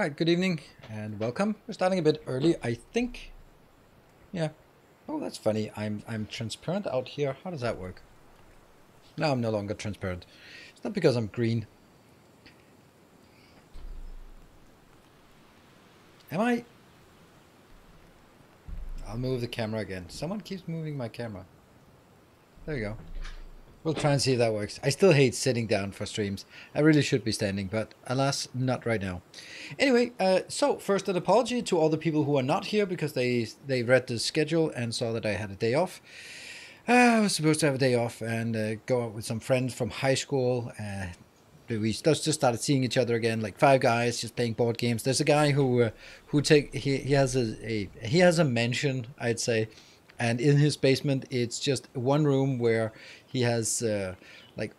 Alright, good evening and welcome. We're starting a bit early, I think. Yeah. Oh, that's funny. I'm transparent out here. How does that work? No, I'm no longer transparent. It's not because I'm green. Am I? I'll move the camera again. Someone keeps moving my camera. There you go. We'll try and see if that works. I still hate sitting down for streams. I really should be standing, but alas, not right now. Anyway, so first an apology to all the people who are not here because they read the schedule and saw that I had a day off. I was supposed to have a day off and go out with some friends from high school. We just started seeing each other again, like five guys just playing board games. There's a guy who he has a mansion, I'd say, and in his basement it's just one room where he has like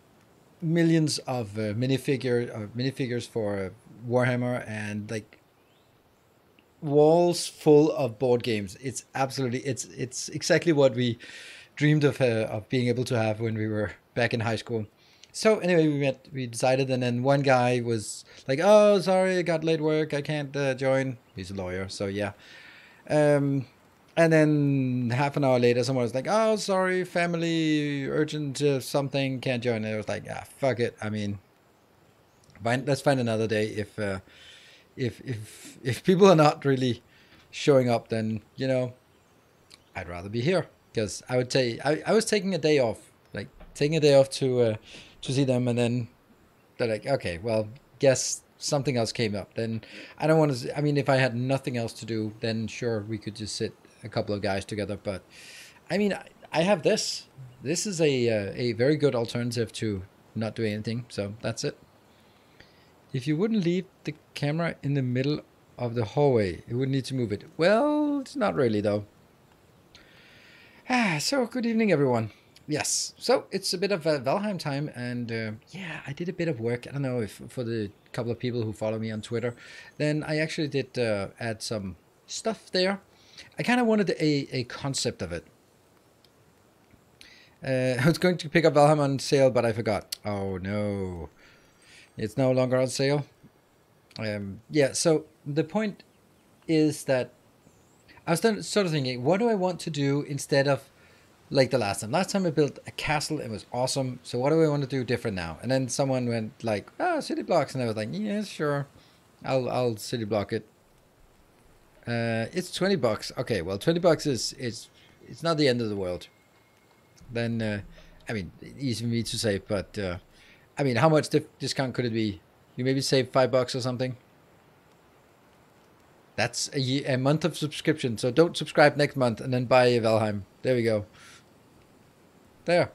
millions of minifigures for Warhammer and like walls full of board games. It's absolutely it's exactly what we dreamed of being able to have when we were back in high school. So anyway, we decided, and then one guy was like, "Oh, sorry, I got late work. I can't join." He's a lawyer, so yeah. Um, and then half an hour later, someone was like, "Oh, sorry, family, urgent something, can't join." And I was like, "Ah, fuck it. I mean, let's find another day. If people are not really showing up, then I'd rather be here because I would say I was taking a day off, like taking a day off to see them, and then they're like, okay, well, guess something else came up. Then I don't want to. I mean, if I had nothing else to do, then sure we could just sit a couple of guys together. But I mean, I have this. This is a very good alternative to not doing anything. So that's it. If you wouldn't leave the camera in the middle of the hallway, you wouldn't need to move it. Well, it's not really though. So good evening, everyone. Yes, so it's a bit of a Valheim time, and yeah, I did a bit of work. I don't know if for the couple of people who follow me on Twitter, then I actually did add some stuff there. I kind of wanted a concept of it. I was going to pick up Valheim on sale, but I forgot. Oh no, it's no longer on sale. Yeah, so the point is that I was sort of thinking, what do I want to do instead of like the last time? Last time I built a castle, it was awesome. So what do I want to do different now? And then someone went like, city blocks, and I was like, yeah, sure, I'll city block it. It's $20. Okay, well, $20 is it's not the end of the world. Then I mean, easy for me to say, but I mean, how much discount could it be? You maybe save $5 or something. That's a month of subscription. So don't subscribe next month and then buy a Valheim. There we go. There.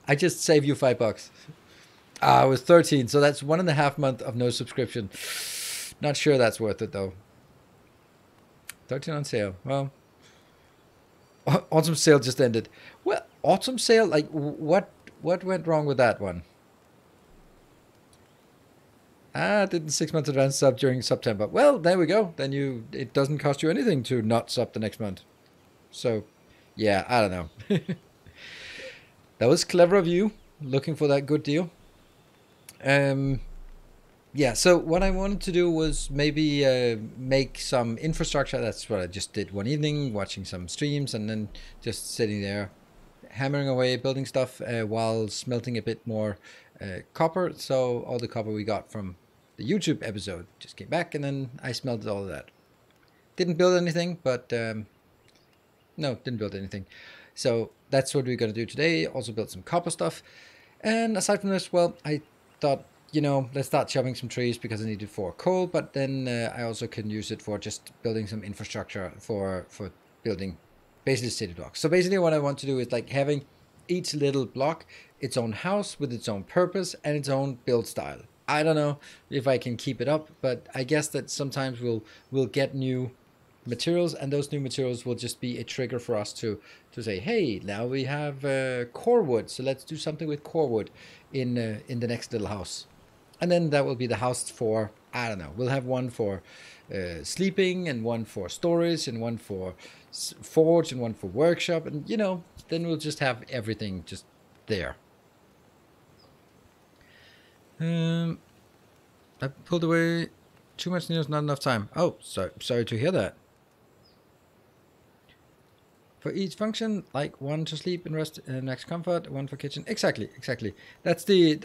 I just saved you $5. It was 13. So that's 1.5 months of no subscription. Not sure that's worth it though. 13 on sale. Well, autumn sale just ended. Well, autumn sale, like what went wrong with that one? Didn't 6 months advance sub during September. Well, there we go. Then it doesn't cost you anything to not sub the next month. So, yeah, I don't know. That was clever of you, looking for that good deal. Yeah, so what I wanted to do was maybe make some infrastructure. That's what I just did one evening, watching some streams and then just sitting there, hammering away, building stuff while smelting a bit more copper. So all the copper we got from the YouTube episode just came back, and then I smelted all of that. Didn't build anything, but no, didn't build anything. So that's what we're going to do today. Also build some copper stuff. And aside from this, well, I thought, let's start chopping some trees because I need it for coal. But then I also can use it for just building some infrastructure for building basically city blocks. So basically what I want to do is like having each little block its own house with its own purpose and its own build style. I don't know if I can keep it up, but I guess that sometimes we'll get new materials, and those new materials will just be a trigger for us to say, hey, now we have core wood, so let's do something with core wood in the next little house. And then that will be the house for, I don't know, we'll have one for sleeping, and one for storage, and one for forge, and one for workshop, and then we'll just have everything just there. I pulled away Too much news, not enough time. Oh, sorry to hear that. For each function, like one to sleep and rest and next comfort, one for kitchen. Exactly. That's the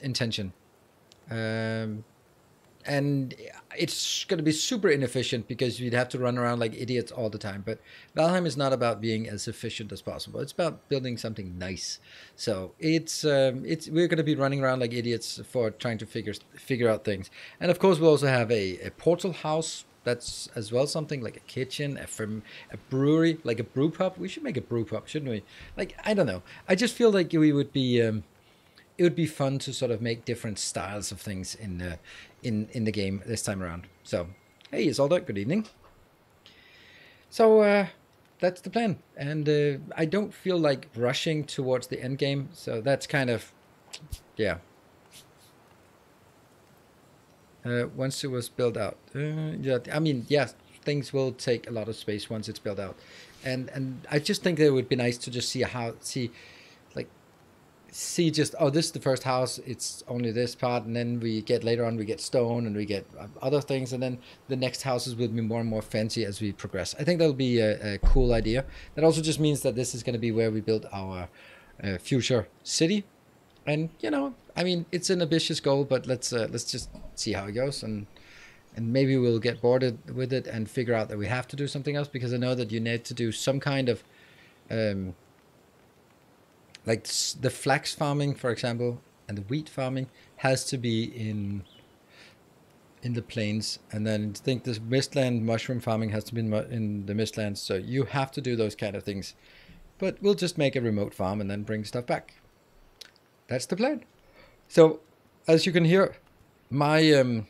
intention. And it's going to be super inefficient because you'd have to run around like idiots all the time. But Valheim is not about being as efficient as possible. It's about building something nice. So it's we're going to be running around like idiots for trying to figure out things. And of course, we'll also have a portal house. That's as well something like a kitchen, a brewery, like a brew pub. We should make a brew pub, shouldn't we? Like, I don't know. I just feel like we would be. It would be fun to sort of make different styles of things in the game this time around. So, hey, Isolde, good evening. So that's the plan, and I don't feel like rushing towards the end game. So that's kind of, yeah. Once it was built out, yeah. I mean, yeah, things will take a lot of space once it's built out, and I just think that it would be nice to just see just, oh, this is the first house, it's only this part, and then we get later on we get stone and we get other things, and then the next houses will be more and more fancy as we progress. I think that'll be a cool idea. That also just means that this is going to be where we build our future city, and I mean, it's an ambitious goal, but let's just see how it goes, and maybe we'll get bored with it and figure out that we have to do something else, because I know that you need to do some kind of like the flax farming, for example, and the wheat farming has to be in the plains, and then I think this Mistland mushroom farming has to be in the Mistlands. So you have to do those kind of things. But we'll just make a remote farm and then bring stuff back. That's the plan. So, as you can hear, my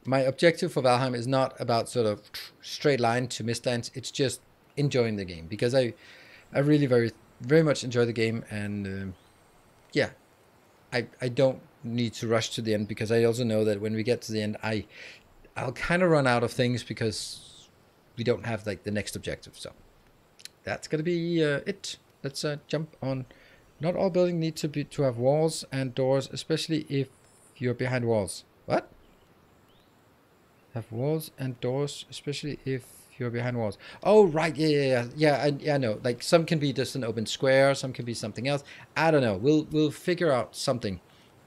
my objective for Valheim is not about sort of straight line to Mistlands. It's just enjoying the game, because I really very much enjoy the game, and yeah, I don't need to rush to the end, because I also know that when we get to the end, I'll kind of run out of things because we don't have like the next objective. So that's gonna be it. Let's jump on. Not all buildings need to have walls and doors, especially if you're behind walls. What? Have walls and doors, especially if you're behind walls. Oh, right. Yeah. I know. Like, some can be just an open square, some can be something else. I don't know. We'll figure out something.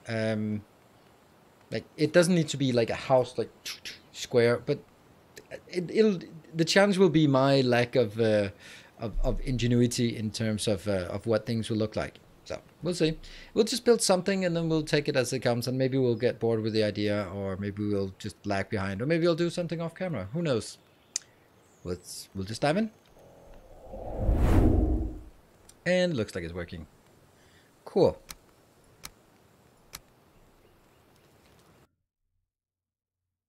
Like, it doesn't need to be like a house, like square, but the challenge will be my lack of ingenuity in terms of what things will look like. So we'll see. We'll just build something, and then we'll take it as it comes, and maybe we'll get bored with the idea, or maybe we'll just lag behind, or maybe we'll do something off camera. Who knows? We'll just dive in. And looks like it's working. Cool.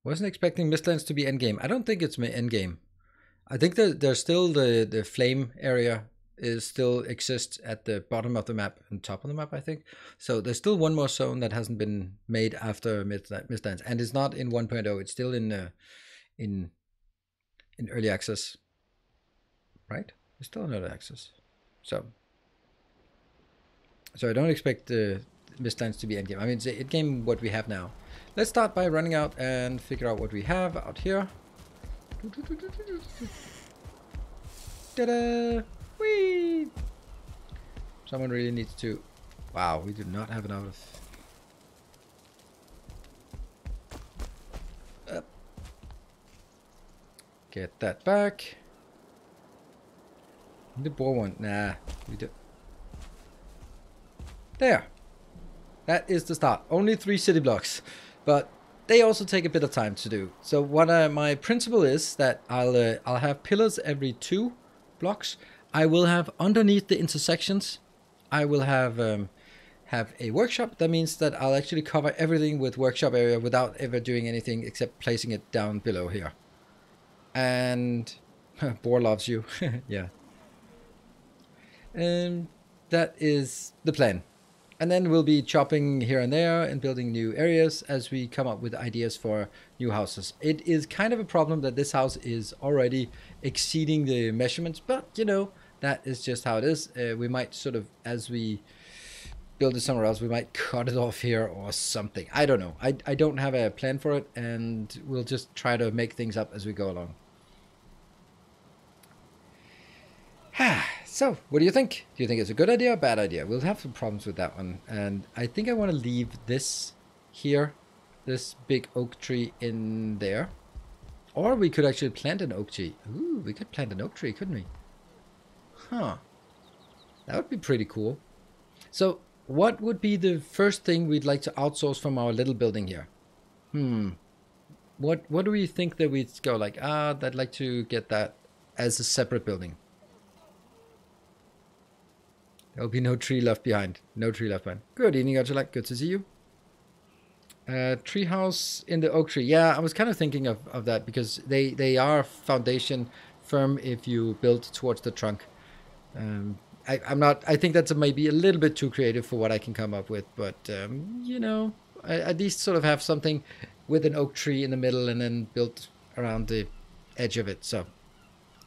Wasn't expecting Mistlands to be endgame. I don't think it's endgame. I think that there's still the flame area is still exists at the bottom of the map and top of the map, I think. So there's still one more zone that hasn't been made after Mistlands, and it's not in 1.0. It's still in early access, right? It's still in early access. So I don't expect the Mistlands to be endgame. I mean, it's endgame what we have now. Let's start by running out and figure out what we have out here. Ta-da! Whee! Someone really needs to... Wow, we do not have enough of... Get that back. The boar one. Nah, we do. There. That is the start. Only 3 city blocks, but they also take a bit of time to do. So what my principle is that I'll have pillars every 2 blocks. I will have underneath the intersections, I will have a workshop. That means that I'll actually cover everything with workshop area without ever doing anything except placing it down below here. And boar loves you. Yeah. And that is the plan. And then we'll be chopping here and there and building new areas as we come up with ideas for new houses. It is kind of a problem that this house is already exceeding the measurements, but you know, that is just how it is. We might sort of, as we build it somewhere else. We might cut it off here or something. I don't know. I don't have a plan for it, and we'll just try to make things up as we go along. So, what do you think? Do you think it's a good idea or a bad idea? We'll have some problems with that one. And I think I want to leave this here, this big oak tree in there. Or we could actually plant an oak tree. Ooh, we could plant an oak tree, couldn't we? Huh. That would be pretty cool. So, what would be the first thing we'd like to outsource from our little building here? What do we think that we'd go like, I'd like to get that as a separate building. There'll be no tree left behind. No tree left behind. Good evening, Gotcha. Good to see you. Treehouse in the oak tree. Yeah, I was kind of thinking of that because they are foundation firm if you build towards the trunk. I'm not. I think that's maybe a little bit too creative for what I can come up with, but you know, I at least sort of have something with an oak tree in the middle and then built around the edge of it. So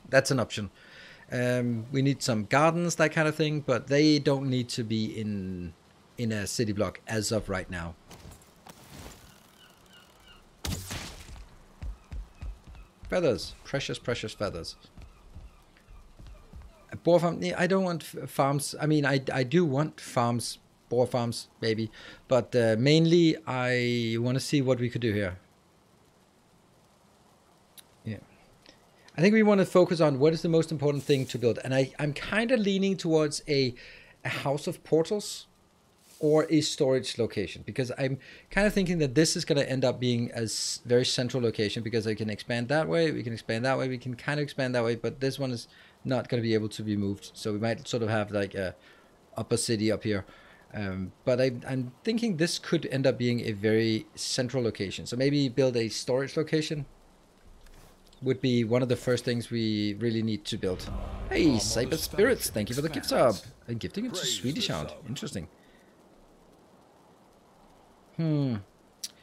that's an option. We need some gardens, that kind of thing, but they don't need to be in a city block as of right now. Feathers, precious, precious feathers. A boar farm. I don't want farms. I mean, I do want farms, boar farms, maybe, but mainly I want to see what we could do here. Yeah. I think we want to focus on what is the most important thing to build. And I'm kind of leaning towards a house of portals or a storage location, because I'm kind of thinking that this is going to end up being a very central location, because I can expand that way, we can expand that way, we can kind of expand that way, but this one is not going to be able to be moved. So we might sort of have like a upper city up here. But I'm thinking this could end up being a very central location. So maybe build a storage location would be one of the first things we really need to build. Hey, Cyber Spirits, thank you for the gift sub. And gifting it to Swedish Hound. Interesting.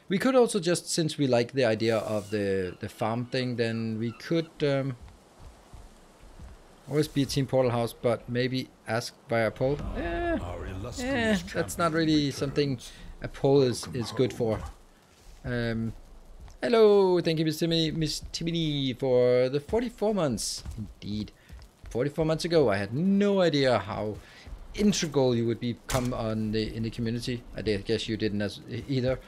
We could also just, since we like the idea of the farm thing, then we could always be a Team Portal house, but maybe ask via a poll. That's not really something a poll is good for. Hello, thank you, Miss Timmy, for the 44 months. Indeed, 44 months ago, I had no idea how integral you would become in the community. I guess you didn't either.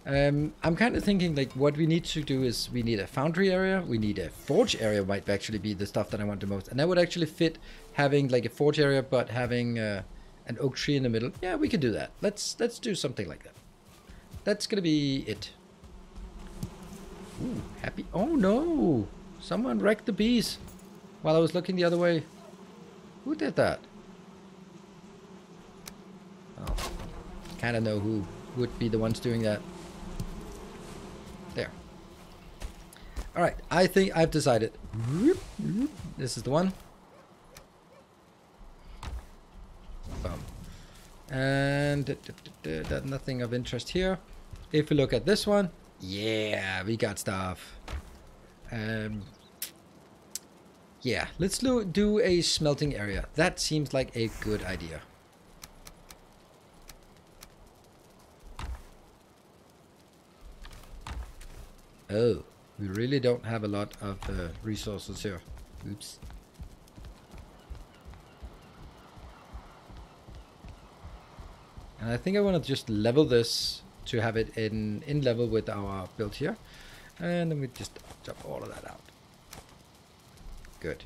I'm kind of thinking like what we need to do is we need a foundry area, we need a forge area, might actually be the stuff that I want the most, and that would actually fit having like a forge area but having an oak tree in the middle. Yeah, we could do that. Let's do something like that. That's gonna be it. Ooh, happy. Oh no, someone wrecked the bees while I was looking the other way. Who did that? Oh, kind of know who would be the ones doing that. There. All right, I think I've decided. This is the one. Boom. And nothing of interest here. If we look at this one, yeah, we got stuff. Yeah, let's do a smelting area. That seems like a good idea. Oh, we really don't have a lot of resources here. Oops. And I think I want to just level this to have it in level with our build here. And then we just chop all of that out. Good.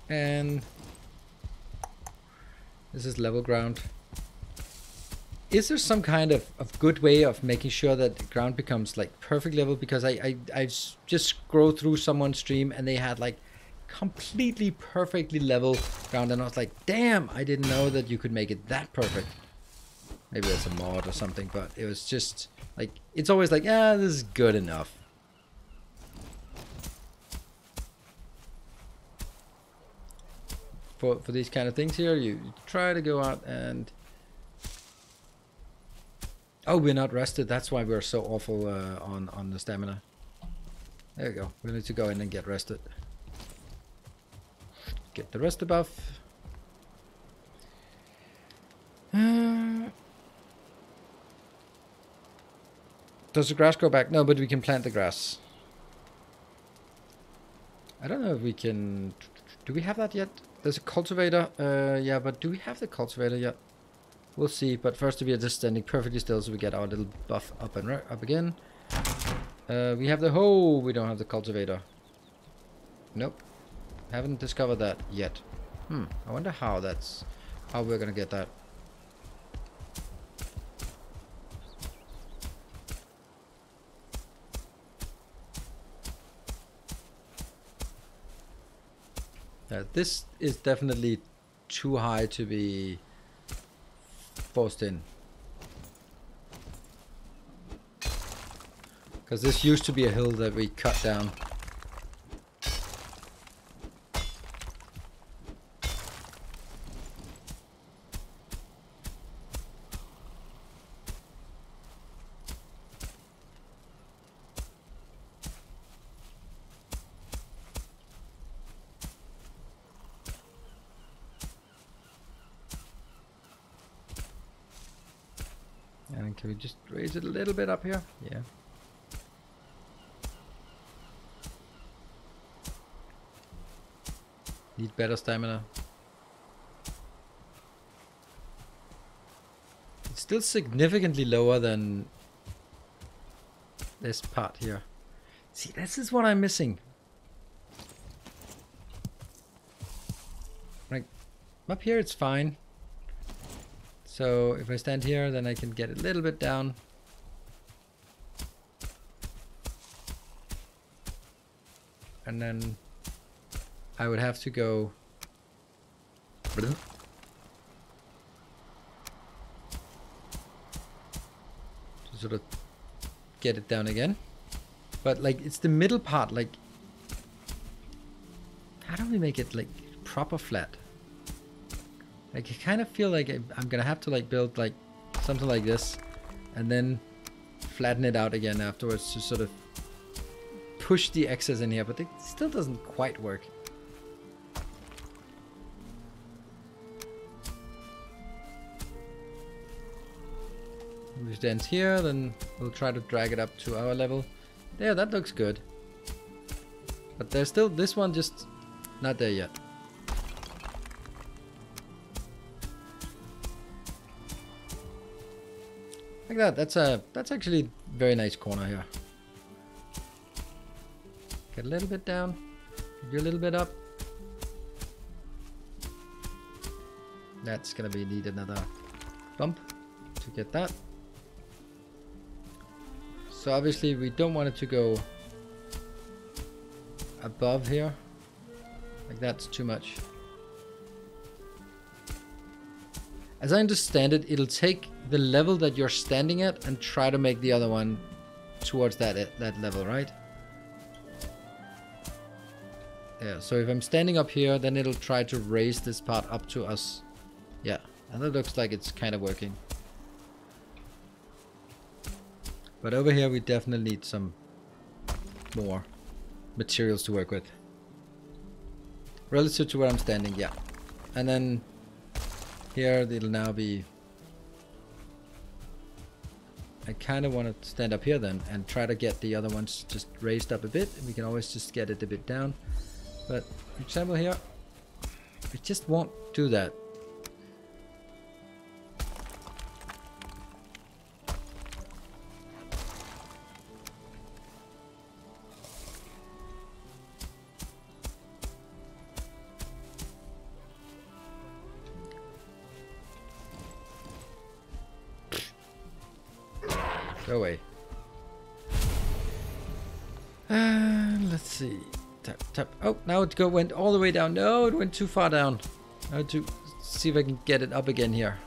And this is level ground. Is there some kind of good way of making sure that the ground becomes like perfect level? Because I just scrolled through someone's stream and they had like completely perfectly level ground, and I was like, damn, I didn't know that you could make it that perfect. Maybe that's a mod or something, but it was just like, it's always like, yeah, this is good enough. For these kind of things here, you try to go out and... Oh, we're not rested. That's why we're so awful on the stamina. There we go. We need to go in and get rested. Get the rest buff. Does the grass grow back? No, but we can plant the grass. I don't know if we can... Do we have that yet? There's a cultivator. Yeah, but do we have the cultivator yet? We'll see. But first we are just standing perfectly still so we get our little buff up and up again. We have the hoe. We don't have the cultivator. Nope. Haven't discovered that yet. I wonder how we're gonna get that. This is definitely too high to be forced in. Because this used to be a hill that we cut down. And can we just raise it a little bit up here? Yeah. Need better stamina. It's still significantly lower than this part here. See, this is what I'm missing. Like, up here it's fine. So if I stand here, then I can get a little bit down. And then I would have to go to sort of get it down again. But like, it's the middle part, like, how do we make it like proper flat? Like, I kind of feel like I'm gonna have to like build like something like this and then flatten it out again afterwards to sort of push the excess in here, but it still doesn't quite work. If it stands here, then we'll try to drag it up to our level. There, that looks good. But there's still this one just not there yet. Like that. That's actually a very nice corner here. Get a little bit down. Get a little bit up. That's gonna be need another bump to get that. So obviously we don't want it to go above here. Like, that's too much. As I understand it, it'll take the level that you're standing at and try to make the other one towards that level, right? Yeah, so if I'm standing up here, then it'll try to raise this part up to us. Yeah, and it looks like it's kind of working. But over here we definitely need some more materials to work with. Relative to where I'm standing, yeah. And then here it'll now be... I kind of want to stand up here then and try to get the other ones just raised up a bit. We can always just get it a bit down. But for example here, it just won't do that. Go away. Let's see. Tap, tap. Oh, now it went all the way down. No, it went too far down. I have to see if I can get it up again here.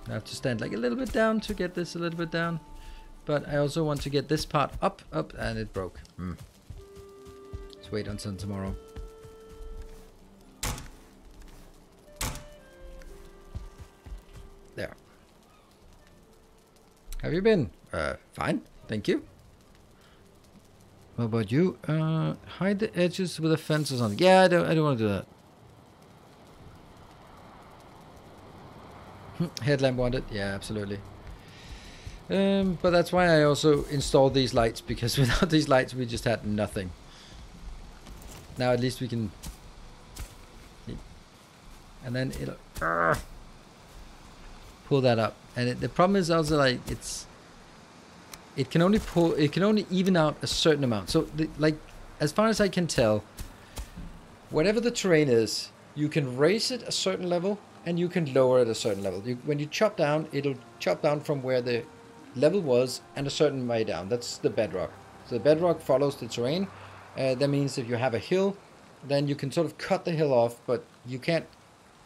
I have to stand like a little bit down to get this a little bit down. But I also want to get this part up, and it broke. Let's wait until tomorrow. There. Have you been? Fine, thank you. What about you? Hide the edges with a fence or something. Yeah, I don't want to do that. Headlamp wanted, yeah, absolutely. But that's why I also installed these lights, because without these lights we just had nothing. Now at least we can... And then it'll pull that up. And the problem is also like it can only even out a certain amount. So like as far as I can tell, whatever the terrain is, you can raise it a certain level and you can lower it a certain level. When you chop down, it'll chop down from where the level was and a certain way down. That's the bedrock. So the bedrock follows the terrain. That means if you have a hill, then you can sort of cut the hill off, but you can't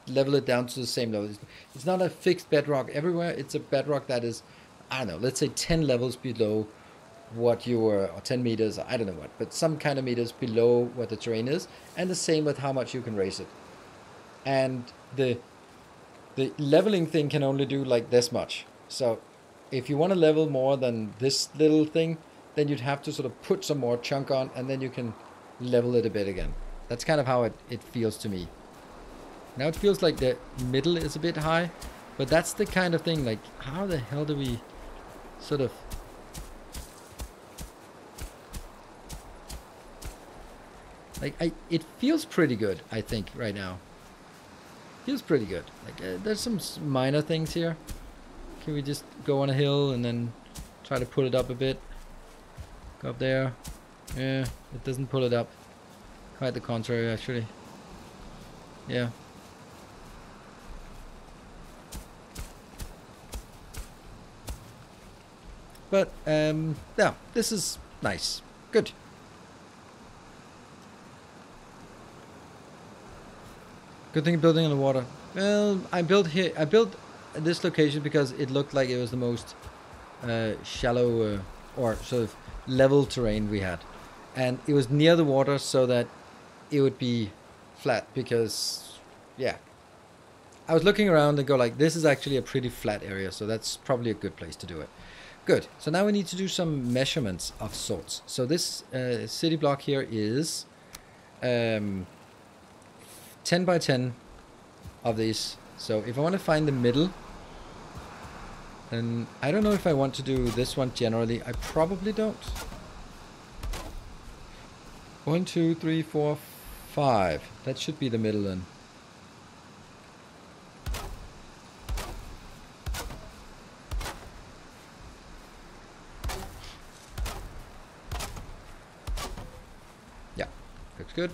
level it down to the same level. It's not a fixed bedrock everywhere. It's a bedrock that is, I don't know, let's say 10 levels below what you were, or 10 meters, I don't know what, but some kind of meters below what the terrain is, and the same with how much you can raise it. And the leveling thing can only do like this much. So if you want to level more than this little thing, then you'd have to sort of put some more chunk on, and then you can level it a bit again. That's kind of how it feels to me. Now it feels like the middle is a bit high, but that's the kind of thing, like, how the hell do we sort of... Like, it feels pretty good, I think, right now. Feels pretty good. Like, there's some minor things here. Can we just go on a hill and then try to pull it up a bit? Go up there. Yeah, it doesn't pull it up. Quite the contrary, actually. Yeah. But, yeah, this is nice. Good. Good thing building on the water. Well, I built here. I built this location because it looked like it was the most shallow or sort of level terrain we had, and it was near the water so that it would be flat. Because, yeah, I was looking around and go like, this is actually a pretty flat area, so that's probably a good place to do it. Good. So now we need to do some measurements of sorts. So this city block here is 10 by 10 of these. So if I want to find the middle, then I don't know if I want to do this one generally. I probably don't. 1, 2, 3, 4, 5. That should be the middle then. Yeah, looks good.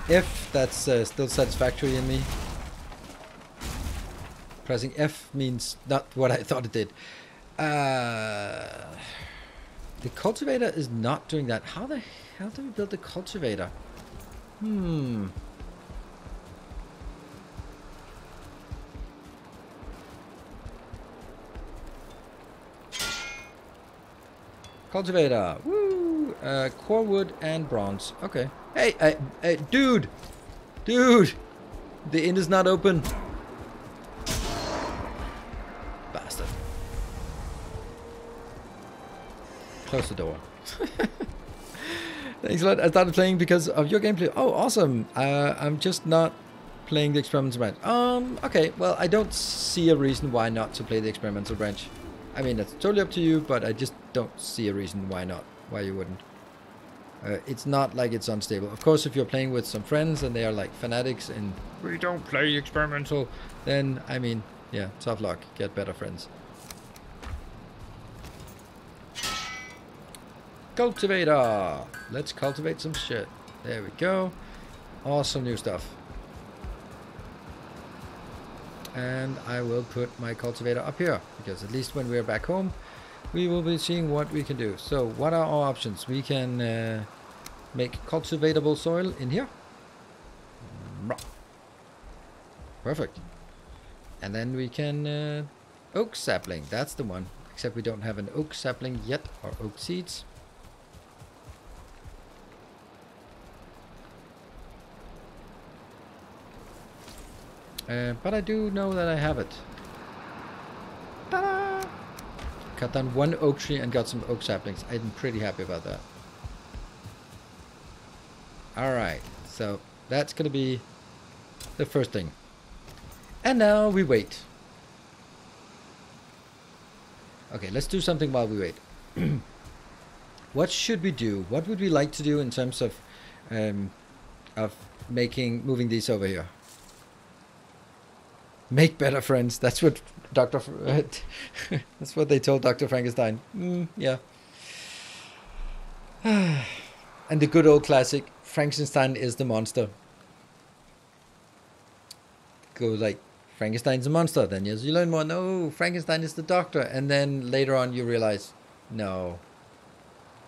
F, that's still satisfactory in me. Pressing F means not what I thought it did. The cultivator is not doing that. How the hell do we build the cultivator? Cultivator. Woo! Core wood and bronze. Okay. Hey, dude! Dude! The inn is not open. Bastard. Close the door. Thanks a lot. I started playing because of your gameplay. Oh, awesome. I'm just not playing the experimental branch. Okay. Well, I don't see a reason why not to play the experimental branch. I mean, that's totally up to you, but I just don't see a reason why not. Why you wouldn't. It's not like it's unstable. Of course, if you're playing with some friends and they are like fanatics and we don't play experimental, then, I mean, yeah, tough luck. Get better friends. Cultivator! Let's cultivate some shit. There we go. Awesome new stuff. And I will put my cultivator up here, because at least when we're back home, we will be seeing what we can do. So what are our options? We can make cultivatable soil in here. Perfect. And then we can oak sapling. That's the one. Except we don't have an oak sapling yet, or oak seeds. But I do know that I have it. Ta-da! cut down one oak tree and got some oak saplings. I'm pretty happy about that. Alright, so that's going to be the first thing. And now we wait. Okay, let's do something while we wait. What should we do? What would we like to do in terms of moving these over here? Make better friends. That's what that's what they told Dr. Frankenstein. Yeah. And the good old classic, Frankenstein is the monster. Go like, Frankenstein's a monster. Then as you learn more, no, Frankenstein is the doctor. And then later on you realize, no,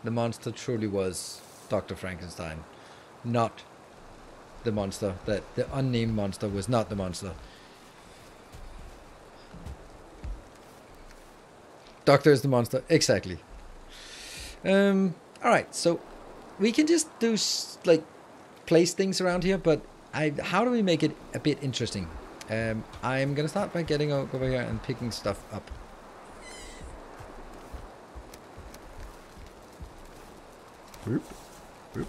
the monster truly was Dr. Frankenstein, not the monster. That the unnamed monster was not the monster. Doctor is the monster, exactly. All right, so we can just do like place things around here, but how do we make it a bit interesting? I'm gonna start by getting over here and picking stuff up. Whoop, whoop.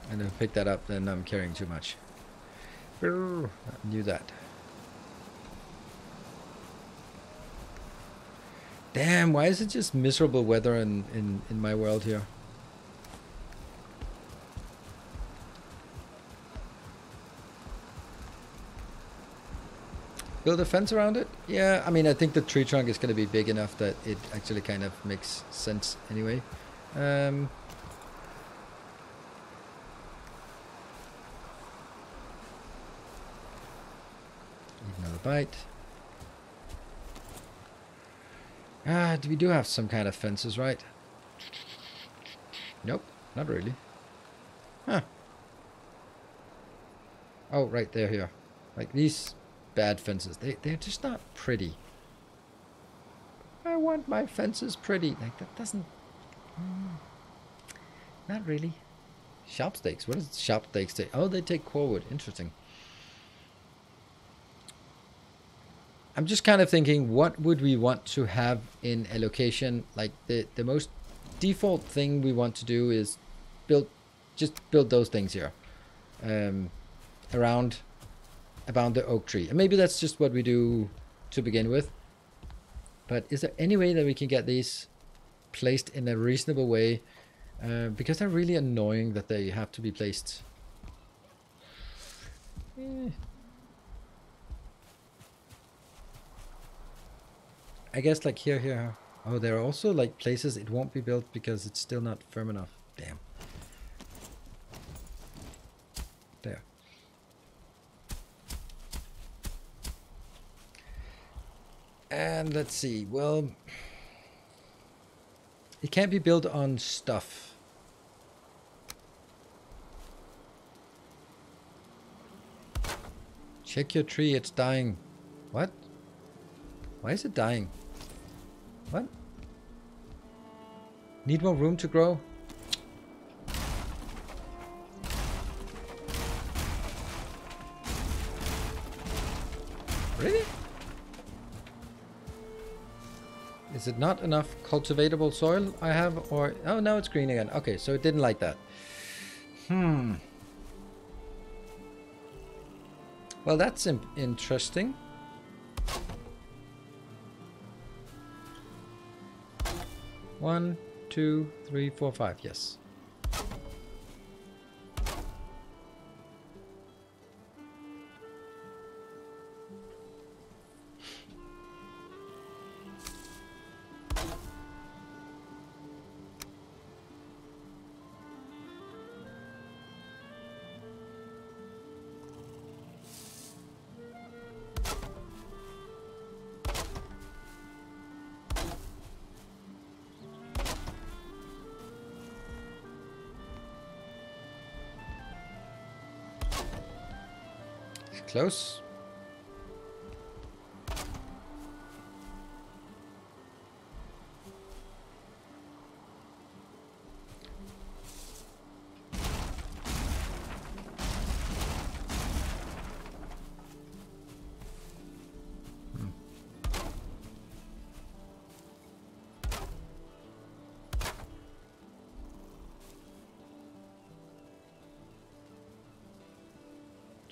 And if I pick that up, then I'm carrying too much. I knew that. Damn, why is it just miserable weather in my world here? Build a fence around it? Yeah, I mean, I think the tree trunk is going to be big enough that it actually kind of makes sense anyway. Another bite. We do have some kind of fences, right? Nope, not really. Huh. Oh, right, they're here. Like these bad fences. They're just not pretty. I want my fences pretty. Like that doesn't... not really. Sharp stakes. What does sharp stakes take? Oh, they take core wood. Interesting. I'm just kind of thinking, what would we want to have in a location? Like the most default thing we want to do is just build those things here, around the oak tree. And maybe that's just what we do to begin with. But is there any way that we can get these placed in a reasonable way? Because they're really annoying that they have to be placed. I guess like here. Oh, there are also like places it won't be built because it's still not firm enough. Damn. There. And let's see. Well, it can't be built on stuff. Check your tree, it's dying. What? Why is it dying? What? Need more room to grow? Really? Is it not enough cultivatable soil I have? Or... oh, now it's green again. Okay, so it didn't like that. Well, that's interesting. One, 2, 3, 4, 5. Yes. Close.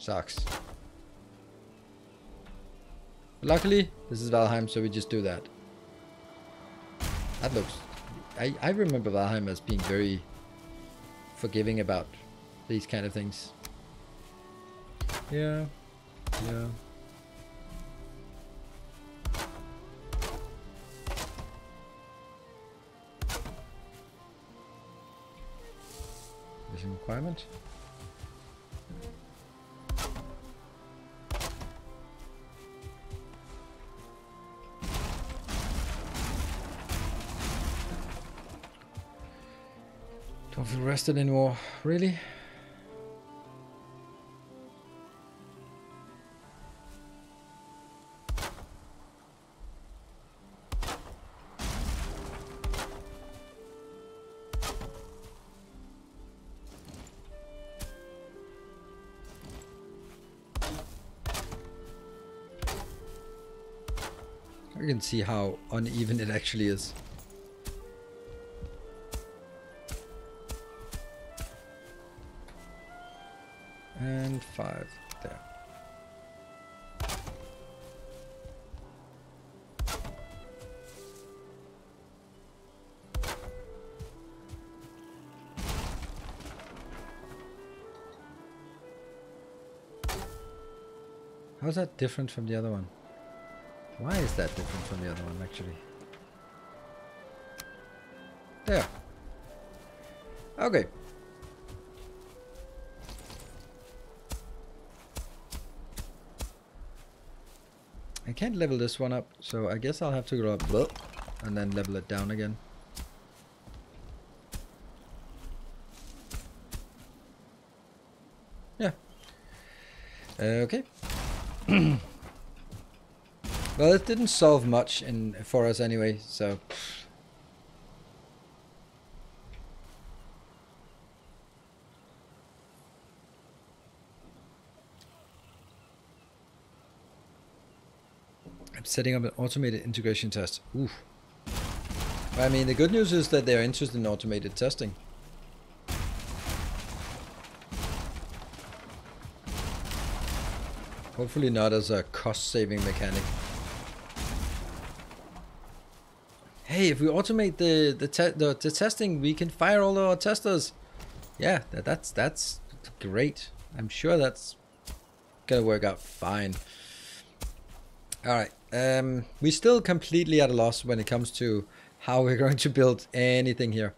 Sucks. Luckily, this is Valheim, so we just do that. That looks... I remember Valheim as being very forgiving about these kind of things. Yeah. Yeah. There's a requirement. Don't feel rested anymore. Really? You can see how uneven it actually is. And 5 there. How is that different from the other one? Why is that different from the other one, actually? There. Okay. I can't level this one up, so I guess I'll have to go up and then level it down again. Yeah. Okay. Well, it didn't solve much for us anyway, so... I'm setting up an automated integration test. Oof. I mean, the good news is that they're interested in automated testing. Hopefully not as a cost-saving mechanic. Hey, if we automate the testing, we can fire all our testers. Yeah, that's great. I'm sure that's gonna work out fine. All right, we're still completely at a loss when it comes to how we're going to build anything here.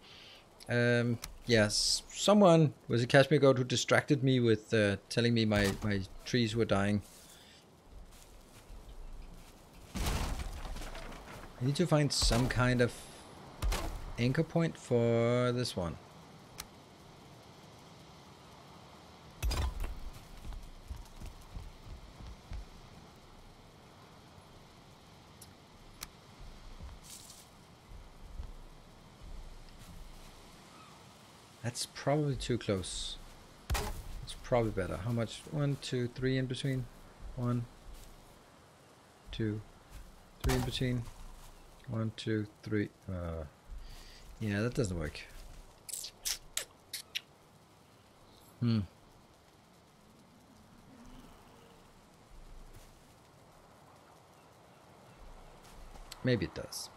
Yes, someone, was it Kashmir Goat, who distracted me with telling me my trees were dying. I need to find some kind of anchor point for this one. That's probably too close. It's probably better. How much? 1, 2, 3 in between. 1, 2, 3 in between. 1, 2, 3. Yeah, that doesn't work. Maybe it does.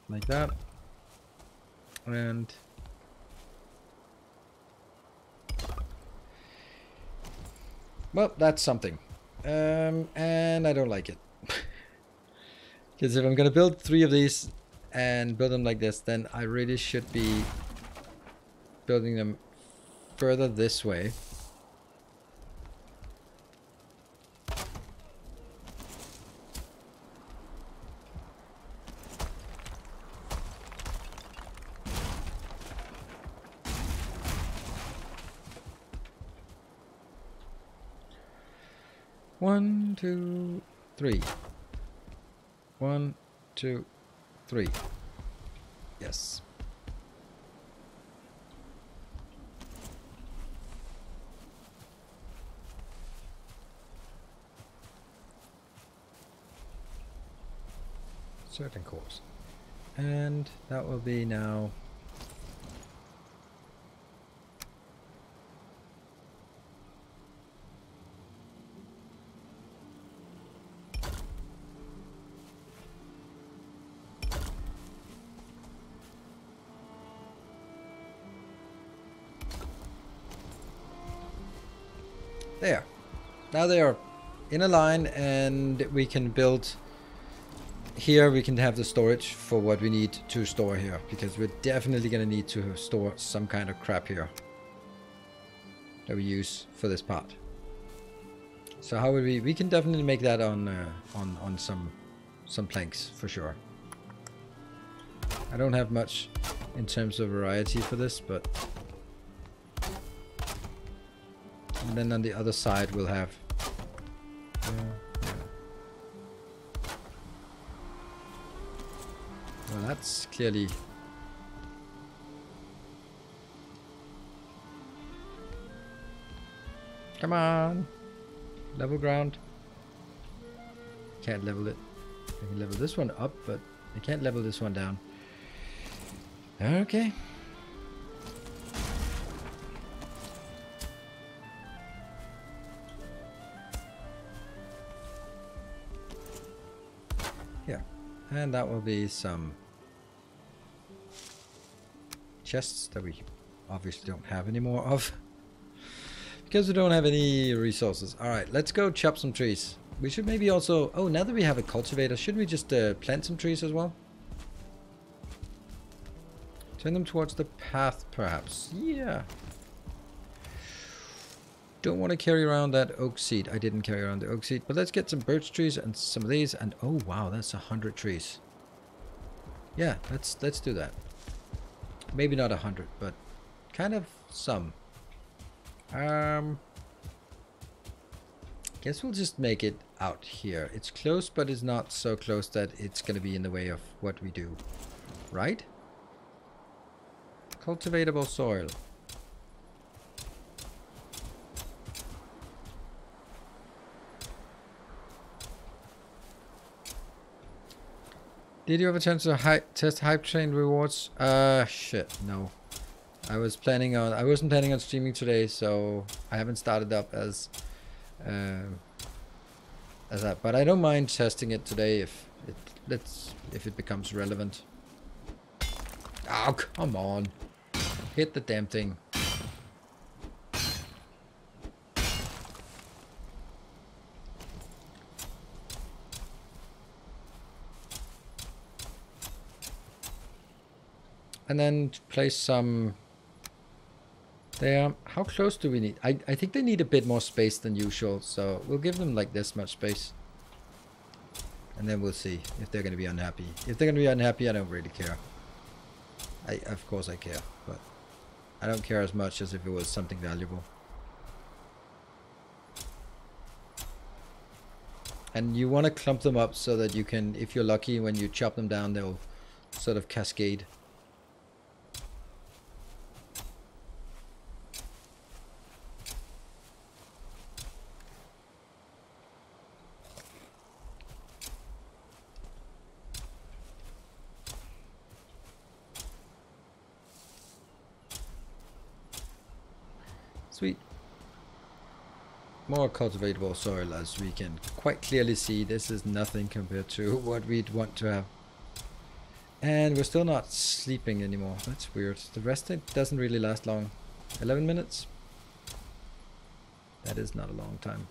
Like that. And well, that's something. And I don't like it. Because if I'm gonna build 3 of these and build them like this, then I really should be building them further this way. One, 2, 3. 1, 2, 3. Yes. certain course. And that will be now. There. Now they are in a line, and we can build here. We can have the storage for what we need to store here, because we're definitely going to need to store some kind of crap here that we use for this part. So how would we can definitely make that on some planks for sure. I don't have much in terms of variety for this, but and then on the other side we'll have well, that's clearly come on, level ground. Can't level it. I can level this one up, but I can't level this one down. Okay. Here. And that will be some chests that we obviously don't have any more of. Because we don't have any resources. Alright, let's go chop some trees. We should maybe also... Oh, now that we have a cultivator, should we just plant some trees as well? Turn them towards the path, perhaps. Yeah. Don't want to carry around that oak seed. I didn't carry around the oak seed. But let's get some birch trees and some of these. And oh, wow, that's 100 trees. Yeah, let's do that. Maybe not 100, but kind of some. Guess we'll just make it out here. It's close, but it's not so close that it's going to be in the way of what we do. Right? Cultivatable soil. Did you have a chance to test hype train rewards? Shit, no. I wasn't planning on streaming today, so I haven't started up as that. But I don't mind testing it today if it becomes relevant. Oh, come on. Hit the damn thing. And then place some there. How close do we need? I think they need a bit more space than usual, so we'll give them like this much space. And then we'll see if they're going to be unhappy. If they're going to be unhappy, I don't really care. Of course I care, but I don't care as much as if it was something valuable. And you want to clump them up so that you can, if you're lucky, when you chop them down, they'll sort of cascade. Sweet. More cultivatable soil, as we can quite clearly see. This is nothing compared to what we'd want to have. And we're still not sleeping anymore. That's weird. The rest doesn't really last long. 11 minutes? That is not a long time.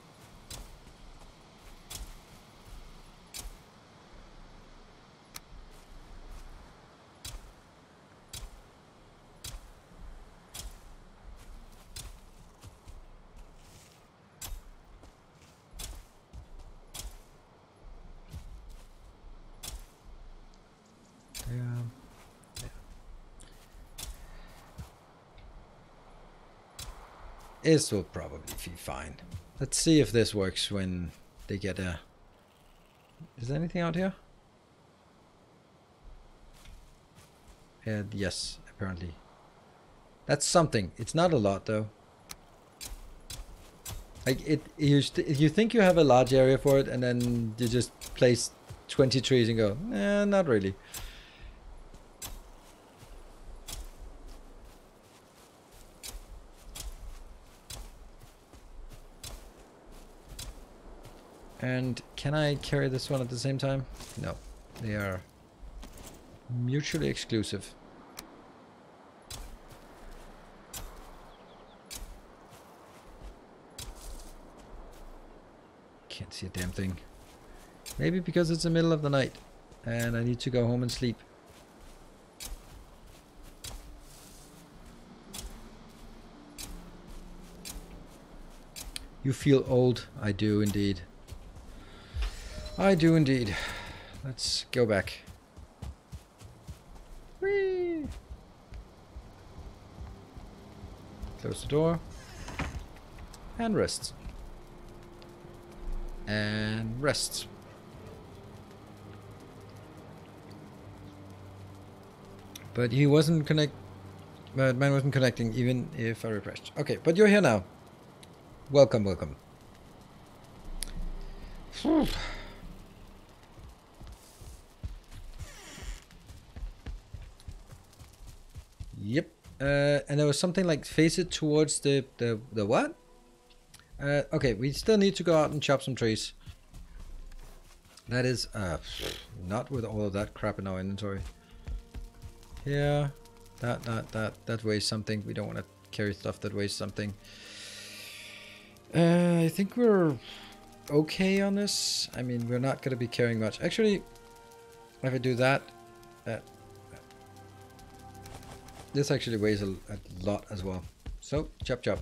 This will probably be fine. Let's see if this works when they get a... Is there anything out here? Yes, apparently. That's something. It's not a lot though. Like you think you have a large area for it, and then you just place 20 trees and go, not really. And can I carry this one at the same time? No, they are mutually exclusive. Can't see a damn thing. Maybe because it's the middle of the night and I need to go home and sleep. You feel old. I do indeed. I do indeed. Let's go back. Whee! Close the door. And rest. And rest. But he wasn't mine wasn't connecting even if I refreshed. Okay, but you're here now. Welcome, welcome. Yep. And there was something like face it towards the what? Okay, we still need to go out and chop some trees. That is not with all of that crap in our inventory. Yeah, that weighs something. We don't want to carry stuff that weighs something. I think we're okay on this. I mean, we're not going to be carrying much. Actually, if I do that, this actually weighs a lot as well. So, chop chop.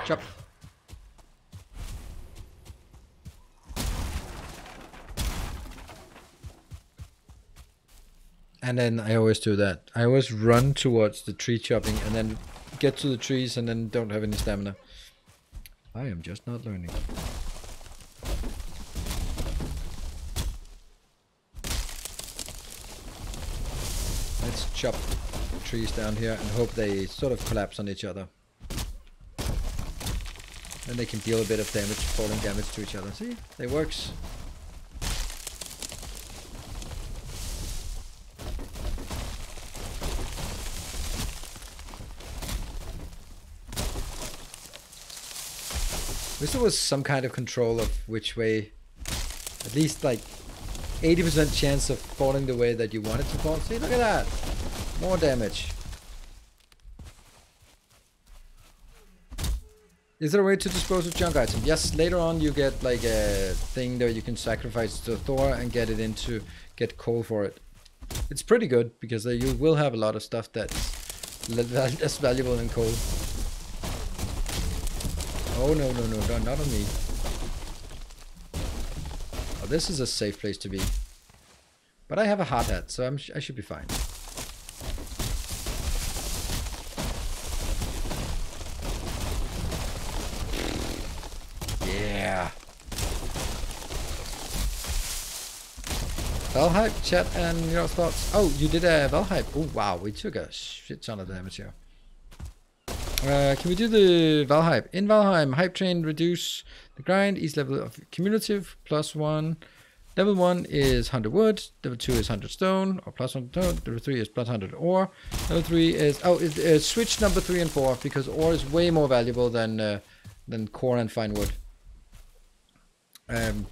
Chop. And then I always do that. I always run towards the tree chopping and then get to the trees and then don't have any stamina. I am just not learning. Let's chop trees down here and hope they sort of collapse on each other. Then they can deal a bit of damage, falling damage to each other. See? It works. Wish there was some kind of control of which way, at least like 80% chance of falling the way that you want it to fall. See, look at that. More damage. Is there a way to dispose of junk items? Yes, later on you get like a thing that you can sacrifice to Thor and get it into, get coal for it. It's pretty good because you will have a lot of stuff that's less valuable than coal. Oh no, not on me. Oh, this is a safe place to be. But I have a hard hat, so I should be fine. Yeah. Valheim, chat, and your thoughts. Oh, you did a Valheim. Oh wow, we took a shit ton of damage here. Can we do the Valheim? In Valheim, hype train reduce the grind, each level of cumulative, +1. Level 1 is 100 wood, level 2 is 100 stone, or +100 stone, level 3 is +100 ore, level 3 is, switch number 3 and 4, because ore is way more valuable than core and fine wood.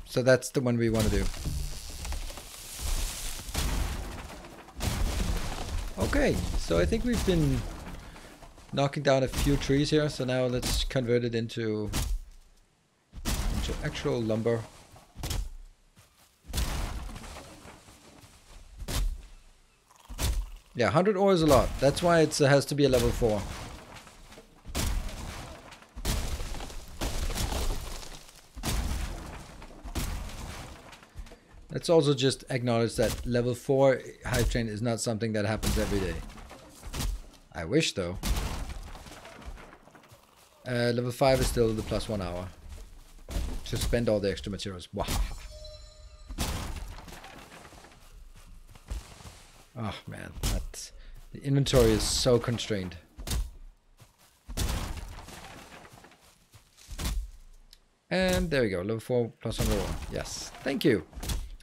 So that's the one we want to do. Okay, so I think we've been knocking down a few trees here, so now let's convert it into actual lumber. Yeah, 100 ore is a lot. That's why it has to be a level 4. Let's also just acknowledge that level 4 hype train is not something that happens every day. I wish though. Level 5 is still the +1 hour. To spend all the extra materials. Wow. Oh man, the inventory is so constrained. And there we go, level 4 plus 100 ore. Yes, thank you.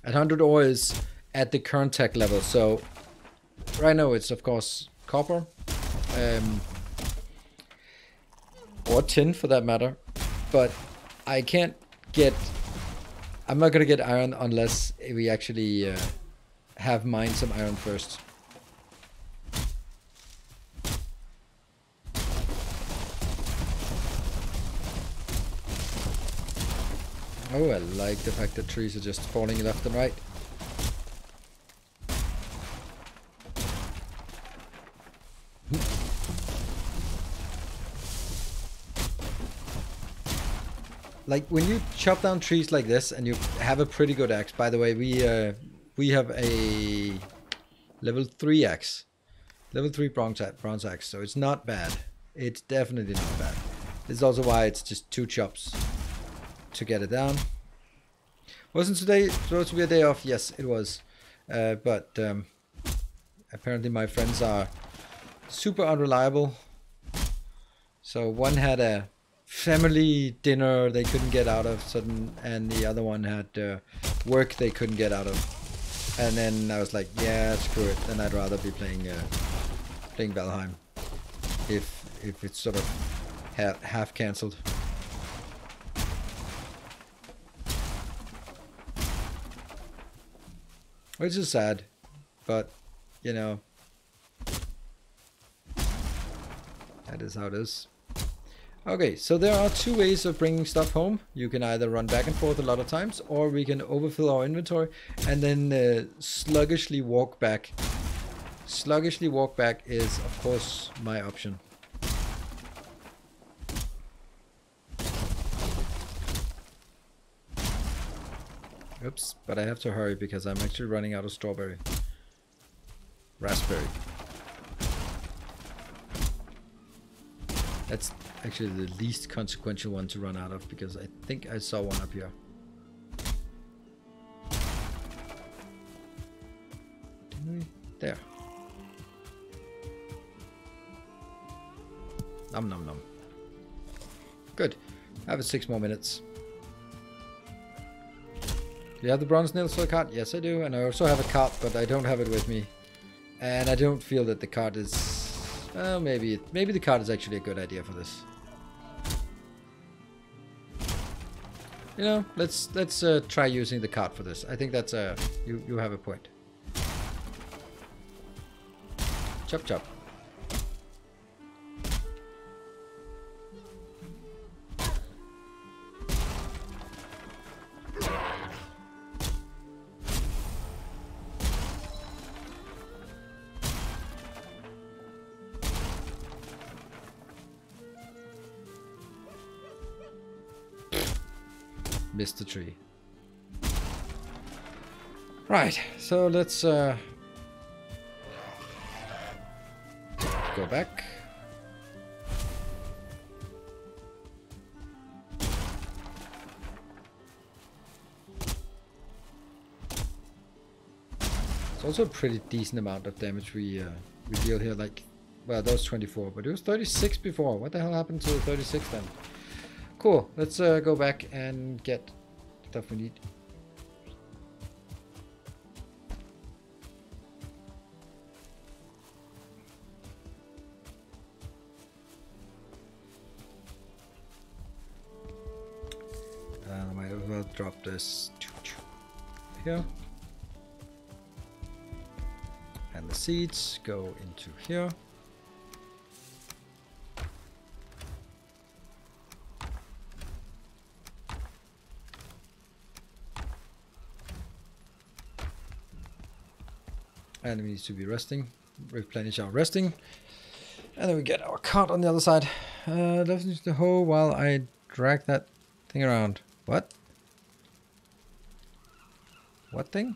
And 100 ore is at the current tech level, so right now it's of course copper. Or tin for that matter. But I can't get... I'm not gonna get iron unless we actually have mined some iron first. Oh, I like the fact that trees are just falling left and right. Like when you chop down trees like this and you have a pretty good axe. By the way, we have a level 3 axe, level 3 bronze axe, so it's not bad. It's definitely not bad. This is also why it's just 2 chops to get it down. Wasn't today supposed to be a day off? Yes, it was. But apparently my friends are super unreliable. So one had a family dinner they couldn't get out of, and the other one had work they couldn't get out of. And then I was like, yeah, screw it. Then I'd rather be playing Valheim if it's sort of half cancelled. Which is sad, but you know, that is how it is. Okay, so there are 2 ways of bringing stuff home. You can either run back and forth a lot of times, or we can overfill our inventory and then sluggishly walk back. Sluggishly walk back is, of course, my option. Oops, but I have to hurry because I'm actually running out of strawberry. Raspberry. That's actually the least consequential one to run out of because I think I saw one up here. There. Nom nom nom. Good. I have 6 more minutes. Do you have the bronze nails for the cart? Yes, I do. And I also have a cart, but I don't have it with me. And I don't feel that the cart is... Well, maybe the cart is actually a good idea for this. You know, let's try using the cart for this. I think that's you have a point. Chop chop. Missed the tree. Right, so let's go back. It's also a pretty decent amount of damage we deal here. Like, well, that was 24, but it was 36 before. What the hell happened to the 36 then? Cool, let's go back and get stuff we need. I might as well drop this here. And the seeds go into here. And we need to be resting, replenish our resting. And then we get our cart on the other side. Let's use the hoe while I drag that thing around. What? What thing?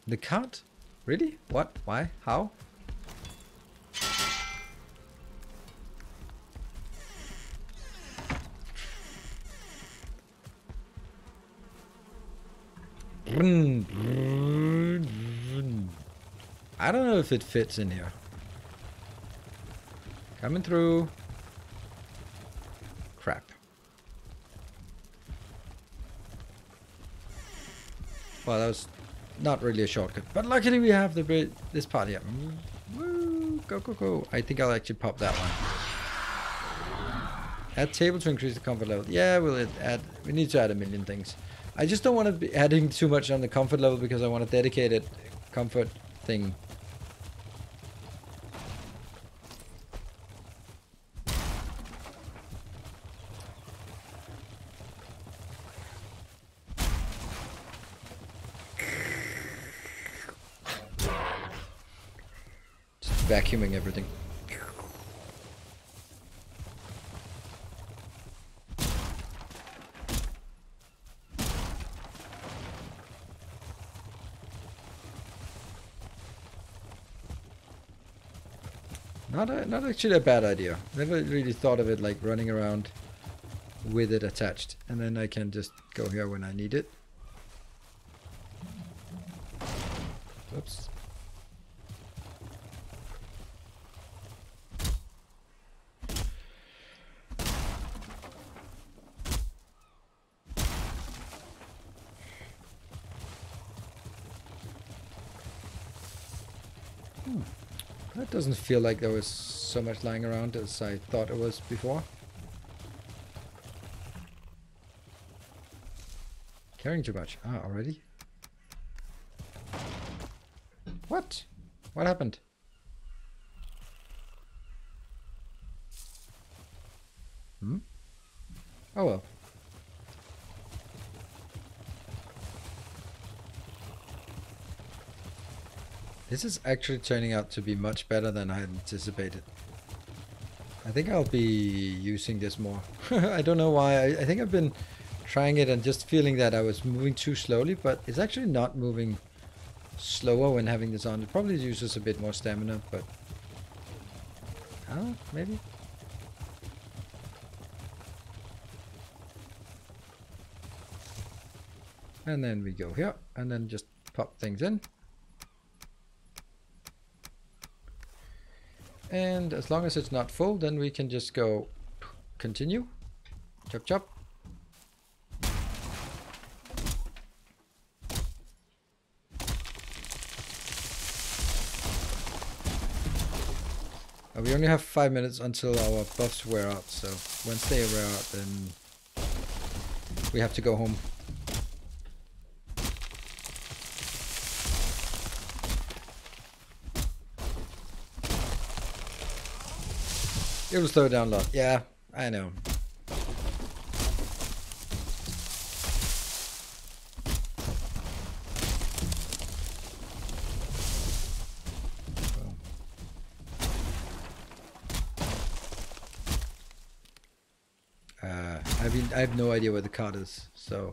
The cart? Really? What? Why? How? I don't know if it fits in here. Coming through. Crap. Well, that was not really a shortcut, but luckily we have this part here. Woo! Go, go, go! I think I'll actually pop that one. Add table to increase the comfort level. Yeah, we'll add. We need to add a million things. I just don't want to be adding too much on the comfort level because I want a dedicated comfort thing. Just vacuuming everything. Not actually a bad idea. Never really thought of it like running around with it attached, and then I can just go here when I need it. Oops. That doesn't feel like there was so much lying around as I thought it was before. Carrying too much. Ah, already? What? What happened? Hmm? Oh well. This is actually turning out to be much better than I had anticipated. I think I'll be using this more. I don't know why. I think I've been trying it and just feeling that I was moving too slowly, but it's actually not moving slower when having this on. It probably uses a bit more stamina, but... oh, maybe? And then we go here, and then just pop things in. And as long as it's not full, then we can just go continue. Chop chop. We only have 5 minutes until our buffs wear out, so once they wear out, then we have to go home. It'll slow down a lot. Yeah, I know. I have no idea where the card is, so...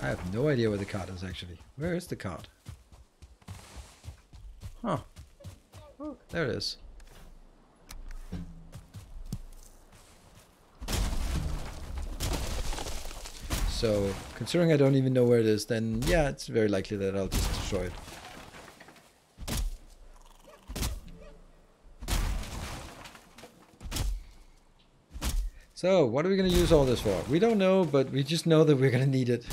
I have no idea where the card is, actually. Where is the card? Huh. Oh, there it is. So, considering I don't even know where it is, then yeah, it's very likely that I'll just destroy it. So, what are we going to use all this for? We don't know, but we just know that we're going to need it.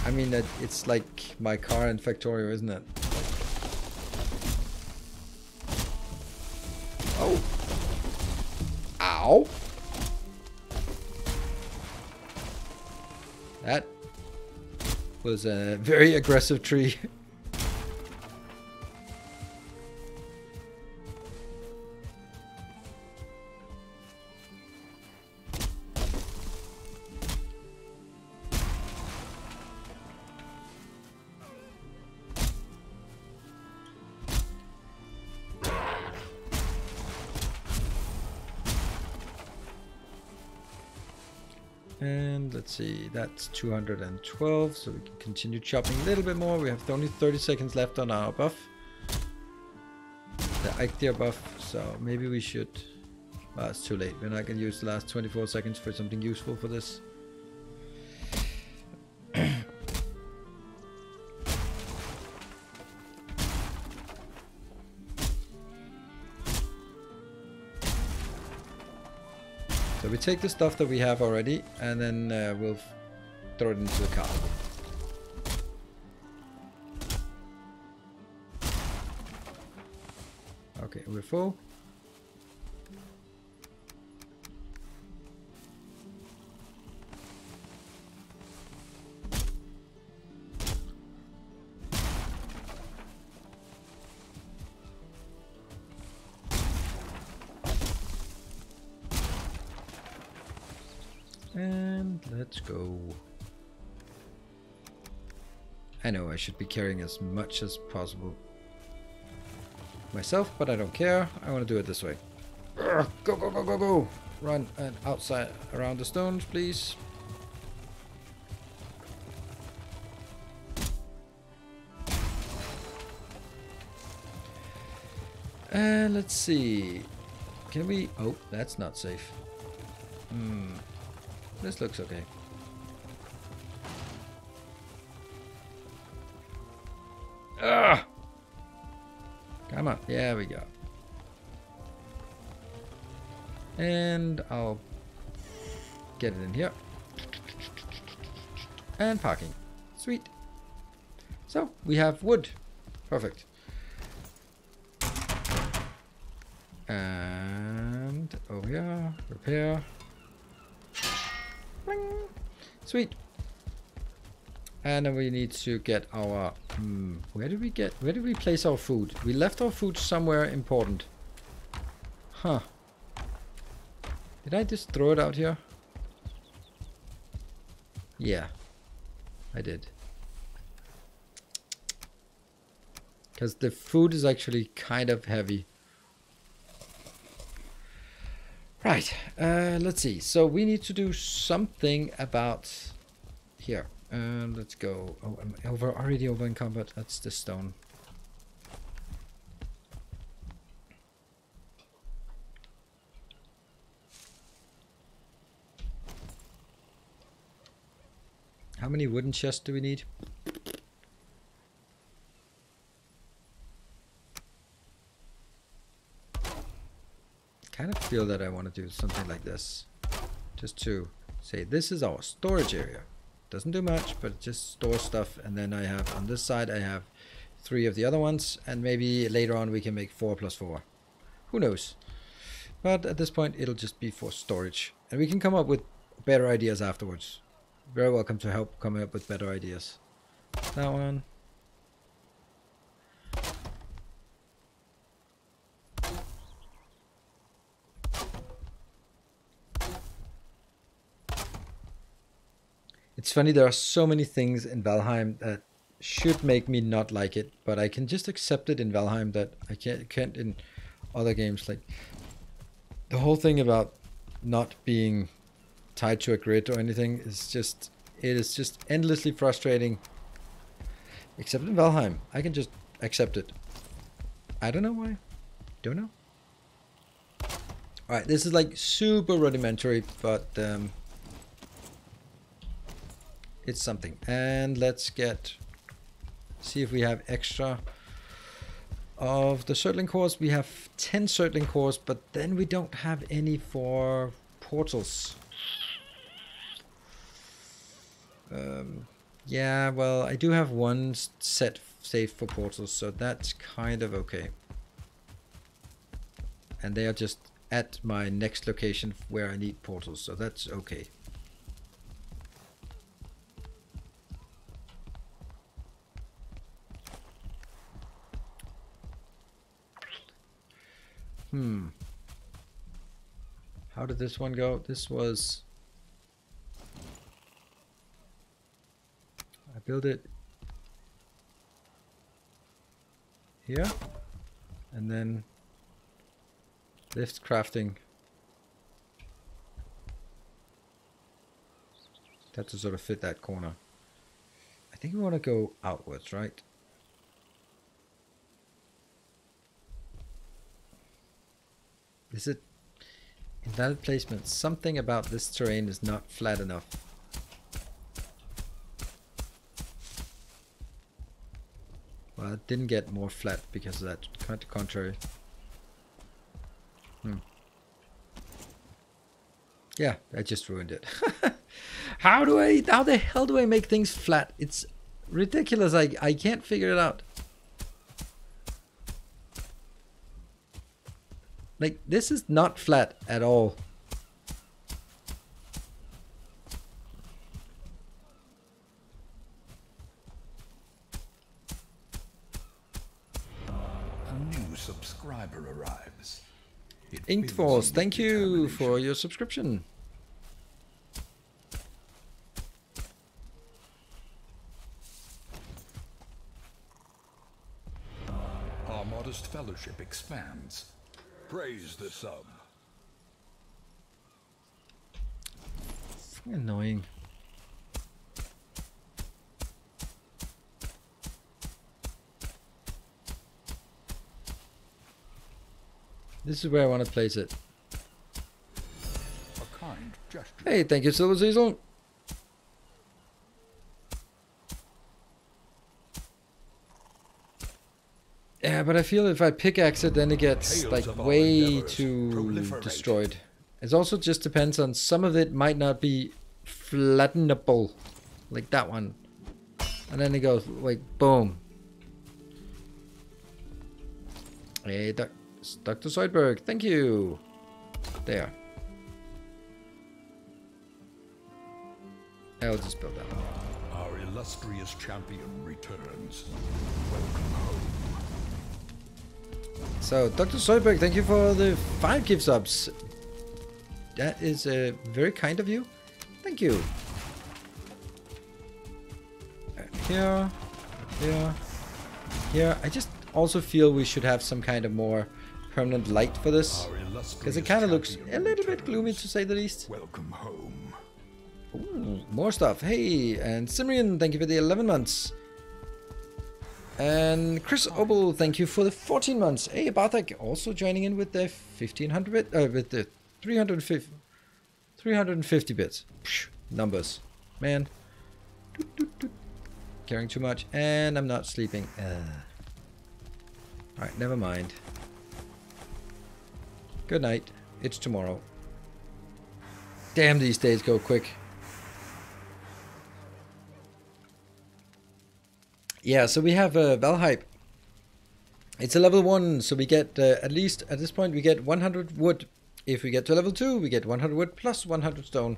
I mean, it's like my car in Factorio, isn't it? Oh! Ow! That was a very aggressive tree. And let's see, that's 212, so we can continue chopping a little bit more. We have only 30 seconds left on our buff, the Eikthyr buff, so maybe we should... well, it's too late. We're not going to use the last 24 seconds for something useful for this. So we take the stuff that we have already, and then we'll throw it into the car. Okay, we're full. And let's go. I know I should be carrying as much as possible myself, but I don't care. I want to do it this way. Urgh, go, go, go, go, go! Run and outside around the stones, please. And let's see. Can we... Oh, that's not safe. This looks okay. Ah! Come on. There we go. And I'll get it in here. And parking. Sweet. So, we have wood. Perfect. And over here, repair. Bling. Sweet. And then we need to get our where did we place our food? We left our food somewhere important. Huh. Did I just throw it out here? Yeah. I did. Because the food is actually kind of heavy. Right, let's see. So we need to do something about here. Let's go. Oh, I'm already over in combat. That's the stone. How many wooden chests do we need? Kind of feel that I want to do something like this, just to say this is our storage area. Doesn't do much, but just store stuff. And then I have on this side I have 3 of the other ones, and maybe later on we can make 4 plus 4. Who knows? But at this point it'll just be for storage, and we can come up with better ideas afterwards. Very welcome to help coming up with better ideas. That one. It's funny, there are so many things in Valheim that should make me not like it, but I can just accept it in Valheim that I can't in other games. Like the whole thing about not being tied to a grid or anything is just, it is just endlessly frustrating. Except in Valheim, I can just accept it. I don't know why. Don't know. Alright, this is like super rudimentary, but it's something. And let's see if we have extra of the circling cores. We have 10 circling cores, but then we don't have any for portals. Yeah, well, I do have one set saved for portals, so that's kind of okay. And they are just at my next location where I need portals, so that's okay. How did this one go? This was... I build it here, and then lift crafting. That to sort of fit that corner. I think we want to go outwards, right? Is it invalid placement? Something about this terrain is not flat enough. Well, it didn't get more flat because of that. Quite the contrary. Yeah, I just ruined it. How the hell do I make things flat? It's ridiculous. I can't figure it out. Like, this is not flat at all. A new subscriber arrives. Inked Force, thank you for your subscription. Our modest fellowship expands. Praise the sub. Annoying. This is where I want to place it. A kind gesture. Hey, thank you, Silver Cecil. Yeah, but I feel if I pickaxe it, then it gets like way too destroyed. It also just depends on some of it might not be flattenable, like that one, and then it goes like boom. Hey, Dr. Zoidberg, thank you. There. I'll just build that one. Our illustrious champion returns. Welcome home. So, Dr. Zoidberg, thank you for the 5 gift subs. That is very kind of you. Thank you. Here, here, here. I just also feel we should have some kind of more permanent light for this, because it kind of looks a little bit gloomy to say the least. Welcome home. Ooh, more stuff. Hey, and Simrian, thank you for the 11 months. And Chris Obel, thank you for the 14 months. Hey, Bartek, also joining in with the 1500 with the 350 bits. Psh, numbers, man. Doot, doot, doot. Caring too much, and I'm not sleeping. All right, never mind. Good night. It's tomorrow. Damn, these days go quick. Yeah, so we have Valheim. It's a level 1, so we get, at least at this point, we get 100 wood. If we get to level 2, we get 100 wood plus 100 stone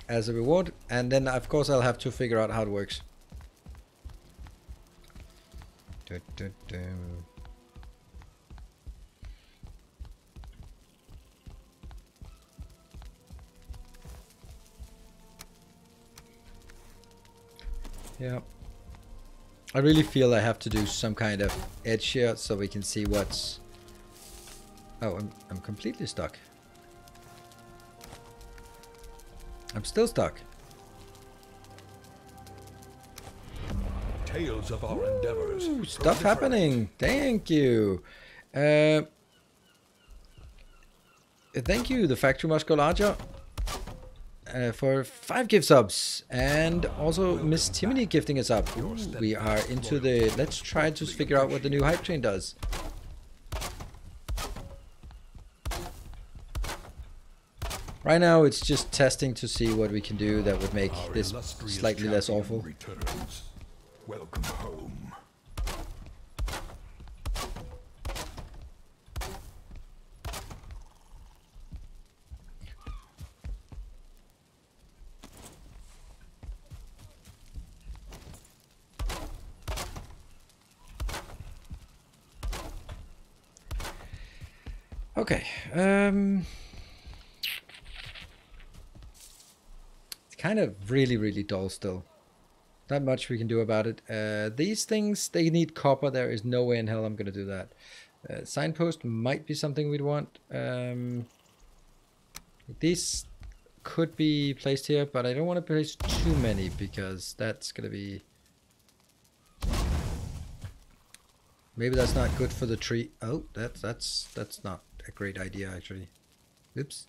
as a reward. And then, of course, I'll have to figure out how it works. Yeah. I really feel I have to do some kind of edge here so we can see what's... Oh, I'm completely stuck. I'm still stuck. Tales of our endeavors. Ooh, stuff happening. Thank you. Thank you, the Factory Musculager, for 5 gift subs, and also Miss Timony gifting us up. Ooh, we are into the... Let's try to figure out what the new hype train does. Right now, it's just testing to see what we can do that would make this slightly less awful. Returns. Welcome home. Okay. It's kind of really dull still. Not much we can do about it. These things, they need copper. There is no way in hell I'm going to do that. Signpost might be something we'd want. These could be placed here, but I don't want to place too many because that's going to be... Maybe that's not good for the tree. Oh, that's not a great idea, actually. Oops.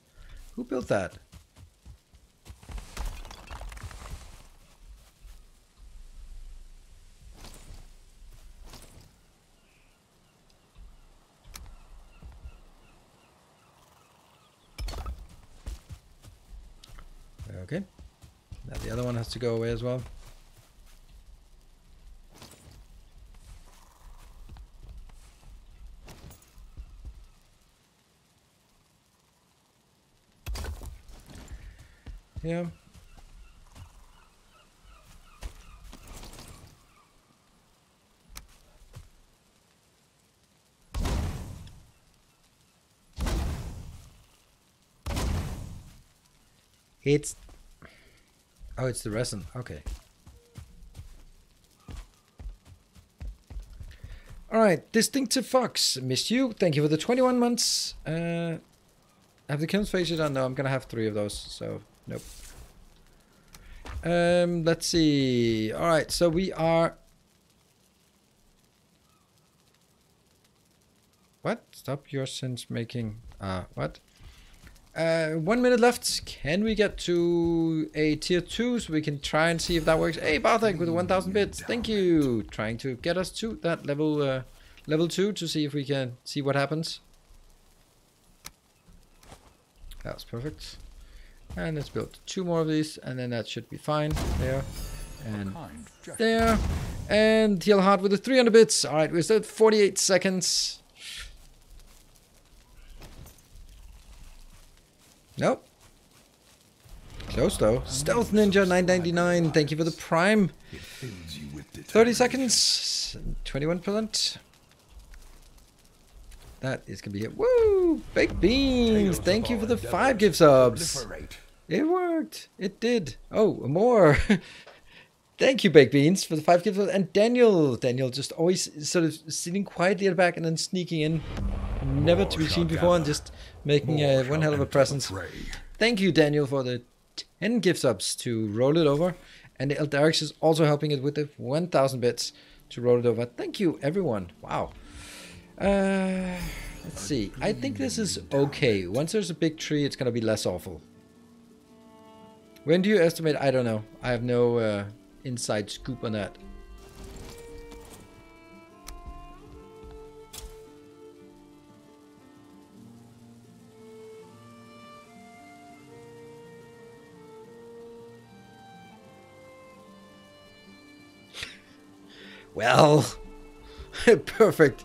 Who built that? Okay. Now the other one has to go away as well. Yeah. It's... Oh, it's the resin. Okay. Alright, Distinctive Fox. Missed you. Thank you for the 21 months. Have the kilns faces on? No, I'm gonna have 3 of those, so nope. Let's see. Alright, so we are... What? Stop your sense making... what? 1 minute left. Can we get to a tier 2 so we can try and see if that works? Hey, Bartek with the 1000 bits. Thank you. Trying to get us to that level 2 to see if we can see what happens. That was perfect. And let's build 2 more of these and then that should be fine. There. And there. And heal hard with the 300 bits. Alright, we're still at 48 seconds. Nope. Close though. Stealth Ninja 999. Thank you for the prime. 30 seconds. 21%. That is gonna be it. Woo! Baked beans. Thank you for the 5 gift subs. It worked. It did. Oh, more. Thank you, Baked Beans, for the 5 gift subs. And Daniel. Daniel just always sort of sitting quietly at the back and then sneaking in. Never to be seen before and just making one hell of a presence. Thank you, Daniel, for the 10 gift subs to roll it over. And Eldarix is also helping it with the 1000 bits to roll it over. Thank you, everyone. Wow. Let's see. I think this is okay. Once there's a big tree, it's going to be less awful. When do you estimate? I don't know. I have no inside scoop on that. Well, perfect.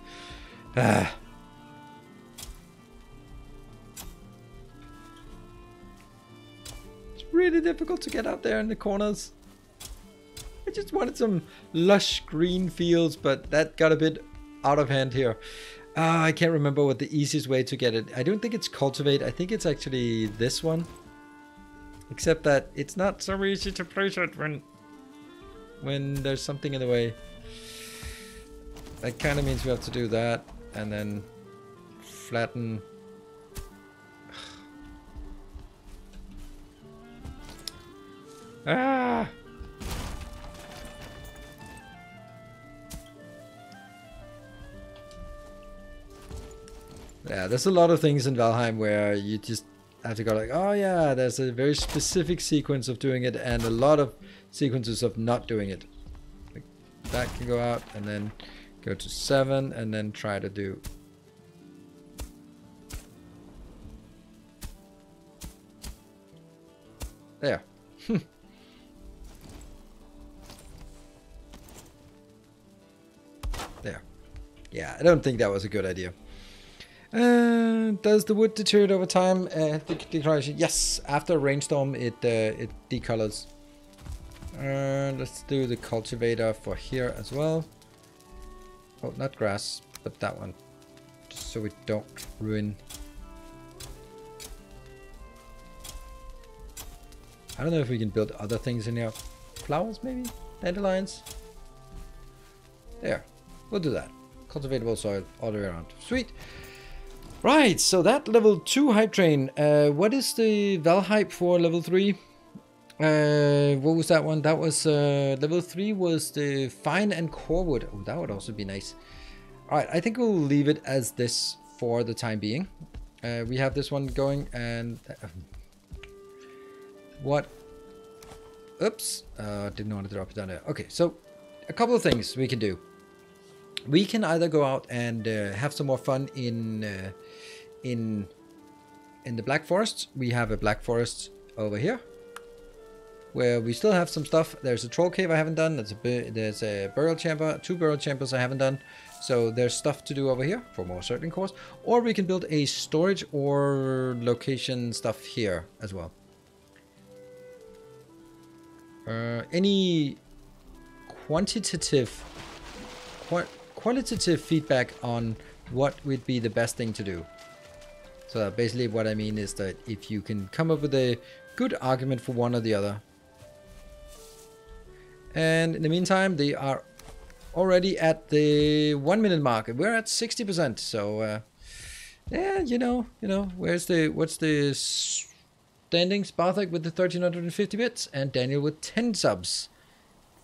It's really difficult to get out there in the corners. I just wanted some lush green fields, but that got a bit out of hand here. I can't remember what the easiest way to get it. I don't think it's cultivate. I think it's actually this one. Except that it's not so easy to place it when there's something in the way. That kind of means we have to do that and then flatten. Ah! Yeah, there's a lot of things in Valheim where you just have to go like, oh yeah, there's a very specific sequence of doing it and a lot of sequences of not doing it. Like that can go out and then go to 7 and then try to do. There. There. Yeah, I don't think that was a good idea. Does the wood deteriorate over time? Yes, after a rainstorm it decolors. Let's do the cultivator for here as well. Oh, not grass, but that one. Just so we don't ruin. I don't know if we can build other things in here. Flowers maybe? Dandelions? There. We'll do that. Cultivatable soil all the way around. Sweet. Right, so that level 2 hype train. What is the Val hype for level 3? What was that one? That was level 3 was the fine and core wood. Oh, that would also be nice. Alright, I think we'll leave it as this for the time being. We have this one going and... what? Oops. Didn't want to drop it down there. Okay, so a couple of things we can do. We can either go out and have some more fun in the Black Forest. We have a Black Forest over here. where we still have some stuff. There's a troll cave I haven't done. There's a burial chamber, 2 burial chambers I haven't done. So there's stuff to do over here for more certain course. Or we can build a storage or location stuff here as well. Any qualitative feedback on what would be the best thing to do? So basically what I mean is that if you can come up with a good argument for one or the other. And in the meantime, they are already at the 1 minute mark. We're at 60%. So yeah, you know, what's the standings? Barthak with the 1350 bits and Daniel with 10 subs.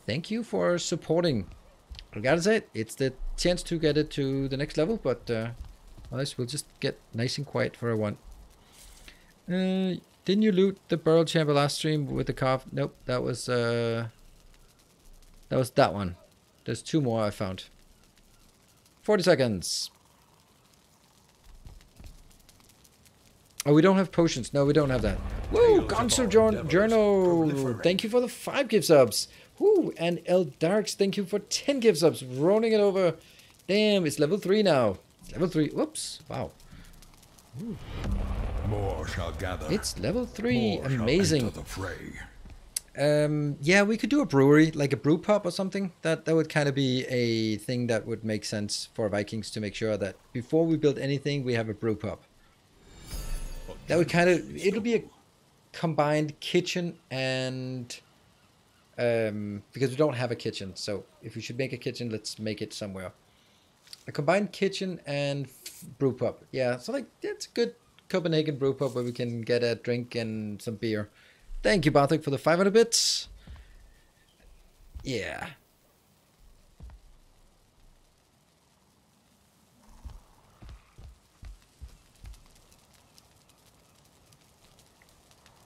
Thank you for supporting. I gotta say it's the chance to get it to the next level, but otherwise we'll just get nice and quiet for a one. Didn't you loot the burial chamber last stream with the carve? Nope, that was that one. There's 2 more I found. 40 seconds. Oh, we don't have potions. No, we don't have that. Woo! Gonzo Journal. Thank you for the 5 gift subs. Woo! And El Darks, thank you for 10 gift subs. Rolling it over. Damn, it's level 3 now. Level 3. Whoops. Wow. Ooh. More shall gather. It's level 3. More amazing. the fray. Yeah, we could do a brewery, like a brew pub or something. That would kind of be a thing that would make sense for Vikings, to make sure that before we build anything, we have a brew pub. That would kind of, it'll be a combined kitchen and because we don't have a kitchen, so if we should make a kitchen, let's make it somewhere. A combined kitchen and brew pub. Yeah, so like it's a good Copenhagen brew pub where we can get a drink and some beer. Thank you, Barthik, for the 500 bits. Yeah.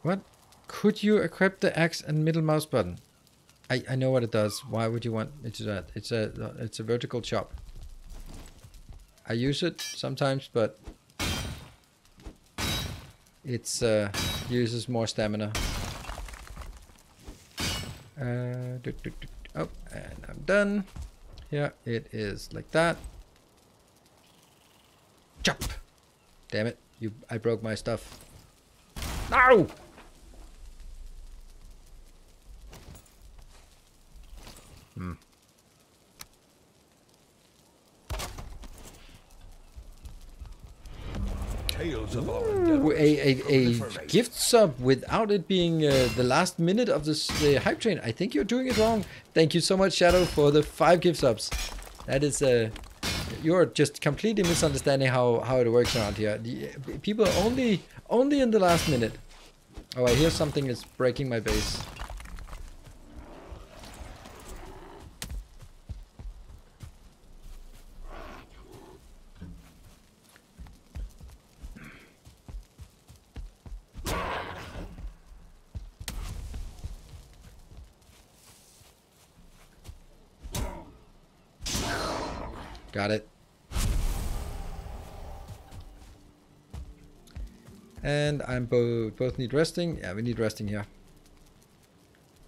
What? Could you equip the X and middle mouse button? I know what it does. Why would you want me to do that? It's a vertical chop. I use it sometimes, but it's uses more stamina. Oh, and I'm done. Yeah, it is like that. Chop! Damn it! I broke my stuff. No! Tales of our A gift sub without it being the last minute of the hype train. I think you're doing it wrong. Thank you so much, Shadow, for the 5 gift subs. That is you're just completely misunderstanding how it works around here. People are only in the last minute. Oh, I hear something is breaking my base. Got it. And I'm both need resting. Yeah, we need resting here.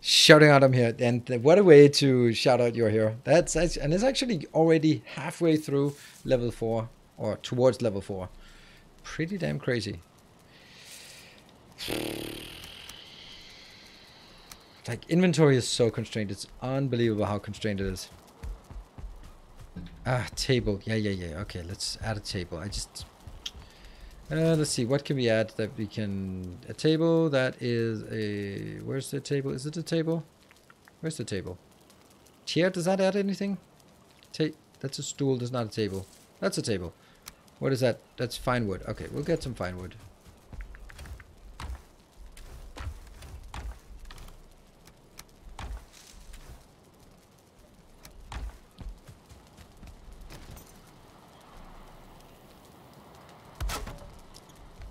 Shouting out I'm here. And what a way to shout out you're here. And it's actually already halfway through level 4 or towards level 4. Pretty damn crazy. Like inventory is so constrained. It's unbelievable how constrained it is. Ah, table. Yeah. Okay, let's add a table. Let's see. What can we add that we can... A table that is a... Where's the table? Is it a table? Where's the table? Chair, does that add anything? That's a stool. That's not a table. That's a table. What is that? That's fine wood. Okay, we'll get some fine wood.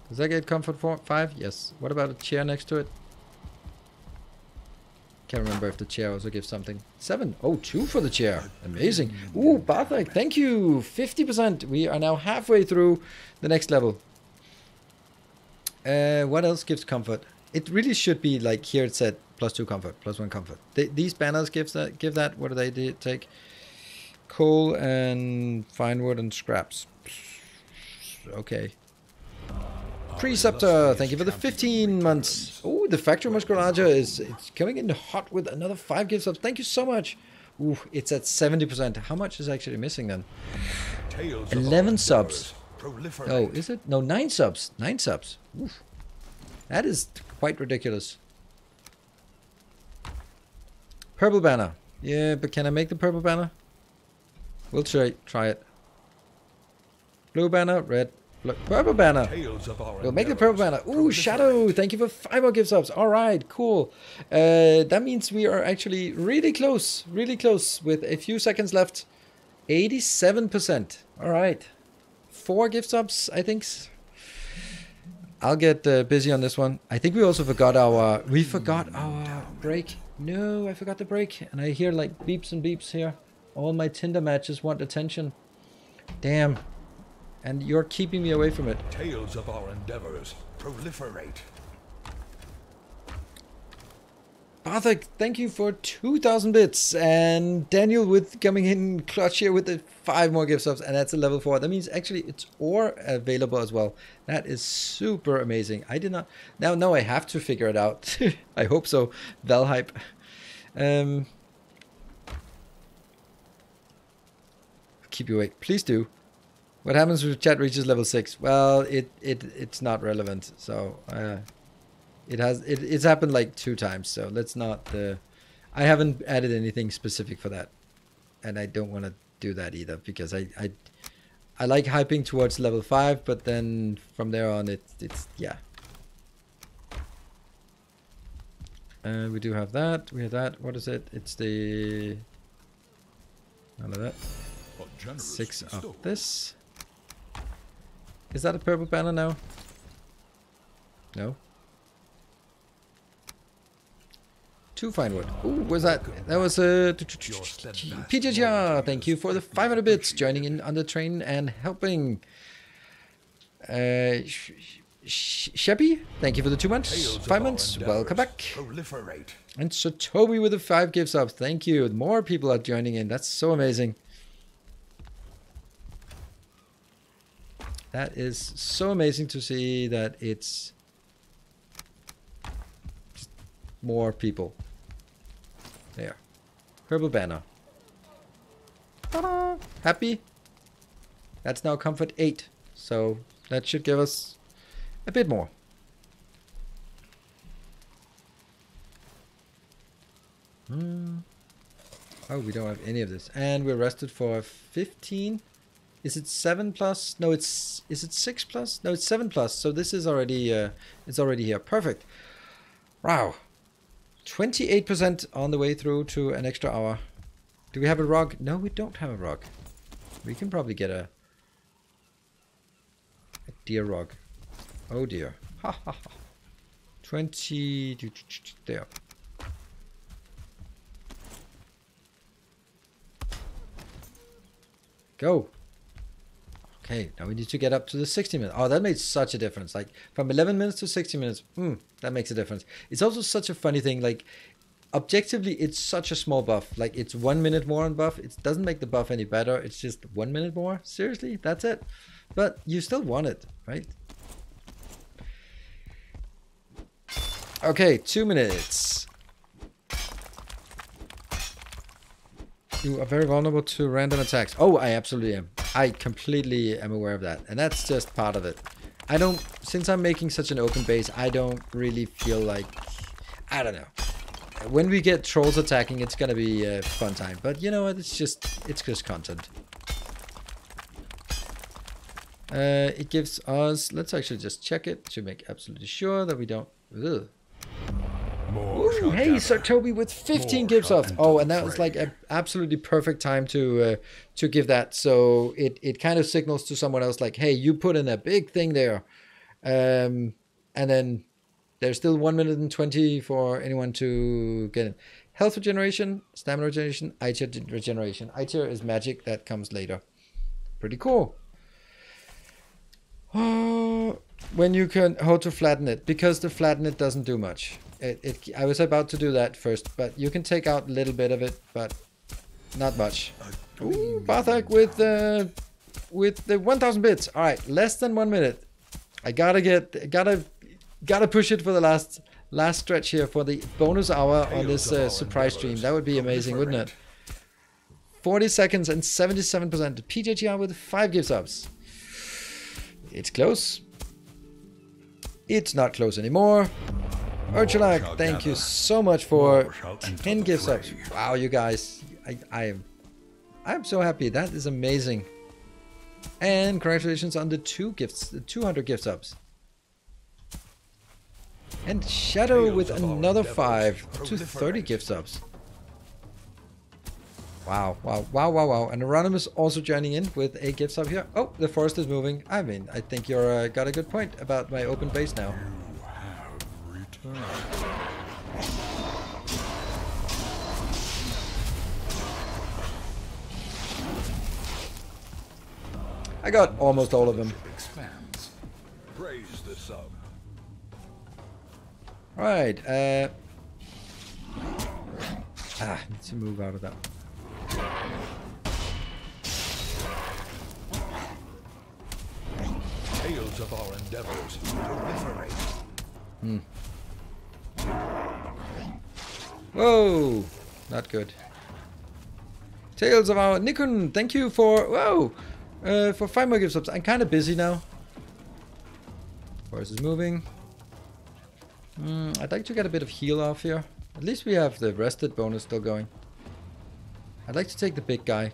Does that get comfort 5? Yes. What about a chair next to it? Can't remember if the chair also gives something. 7. Oh, 2 for the chair. Amazing. Ooh, Barthak, thank you. 50%. We are now halfway through the next level. What else gives comfort? It really should be like here it said +2 comfort, +1 comfort. These banners give that. What do they take? Coal and fine wood and scraps. Okay. Preceptor, thank you for the 15 months. Oh, the factory musculature is it's coming in hot with another 5 gift subs. Thank you so much. Ooh, it's at 70%. How much is actually missing then? 11 subs. Oh, is it? No, 9 subs. 9 subs. Oof. That is quite ridiculous. Purple banner. Yeah, but can I make the purple banner? We'll try it. Blue banner, red, purple banner. We'll make the purple banner. Ooh, Shadow. Thank you for 5 more gift subs. All right, cool. That means we are actually really close with a few seconds left. 87%. All right. 4 gift subs, I think. I'll get busy on this one. I think we also forgot our break. No, I forgot the break. And I hear like beeps and beeps here. All my Tinder matches want attention. Damn. And you're keeping me away from it. Tales of our endeavors proliferate. Barthik, thank you for 2,000 bits. And Daniel with coming in clutch here with the 5 more gift subs. And that's a level 4. That means actually it's ore available as well. That is super amazing. I did not... Now I have to figure it out. I hope so. Valheim. Keep you awake. Please do. What happens if chat reaches level 6? Well, it's not relevant. So... It's happened like 2 times, so let's not... I haven't added anything specific for that. And I don't want to do that either, because I like hyping towards level 5, but then from there on it's yeah. We do have that, we have that. What is it? It's the... None of that. 6 of this. Is that a purple banner now? No. 2 fine wood. Ooh, was that? That was PJR. Thank you for the 500 bits, joining in on the train and helping. Sheppy, thank you for the 2 months. 5 months. Welcome back. Proliferate. And Toby with the 5 gift subs. Thank you. More people are joining in. That's so amazing. That is so amazing to see that it's just more people. There. Purple banner. Ta-da! Happy? That's now comfort 8. So that should give us a bit more. Oh, we don't have any of this. And we're rested for 15. Is it 7 plus? No, is it 6 plus? No, it's 7 plus. So this is already it's already here. Perfect. Wow. 28% on the way through to an extra hour. Do we have a rug? No, we don't have a rug. We can probably get a deer rug. Oh dear. Ha ha ha. 20 there. Go. Okay, now we need to get up to the 60 minutes. Oh, that made such a difference. Like from 11 minutes to 60 minutes. That makes a difference. It's also such a funny thing. Like objectively, it's such a small buff. Like it's 1 minute more on buff. It doesn't make the buff any better. It's just 1 minute more. Seriously, that's it. But you still want it, right? Okay, 2 minutes. You are very vulnerable to random attacks. Oh, I absolutely am. I completely am aware of that. And that's just part of it. Since I'm making such an open base, I don't really feel like, I don't know. When we get trolls attacking, it's gonna be a fun time. But you know what, it's just content. It gives us, let's actually just check it to make absolutely sure that we don't, ugh. Ooh, hey, Sir Toby with 15 gives off. Oh, and that was like an absolutely perfect time to give that. So it kind of signals to someone else like, hey, you put in a big thing there. And then there's still 1 minute and 20 for anyone to get in. Health regeneration, stamina regeneration, eye-tier regeneration. Eye-tier is magic that comes later. Pretty cool. When you can how to flatten it, because the flatten it doesn't do much. I was about to do that first, but you can take out a little bit of it, but not much. Ooh, Barthak with the 1000 bits. All right, less than 1 minute. I gotta push it for the last stretch here for the bonus hour on this surprise stream. That would be amazing, wouldn't it? 40 seconds and 77%. PJGR with 5 gift subs. It's close. It's not close anymore. Urchalak, thank you so much for 10 gift subs. Wow, you guys. I'm so happy. That is amazing. And congratulations on the 200 gift subs. And Shadow with another 5 to 30 gift subs. Wow, wow, wow, wow, wow. And Anonymous also joining in with a gift sub here. Oh, the forest is moving. I mean, I think you're got a good point about my open base now. You have returned. I got almost all of them. Expands. Praise the sub. Right. Need to move out of that. Tales of our endeavors proliferate. Whoa, not good. Tales of our Nikon, thank you for for 5 more gift subs. I'm kind of busy now. Forest is moving. I'd like to get a bit of heal off here. At least we have the rested bonus still going. I'd like to take the big guy.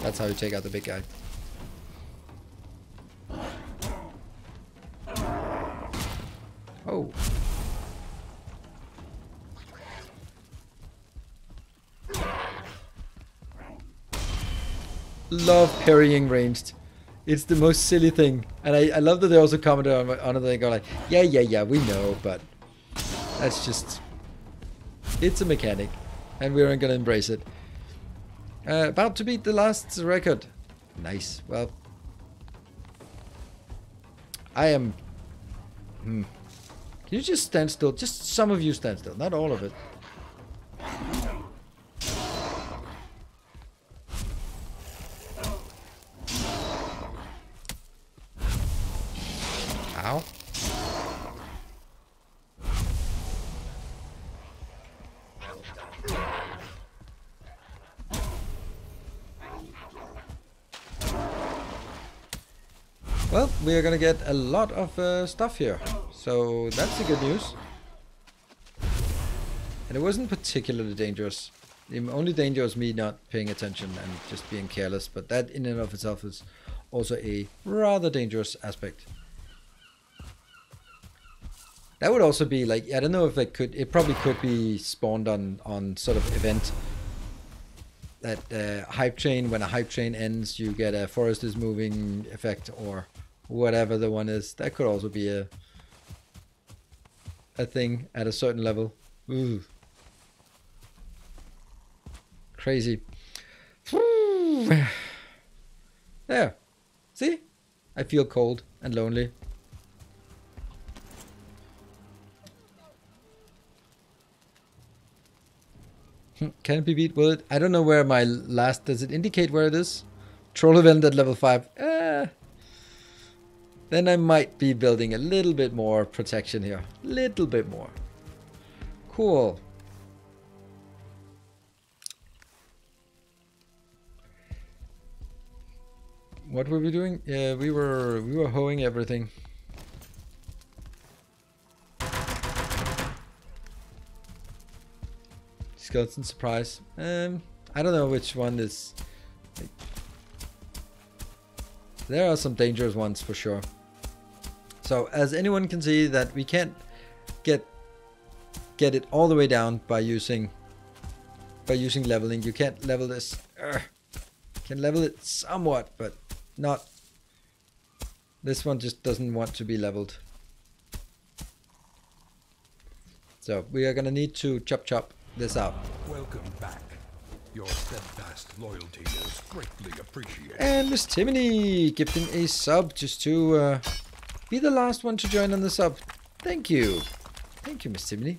That's how you take out the big guy. Oh. Love parrying ranged. It's the most silly thing. And I love that they also commented on it. They go like, yeah, we know, but that's just... It's a mechanic. And we're going to embrace it. About to beat the last record. Nice. Well, I am... Can you just stand still? Just some of you stand still, not all of it. Ow. Well, we are gonna get a lot of stuff here, so that's the good news. And it wasn't particularly dangerous. The only danger was me not paying attention and just being careless, but that in and of itself is also a rather dangerous aspect. That would also be like, I don't know if it probably could be spawned on sort of event. That hype train, when a hype train ends, you get a forest is moving effect or whatever the one is. That could also be a thing at a certain level. Ooh. Crazy. There. See? I feel cold and lonely. Can it be beat? Will it? I don't know where my last... Does it indicate where it is? Troll event at level 5. Then I might be building a little bit more protection here. Little bit more. Cool. What were we doing? Yeah, we were hoeing everything. Skeleton surprise. I don't know which one is. There are some dangerous ones for sure. So as anyone can see, that we can't get it all the way down by using leveling. You can't level this. Can level it somewhat, but not. This one just doesn't want to be leveled. So we are gonna need to chop this out. Welcome back. Your steadfast loyalty is greatly appreciated. And Miss Timony gifting a sub just to be the last one to join on the sub. Thank you. Thank you, Miss Timony.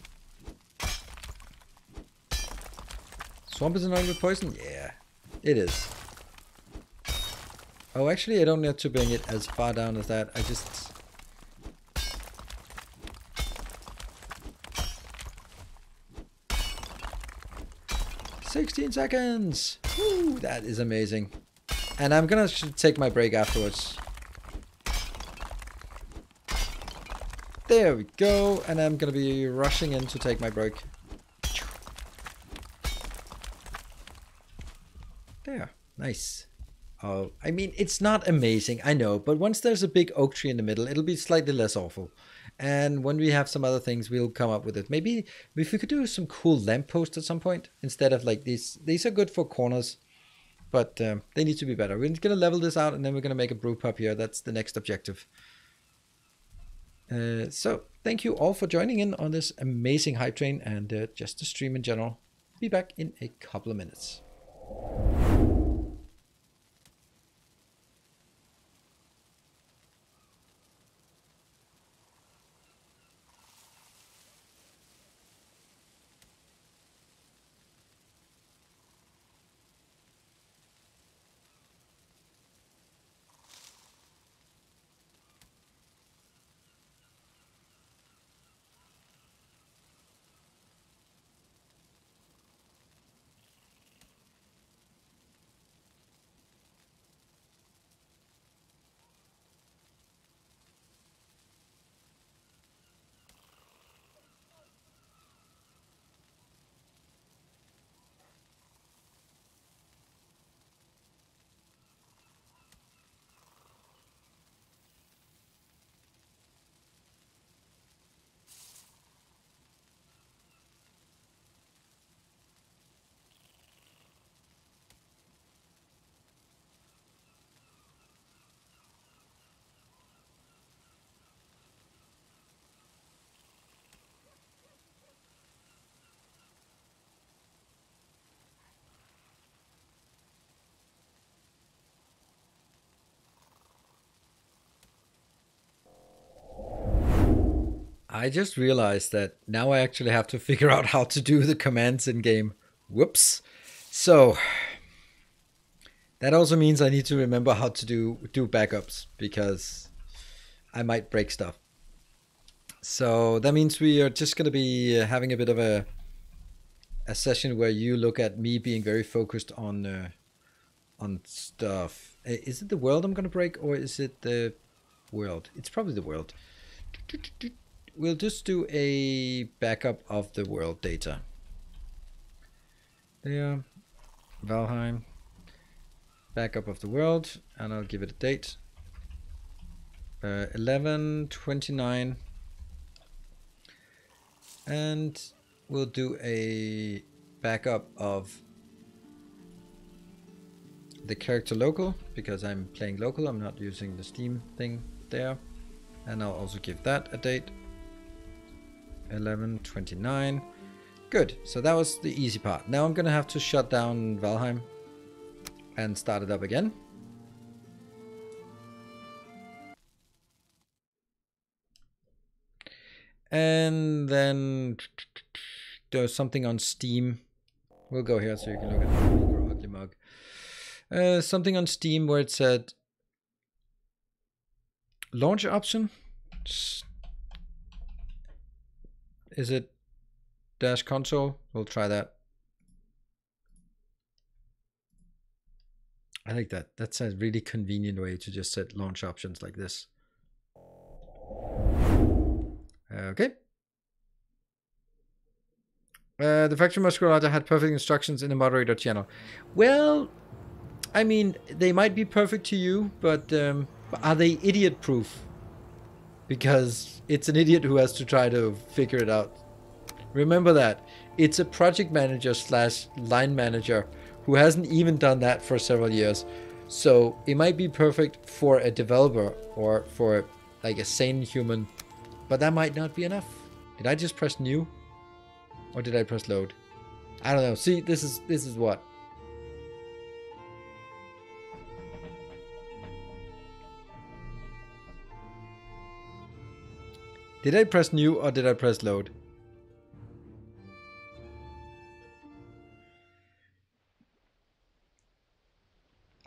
Swamp is annoying with poison? Yeah, it is. Oh, actually, I don't need to bring it as far down as that. I just... "16 seconds! Woo, that is amazing. And I'm gonna take my break afterwards. There we go. And I'm gonna be rushing in to take my break. There. Nice. Oh, I mean, it's not amazing, I know, but once there's a big oak tree in the middle, it'll be slightly less awful. And when we have some other things, we'll come up with it. Maybe if we could do some cool lampposts at some point, instead of like these. These are good for corners, but they need to be better. We're going to level this out, and then we're going to make a brew pub here. That's the next objective. So thank you all for joining in on this amazing hype train and just the stream in general. Be back in a couple of minutes. I just realized that now I actually have to figure out how to do the commands in game. Whoops. So that also means I need to remember how to do backups, because I might break stuff. So that means we are just going to be having a bit of a session where you look at me being very focused on stuff. Is it the world I'm going to break, or is it the world? It's probably the world. We'll just do a backup of the world data. There, Valheim, backup of the world, and I'll give it a date. 11/29, and we'll do a backup of the character local, because I'm playing local, I'm not using the Steam thing there, and I'll also give that a date. 11/29. Good. So that was the easy part. Now I'm gonna have to shut down Valheim and start it up again. And then there's something on Steam. We'll go here so you can look at the ugly mug. Something on Steam where it said launch option. Is it dash console? We'll try that. I like that. That's a really convenient way to just set launch options like this. Okay. The factory must scroll out. I had perfect instructions in the moderator channel. Well, I mean, they might be perfect to you, but are they idiot proof? Because it's an idiot who has to try to figure it out. Remember that. It's a project manager / line manager who hasn't even done that for several years. So it might be perfect for a developer or for like a sane human, but that might not be enough. Did I just press new? Or did I press load? I don't know. See, this is what? Did I press new or did I press load?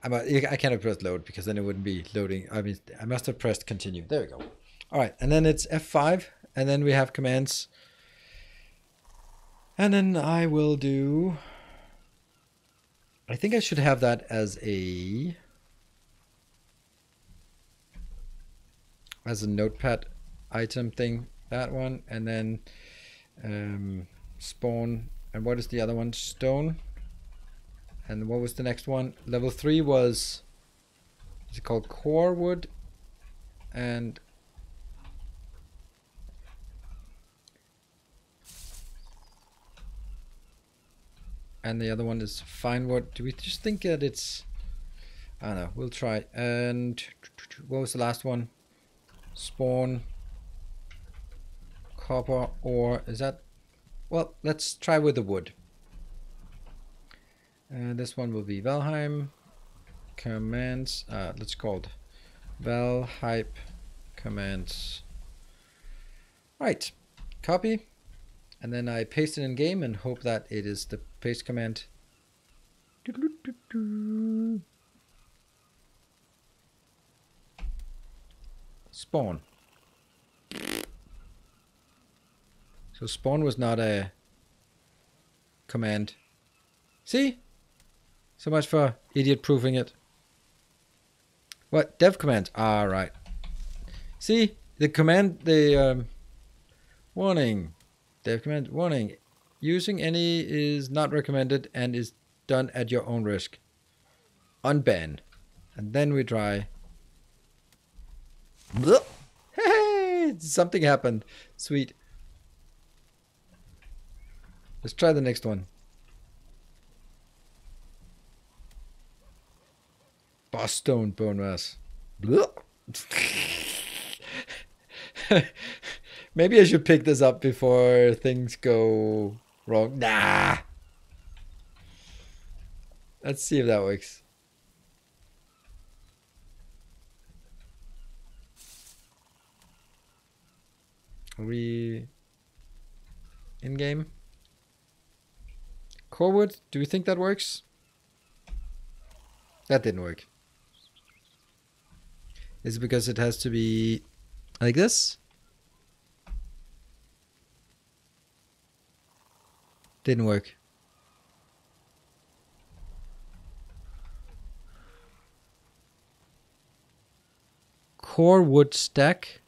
I can't have pressed load because then it wouldn't be loading. I mean, I must have pressed continue. There we go. All right, and then it's F5, and then we have commands. And then I will do... I think I should have that as a notepad item thing. That one, and then spawn. And what is the other one? Stone. And what was the next one? Level 3 was, is it called core wood? And the other one is fine wood. Do we just think that it's, I don't know, we'll try. And what was the last one? Spawn, copper, or is that, well, let's try with the wood. This one will be Valheim commands. Let's call it Valheim commands. Right, copy, and then I paste it in game and hope that it is the paste command. Spawn. So spawn was not a command. See? So much for idiot proofing it. What? Dev command. Ah, right. See? The command, the warning. Dev command, warning. Using any is not recommended and is done at your own risk. Unban. And then we try. Hey, something happened. Sweet. Let's try the next one. Boss stone bone mass. Maybe I should pick this up before things go wrong. Nah. Let's see if that works. Are we in game? Core wood, do we think that works? That didn't work. Is it because it has to be like this? Didn't work. Core wood stack.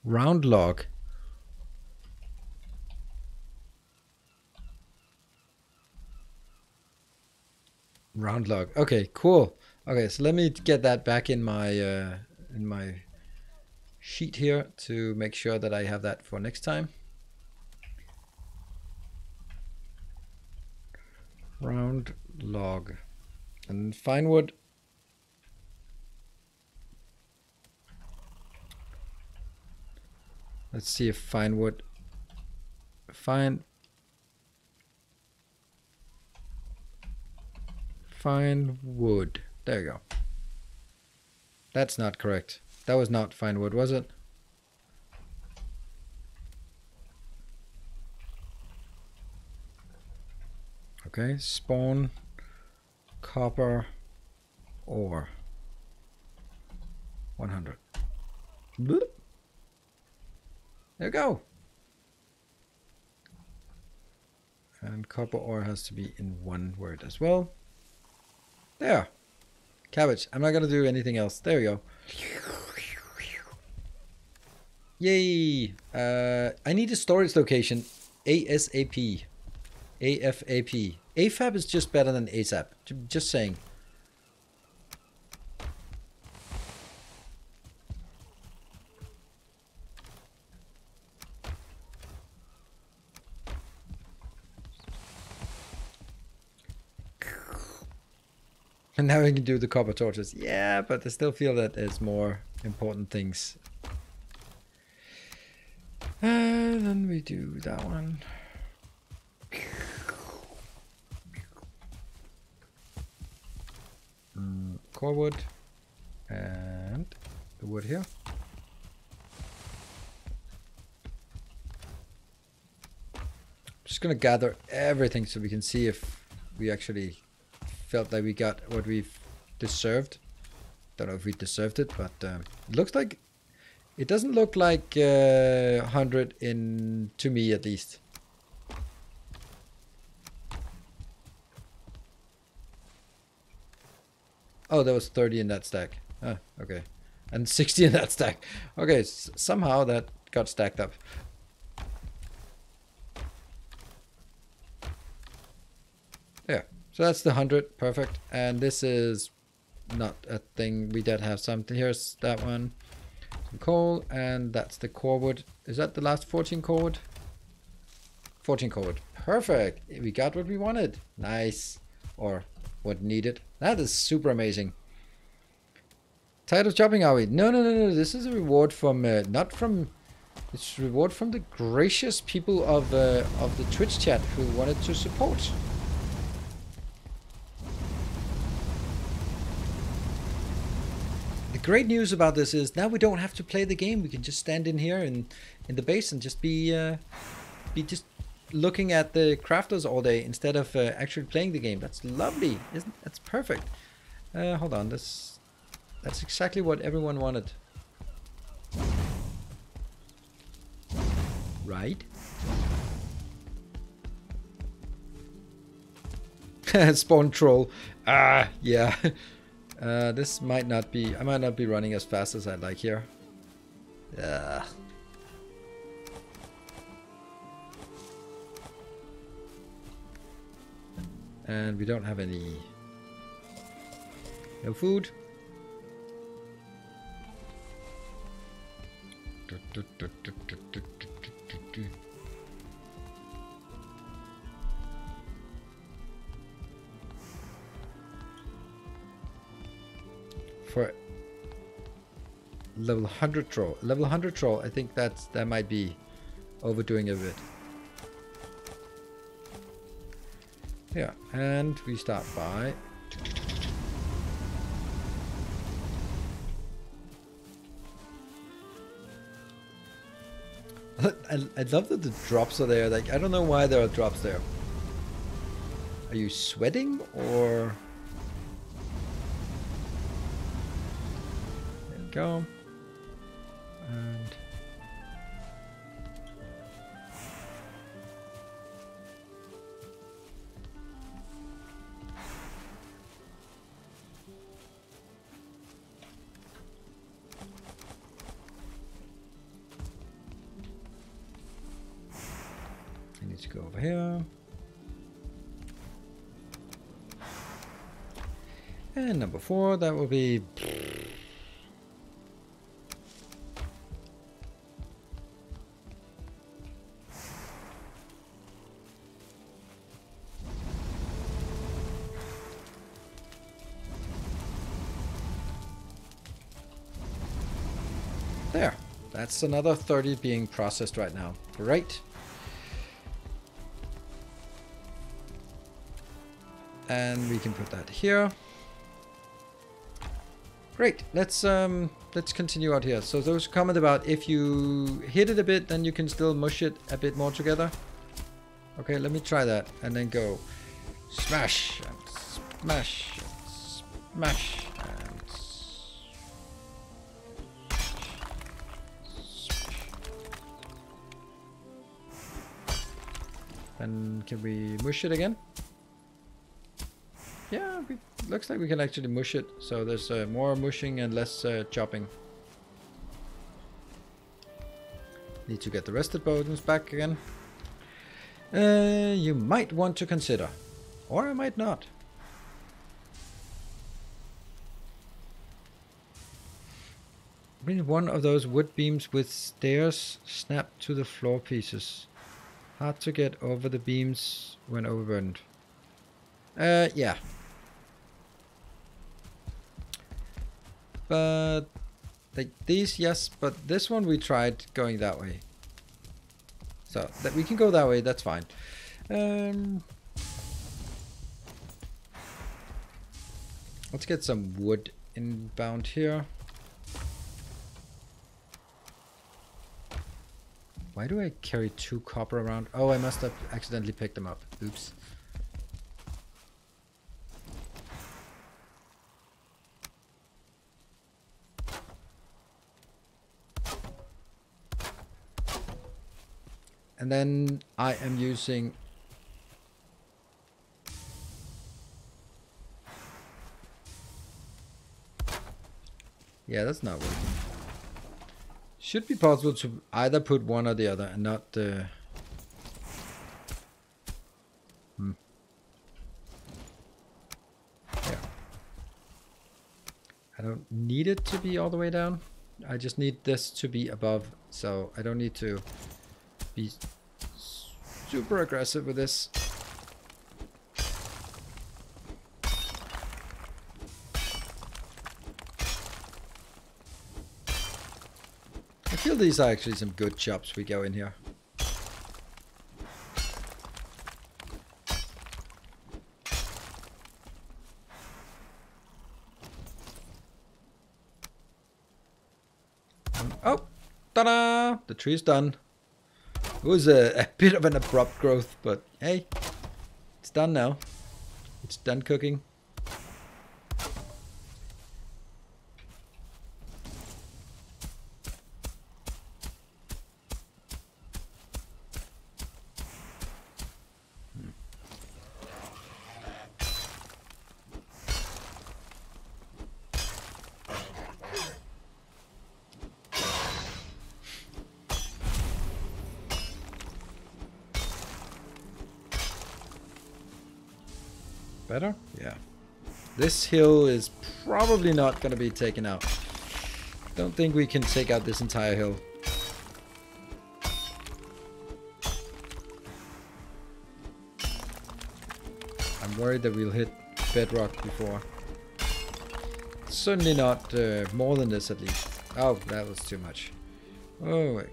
Round log. Round log. Okay, cool. Okay, so let me get that back in my sheet here to make sure that I have that for next time. Round log. And fine wood. Let's see if fine wood. Fine wood. There you go. That's not correct. That was not fine wood, was it? Okay, spawn copper ore 100. Bloop. There you go. And copper ore has to be in one word as well. There. Cabbage. I'm not going to do anything else. There we go. Yay. I need a storage location. ASAP. AFAP. AFAP is just better than ASAP. Just saying. And now we can do the copper torches. Yeah, but I still feel that there's more important things. Then we do that one. core wood and the wood here. Just gonna gather everything so we can see if we actually felt like we got what we've deserved. Don't know if we deserved it, but it looks like it doesn't look like 100 in to me at least. Oh, there was 30 in that stack. Ah, okay, and 60 in that stack. Okay, somehow that got stacked up. Yeah, so that's the 100, perfect. And this is not a thing. We did have something. Here's that one, some coal, and that's the core wood. Is that the last 14 core wood? 14 core wood, perfect. We got what we wanted. Nice, or what needed. That is super amazing. Tired of chopping, are we? No, no, no, no. This is a reward from not from. It's a reward from the gracious people of the Twitch chat who wanted to support. The great news about this is now we don't have to play the game. We can just stand in here in the base and just be just looking at the crafters all day instead of actually playing the game. That's lovely, isn't? That's perfect. Hold on, that's exactly what everyone wanted. Right? Spawn troll. Ah, yeah. This might not be. I might not be running as fast as I'd like here. And we don't have any. No food. For level 100 troll. Level 100 troll, I think that might be overdoing a bit. Yeah, and we start by I love that the drops are there. Like, I don't know why there are drops there. Are you sweating or? There we go. And I need to go over here. And number 4, that will be there. That's another 30 being processed right now. Great. And we can put that here. Great. Let's continue out here. So those comment about if you hit it a bit, then you can still mush it a bit more together. Okay, let me try that and then go smash and smash and smash and and can we mush it again? Yeah, looks like we can actually mush it. So there's more mushing and less chopping. Need to get the rested bones back again. You might want to consider, or I might not. Bring one of those wood beams with stairs snapped to the floor pieces. Hard to get over the beams when overburdened. Yeah. But like these, yes, but this one we tried going that way. So that we can go that way, that's fine. Let's get some wood inbound here. Why do I carry 2 copper around? Oh, I must have accidentally picked them up. Oops. And then I am using... Yeah, that's not working. Should be possible to either put one or the other and not... Yeah. I don't need it to be all the way down. I just need this to be above, so I don't need to be super aggressive with this. I feel these are actually some good chops we go in here. Oh, ta-da! The tree's done. It was a bit of an abrupt growth, but hey, it's done now. It's done cooking. Better? Yeah. This hill is probably not going to be taken out. Don't think we can take out this entire hill. I'm worried that we'll hit bedrock before. Certainly not more than this at least. Oh, that was too much. Oh, wait.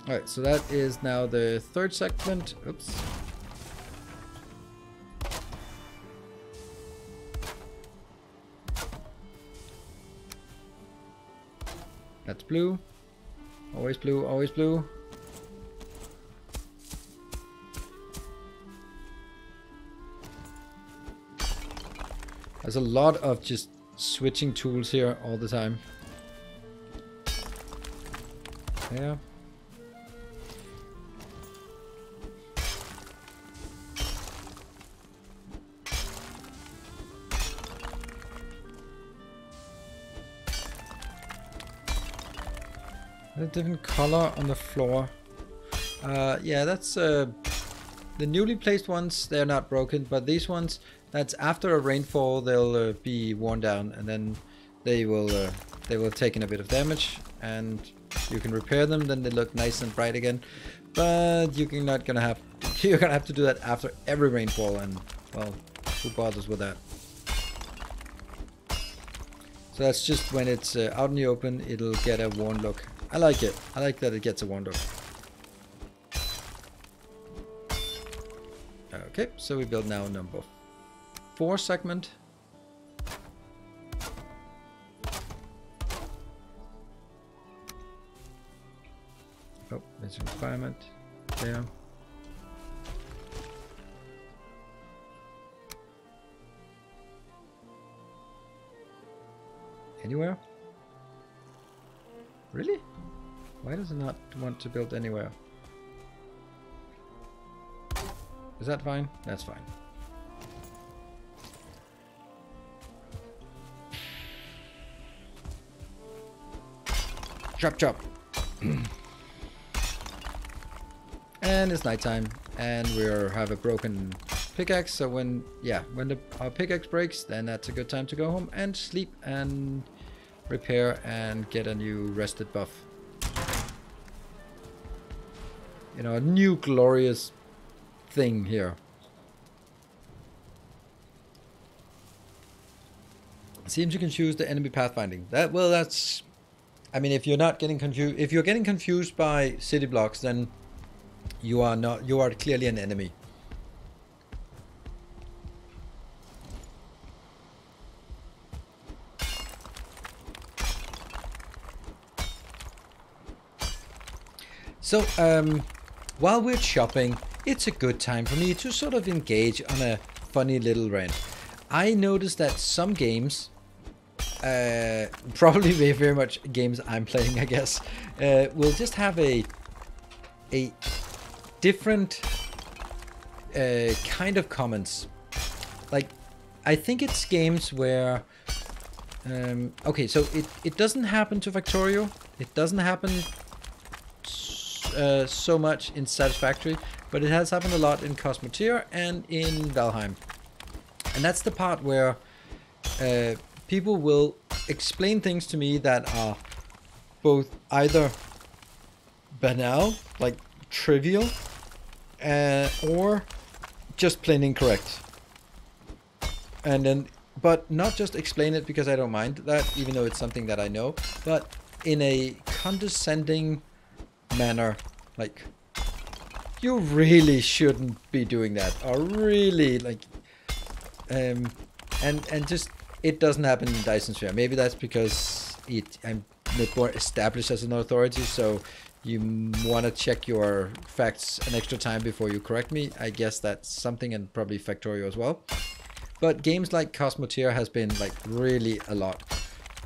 Alright, so that is now the 3rd segment. Oops. That's blue. Always blue, always blue. There's a lot of just switching tools here all the time. Yeah. A different color on the floor. Yeah, that's the newly placed ones. They're not broken, but these ones, that's after a rainfall, they'll be worn down, and then they will take in a bit of damage, and you can repair them. Then they look nice and bright again. But you're gonna have to do that after every rainfall, and well, who bothers with that? So that's just when it's out in the open, it'll get a worn look. I like it. I like that it gets a worn look. Okay, so we build now number 4 segment. Oh, there's a requirement there. Anywhere? Really? Why does it not want to build anywhere? Is that fine? That's fine. Chop chop. And it's nighttime, and we have a broken pickaxe, so when our pickaxe breaks, then that's a good time to go home and sleep and repair and get a new rested buff. You know, a new glorious thing here. Seems you can choose the enemy pathfinding. That's, I mean, if you're not getting confused, if you're getting confused by city blocks, then you are clearly an enemy. So, while we're shopping, it's a good time for me to sort of engage on a funny little rant. I noticed that some games, probably very much games I'm playing, I guess, will just have a different kind of comments. Like, I think it's games where, okay, so it doesn't happen to Factorio. It doesn't happen so much in Satisfactory, but it has happened a lot in Cosmotier and in Valheim. And that's the part where people will explain things to me that are both either banal, like trivial, or just plain incorrect. And then, but not just explain it because I don't mind that, even though it's something that I know, but in a condescending manner, like, you really shouldn't be doing that, or really, like, and just, it doesn't happen in Dyson Sphere. Maybe that's because I'm not more established as an authority, so you want to check your facts an extra time before you correct me. I guess that's something, and probably Factorio as well. But games like Cosmotier has been like really a lot,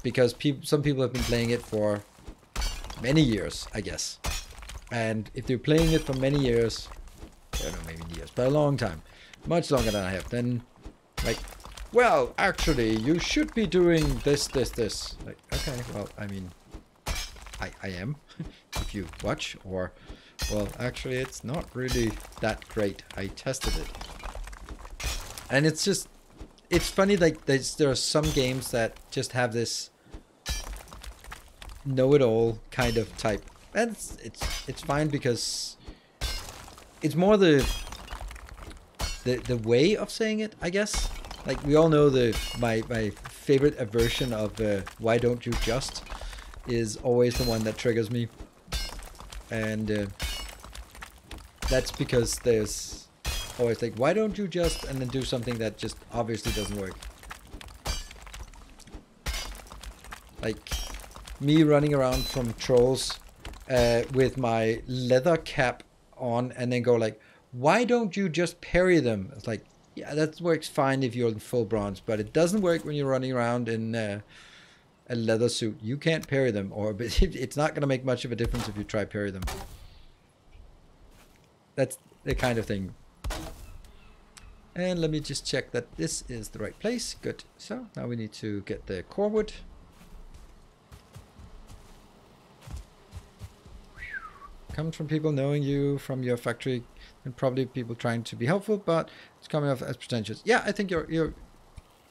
because some people have been playing it for many years, I guess. And if they're playing it for many years, I don't know, maybe years, but a long time, much longer than I have, then like, well, actually, you should be doing this. Like, okay, well, I mean, I am, if you watch, or, well, actually, it's not really that great. I tested it. And it's just, it's funny, like, there are some games that just have this know-it-all kind of type. And it's fine, because it's more the way of saying it, I guess. Like, we all know my favorite aversion of why don't you just is always the one that triggers me. And that's because there's always like, why don't you just, and then do something that just obviously doesn't work. Like me running around from trolls with my leather cap on, and then go like, why don't you just parry them? It's like, yeah, that works fine if you're in full bronze, but it doesn't work when you're running around in a leather suit. You can't parry them, or it's not going to make much of a difference if you try parry them. That's the kind of thing. And let me just check that this is the right place. Good. So now we need to get the core wood. Comes from people knowing you from your factory, and probably people trying to be helpful, but it's coming off as pretentious. Yeah, I think you're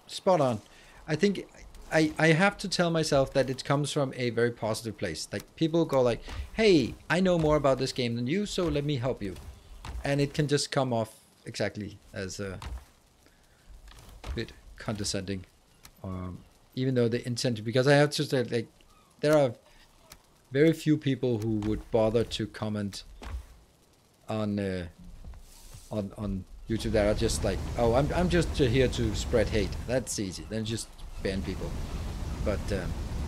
spot on. I think I have to tell myself that it comes from a very positive place. Like, people go like, hey, I know more about this game than you, so let me help you. And it can just come off exactly as a bit condescending, even though the intent, because I have to say, like, there are very few people who would bother to comment on YouTube that are just like, oh, I'm just here to spread hate. That's easy. Then just ban people. But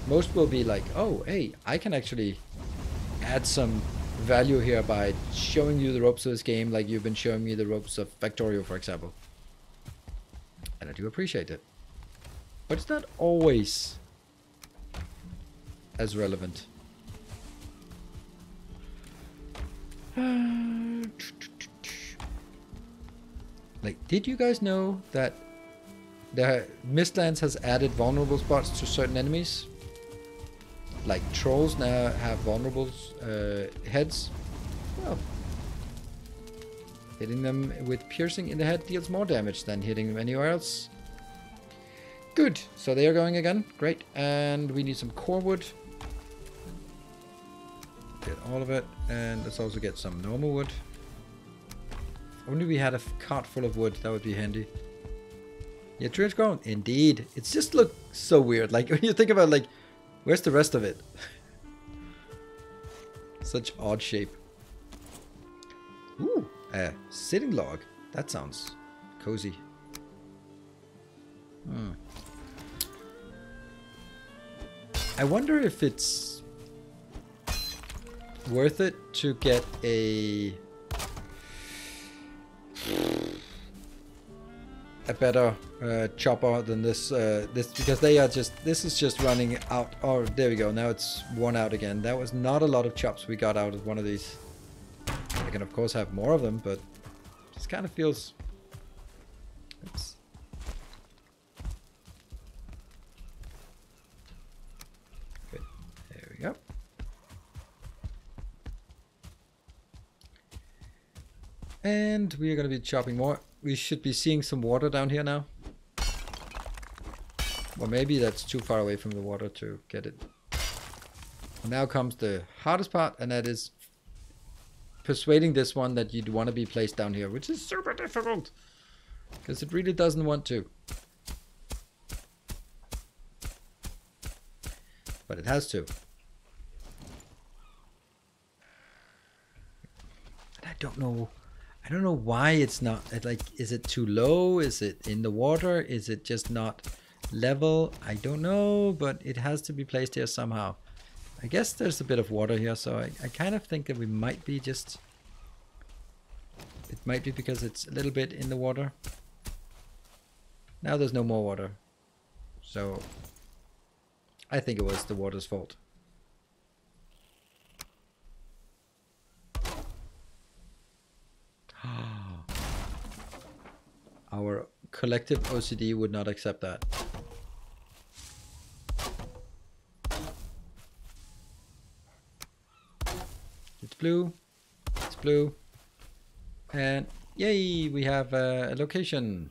most will be like, oh, hey, I can actually add some value here by showing you the ropes of this game, like you've been showing me the ropes of Factorio, for example. And I do appreciate it. But it's not always as relevant. Like, did you guys know that the Mistlands has added vulnerable spots to certain enemies? Like, trolls now have vulnerable heads. Well, hitting them with piercing in the head deals more damage than hitting them anywhere else. Good. So they are going again. Great. And we need some core wood. Get all of it. And let's also get some normal wood. If only we had a cart full of wood, that would be handy. Yeah, tree's grown. Indeed. It's just look so weird. Like, when you think about, like, where's the rest of it? Such odd shape. Ooh, a sitting log. That sounds cozy. I wonder if it's worth it to get a better chopper than this because they are just, this is just running out. Oh, there we go, now it's worn out again. That was not a lot of chops we got out of one of these. I can of course have more of them, but this kind of feels, oops. Good, there we go. And we are going to be chopping more. We should be seeing some water down here now. Or maybe that's too far away from the water to get it. And now comes the hardest part, and that is persuading this one that you'd want to be placed down here, which is super difficult. Because it really doesn't want to. But it has to. And I don't know why it's not, like, is it too low? Is it in the water? Is it just not level? I don't know, but it has to be placed here somehow. I guess there's a bit of water here, so I kind of think that we might be just, it might be because it's a little bit in the water. Now there's no more water. So I think it was the water's fault. Our collective OCD would not accept that. It's blue. It's blue. And yay, we have a location.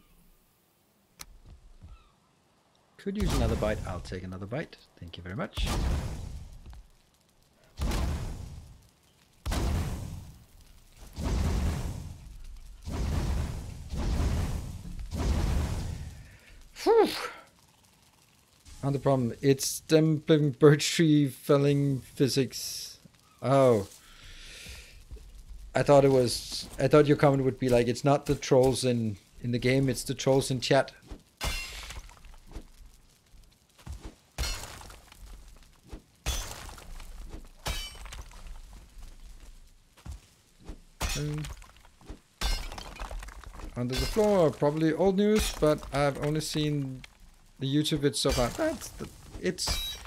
Could use another bite. I'll take another bite. Thank you very much. Whew. On the problem, it's them birch tree felling physics. Oh. I thought your comment would be like, it's not the trolls in the game, it's the trolls in chat. Under the floor, probably old news, but I've only seen the YouTube vid so far. It's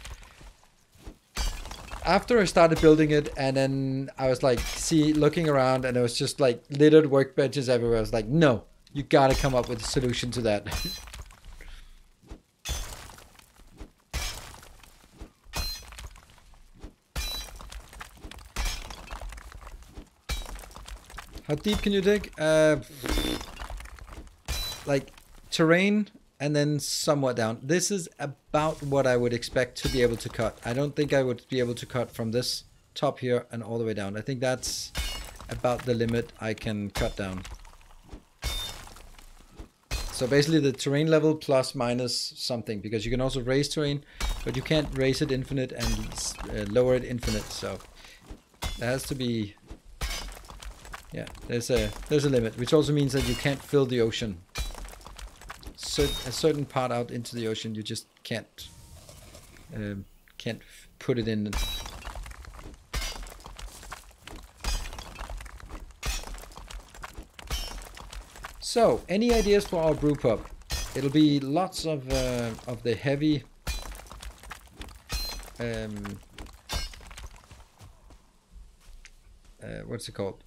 after I started building it, and then I was like, looking around, and it was just like littered workbenches everywhere. I was like, no, you gotta come up with a solution to that. How deep can you dig? Like terrain and then somewhat down. This is about what I would expect to be able to cut. I don't think I would be able to cut from this top here and all the way down. I think that's about the limit I can cut down. So basically the terrain level plus minus something, because you can also raise terrain, but you can't raise it infinite and lower it infinite. So there has to be, yeah, there's a limit, which also means that you can't fill the ocean. A certain part out into the ocean, you just can't put it in. So, any ideas for our brew pub? It'll be lots of the heavy what's it called?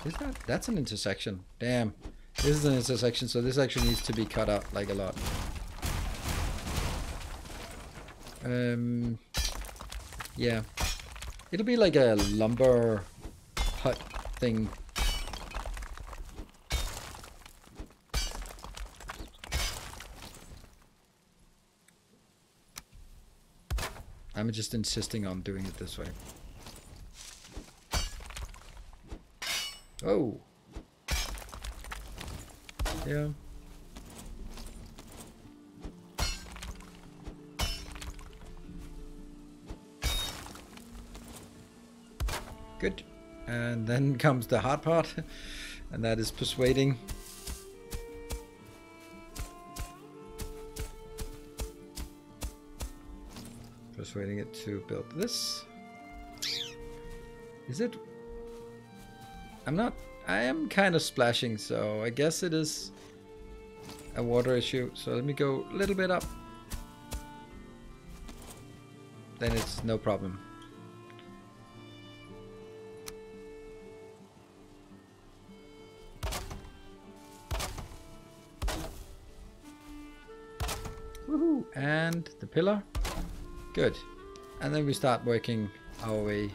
Is that's an intersection? Damn. This is an intersection, so this actually needs to be cut out like a lot. Yeah. It'll be like a lumber hut thing. I'm just insisting on doing it this way. Oh. Yeah. Good. And then comes the hard part, and that is persuading. Persuading it to build this. Is it? I'm not. I am kind of splashing, so I guess it is a water issue. So let me go a little bit up. Then it's no problem. Woohoo! And the pillar. Good. And then we start working our way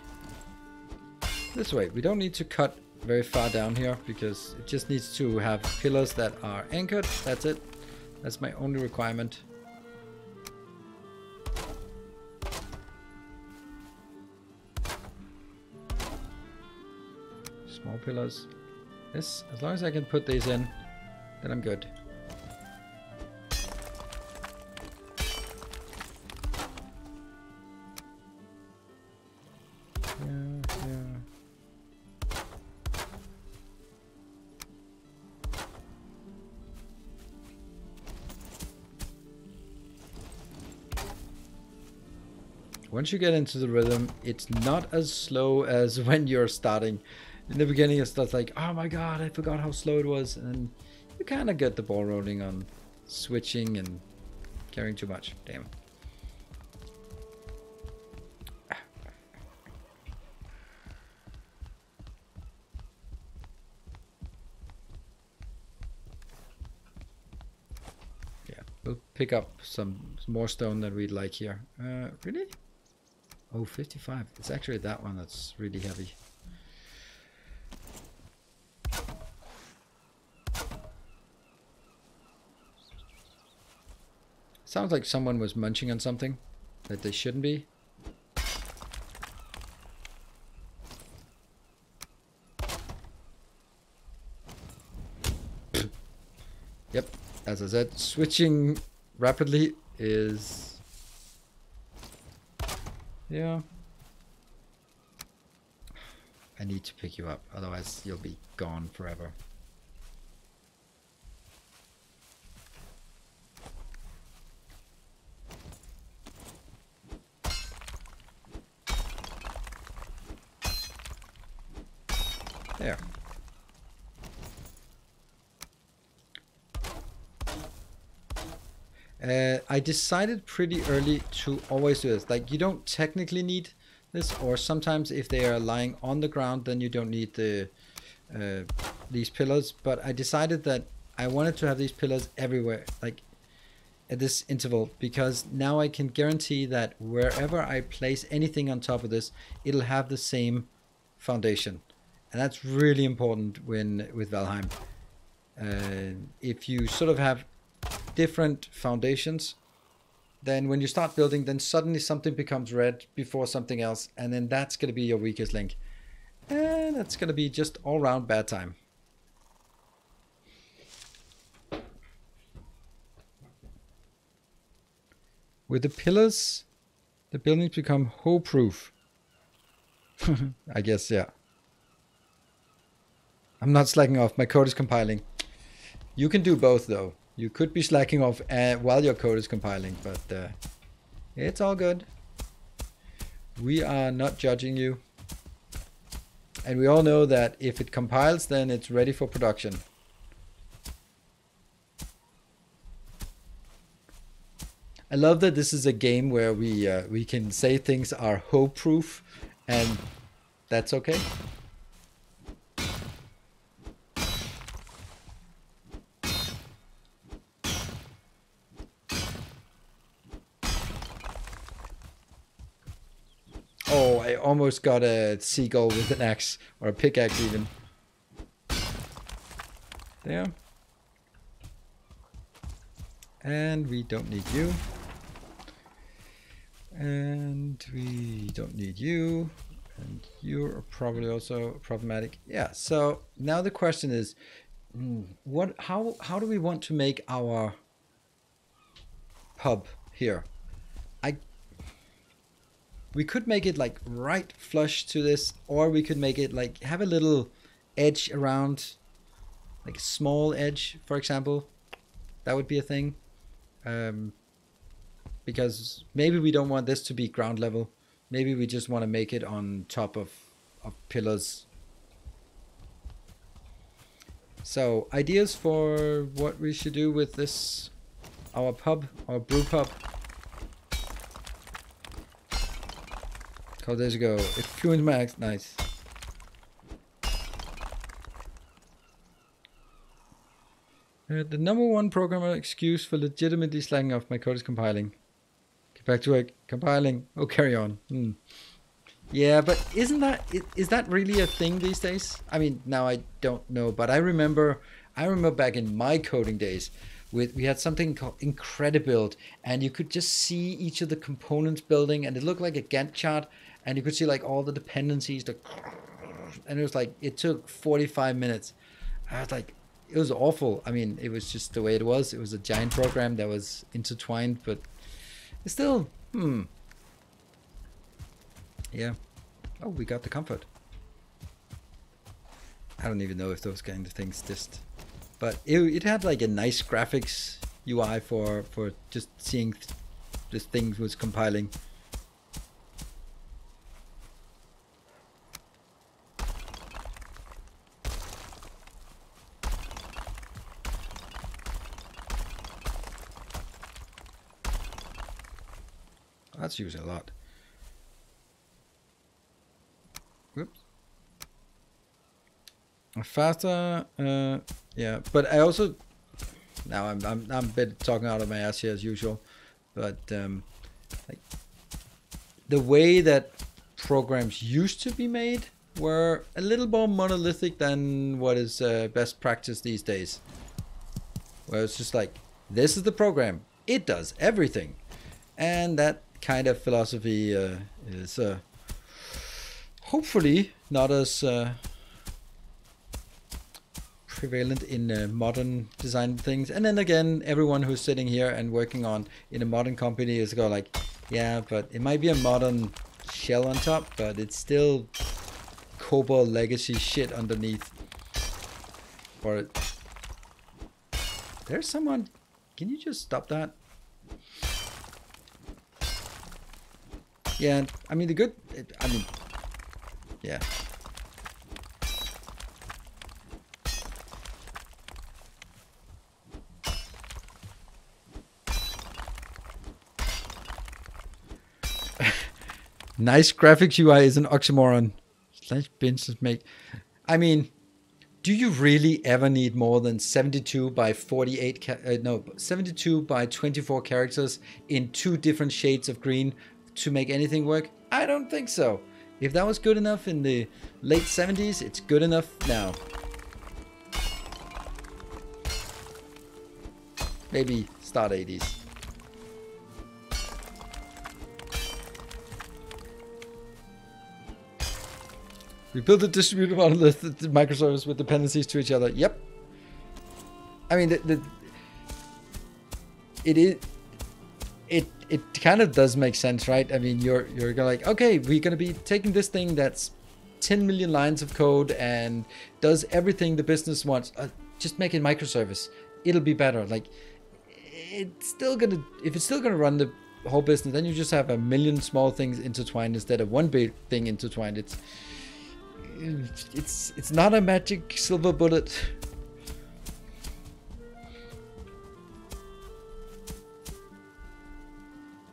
this way. We don't need to cut very far down here because it just needs to have pillars that are anchored. That's it. That's my only requirement. Small pillars. This, as long as I can put these in, then I'm good. Once you get into the rhythm, it's not as slow as when you're starting. In the beginning, it's just like, oh my god, I forgot how slow it was. And you kind of get the ball rolling on switching and caring too much. Damn. Yeah, we'll pick up some more stone that we'd like here. Really? Oh, 55. It's actually that one that's really heavy. Sounds like someone was munching on something that they shouldn't be. Yep, as I said, switching rapidly is... Yeah. I need to pick you up, otherwise you'll be gone forever. There. I decided pretty early to always do this. Like, you don't technically need this, or sometimes if they are lying on the ground, then you don't need the these pillars. But I decided that I wanted to have these pillars everywhere, like at this interval, because now I can guarantee that wherever I place anything on top of this, it'll have the same foundation, and that's really important when with Valheim. If you sort of have different foundations, then when you start building, then suddenly something becomes red before something else, and then that's going to be your weakest link, and that's going to be just all round bad time. With the pillars, the buildings become hole proof. I guess, yeah. I'm not slacking off, my code is compiling. You can do both though. You could be slacking off while your code is compiling, but it's all good. We are not judging you. And we all know that if it compiles, then it's ready for production. I love that this is a game where we can say things are hole-proof, and that's okay. Oh, I almost got a seagull with an axe, or a pickaxe even. There. And we don't need you. And we don't need you. And you're probably also problematic. Yeah, so now the question is, how do we want to make our pub here? We could make it like right flush to this, or we could make it like have a little edge around, like a small edge, for example. That would be a thing. Because maybe we don't want this to be ground level. Maybe we just want to make it on top of of pillars. So, ideas for what we should do with this, our pub, our brew pub. Couple days ago, it flew into my nice. The number one programmer excuse for legitimately slacking off my code is compiling. Get back to it. Compiling. Oh, carry on. Yeah, but is that really a thing these days? I mean, now I don't know, but I remember back in my coding days, we had something called Incredibuild, and you could just see each of the components building, and it looked like a Gantt chart, and you could see like all the dependencies, and it was like it took 45 minutes. I was like, it was awful. I mean, it was just the way it was. It was a giant program that was intertwined, but it's still, yeah. Oh, we got the comfort. I don't even know if those kind of things just, but it had like a nice graphics UI for just seeing this thing was compiling. That's using a lot. Whoops. Faster, yeah. But I also now I'm a bit talking out of my ass here as usual, but like the way that programs used to be made were a little more monolithic than what is best practice these days. Where it's just like, this is the program, it does everything, and that kind of philosophy is hopefully not as prevalent in modern design things. And then again, everyone who's sitting here and working on in a modern company is go like, yeah, but it might be a modern shell on top, but it's still COBOL legacy shit underneath. Or there's someone. Can you just stop that? Yeah, I mean yeah. Nice graphics UI is an oxymoron. Slash business make. I mean, do you really ever need more than 72 by 48? No, 72 by 24 characters in 2 different shades of green to make anything work? I don't think so. If that was good enough in the late 70s, it's good enough now. Maybe start 80s. We built a distributed monolith microservice with dependencies to each other. Yep. I mean, it kind of does make sense, right? I mean, you're gonna like, okay, we're gonna be taking this thing that's 10 million lines of code and does everything the business wants. Just make it microservice. It'll be better. Like, it's still gonna, if it's still gonna run the whole business, then you just have a million small things intertwined instead of one big thing intertwined. It's not a magic silver bullet.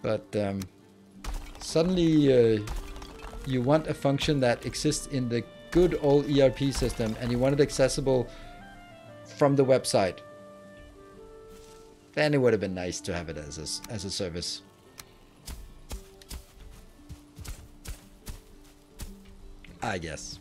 But suddenly you want a function that exists in the good old ERP system and you want it accessible from the website. Then it would have been nice to have it as a service. I guess.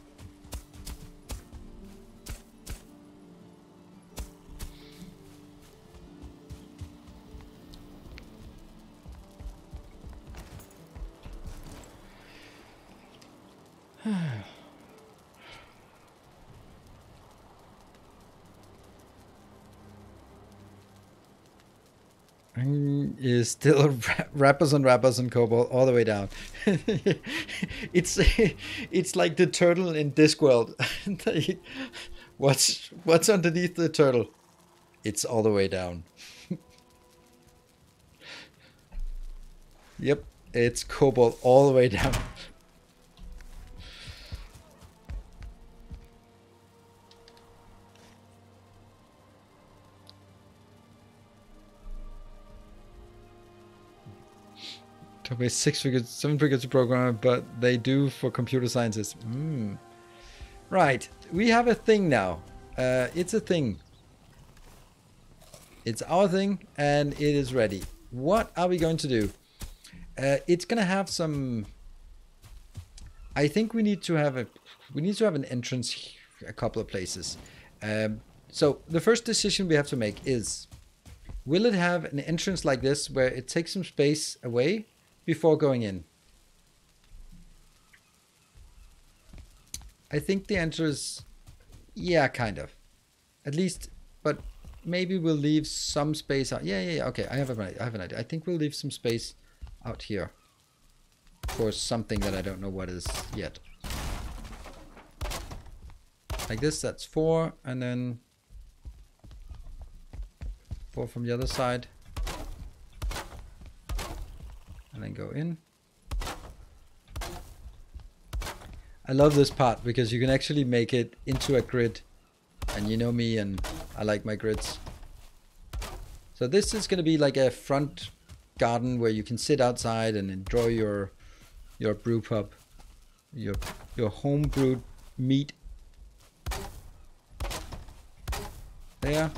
Is still rappers on COBOL all the way down. it's like the turtle in Discworld. What's underneath the turtle? It's all the way down. Yep, it's COBOL all the way down. Probably 7 figures to program, but they do for computer scientists. Right, we have a thing now. It's a thing. It's our thing, and it is ready. What are we going to do? It's gonna have some. I think we need to have an entrance a couple of places. So the first decision we have to make is, will it have an entrance like this where it takes some space away before going in? I think the answer is, yeah, kind of. At least, but maybe we'll leave some space out. Yeah. Okay, I have an idea. I think we'll leave some space out here for something that I don't know what is yet. Like this, that's 4, and then 4 from the other side. And then go in. I love this part because you can actually make it into a grid. And you know me, and I like my grids. So this is going to be like a front garden where you can sit outside and enjoy your brew pub, your home brewed meat. There.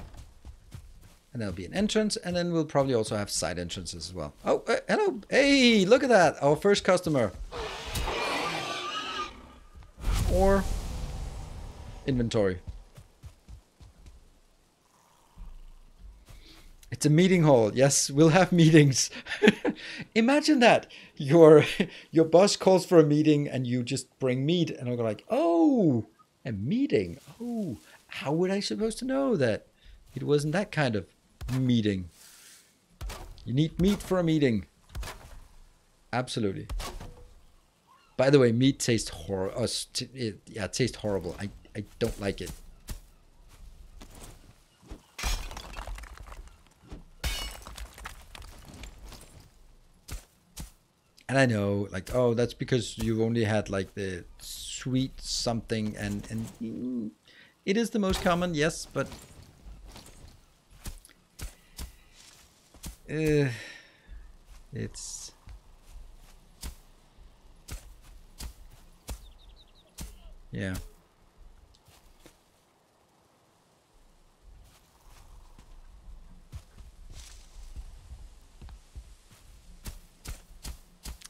And there'll be an entrance, and then we'll probably also have side entrances as well. Oh, hello. Hey, look at that. Our first customer. Or inventory. It's a meeting hall. Yes, we'll have meetings. Imagine that. Your boss calls for a meeting and you just bring meat, and I'll go like, oh, a meeting. Oh, how would I supposed to know that it wasn't that kind of meeting? You need meat for a meeting. Absolutely. By the way, meat tastes horrible. It tastes horrible. I don't like it. And I know, like, oh, that's because you only had like the sweet something, and it is the most common, yes, but it's yeah.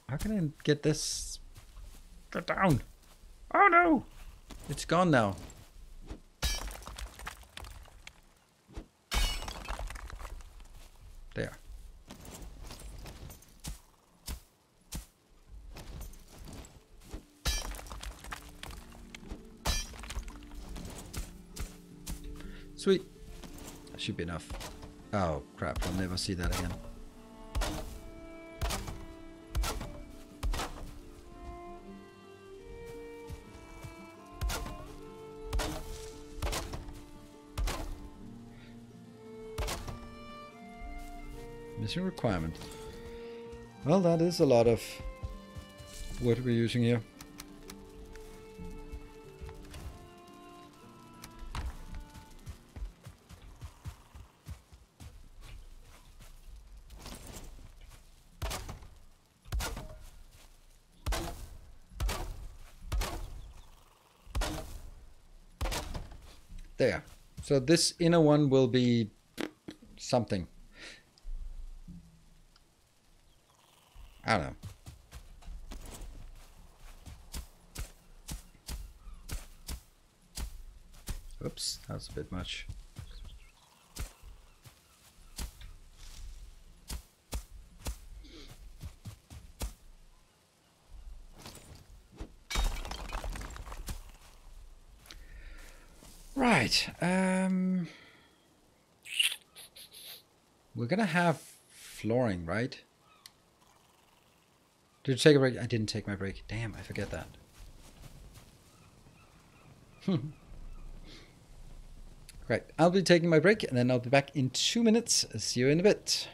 How can I get this? Get down! Oh no! It's gone now. There. Sweet. That should be enough. Oh crap, I'll never see that again. Missing requirement. Well, that is a lot of what we're using here. There. So this inner one will be something. I don't know. Oops, that's a bit much. Right. We're gonna have flooring, right? Did you take a break? I didn't take my break. Damn, I forget that. Right, I'll be taking my break, and then I'll be back in 2 minutes. See you in a bit.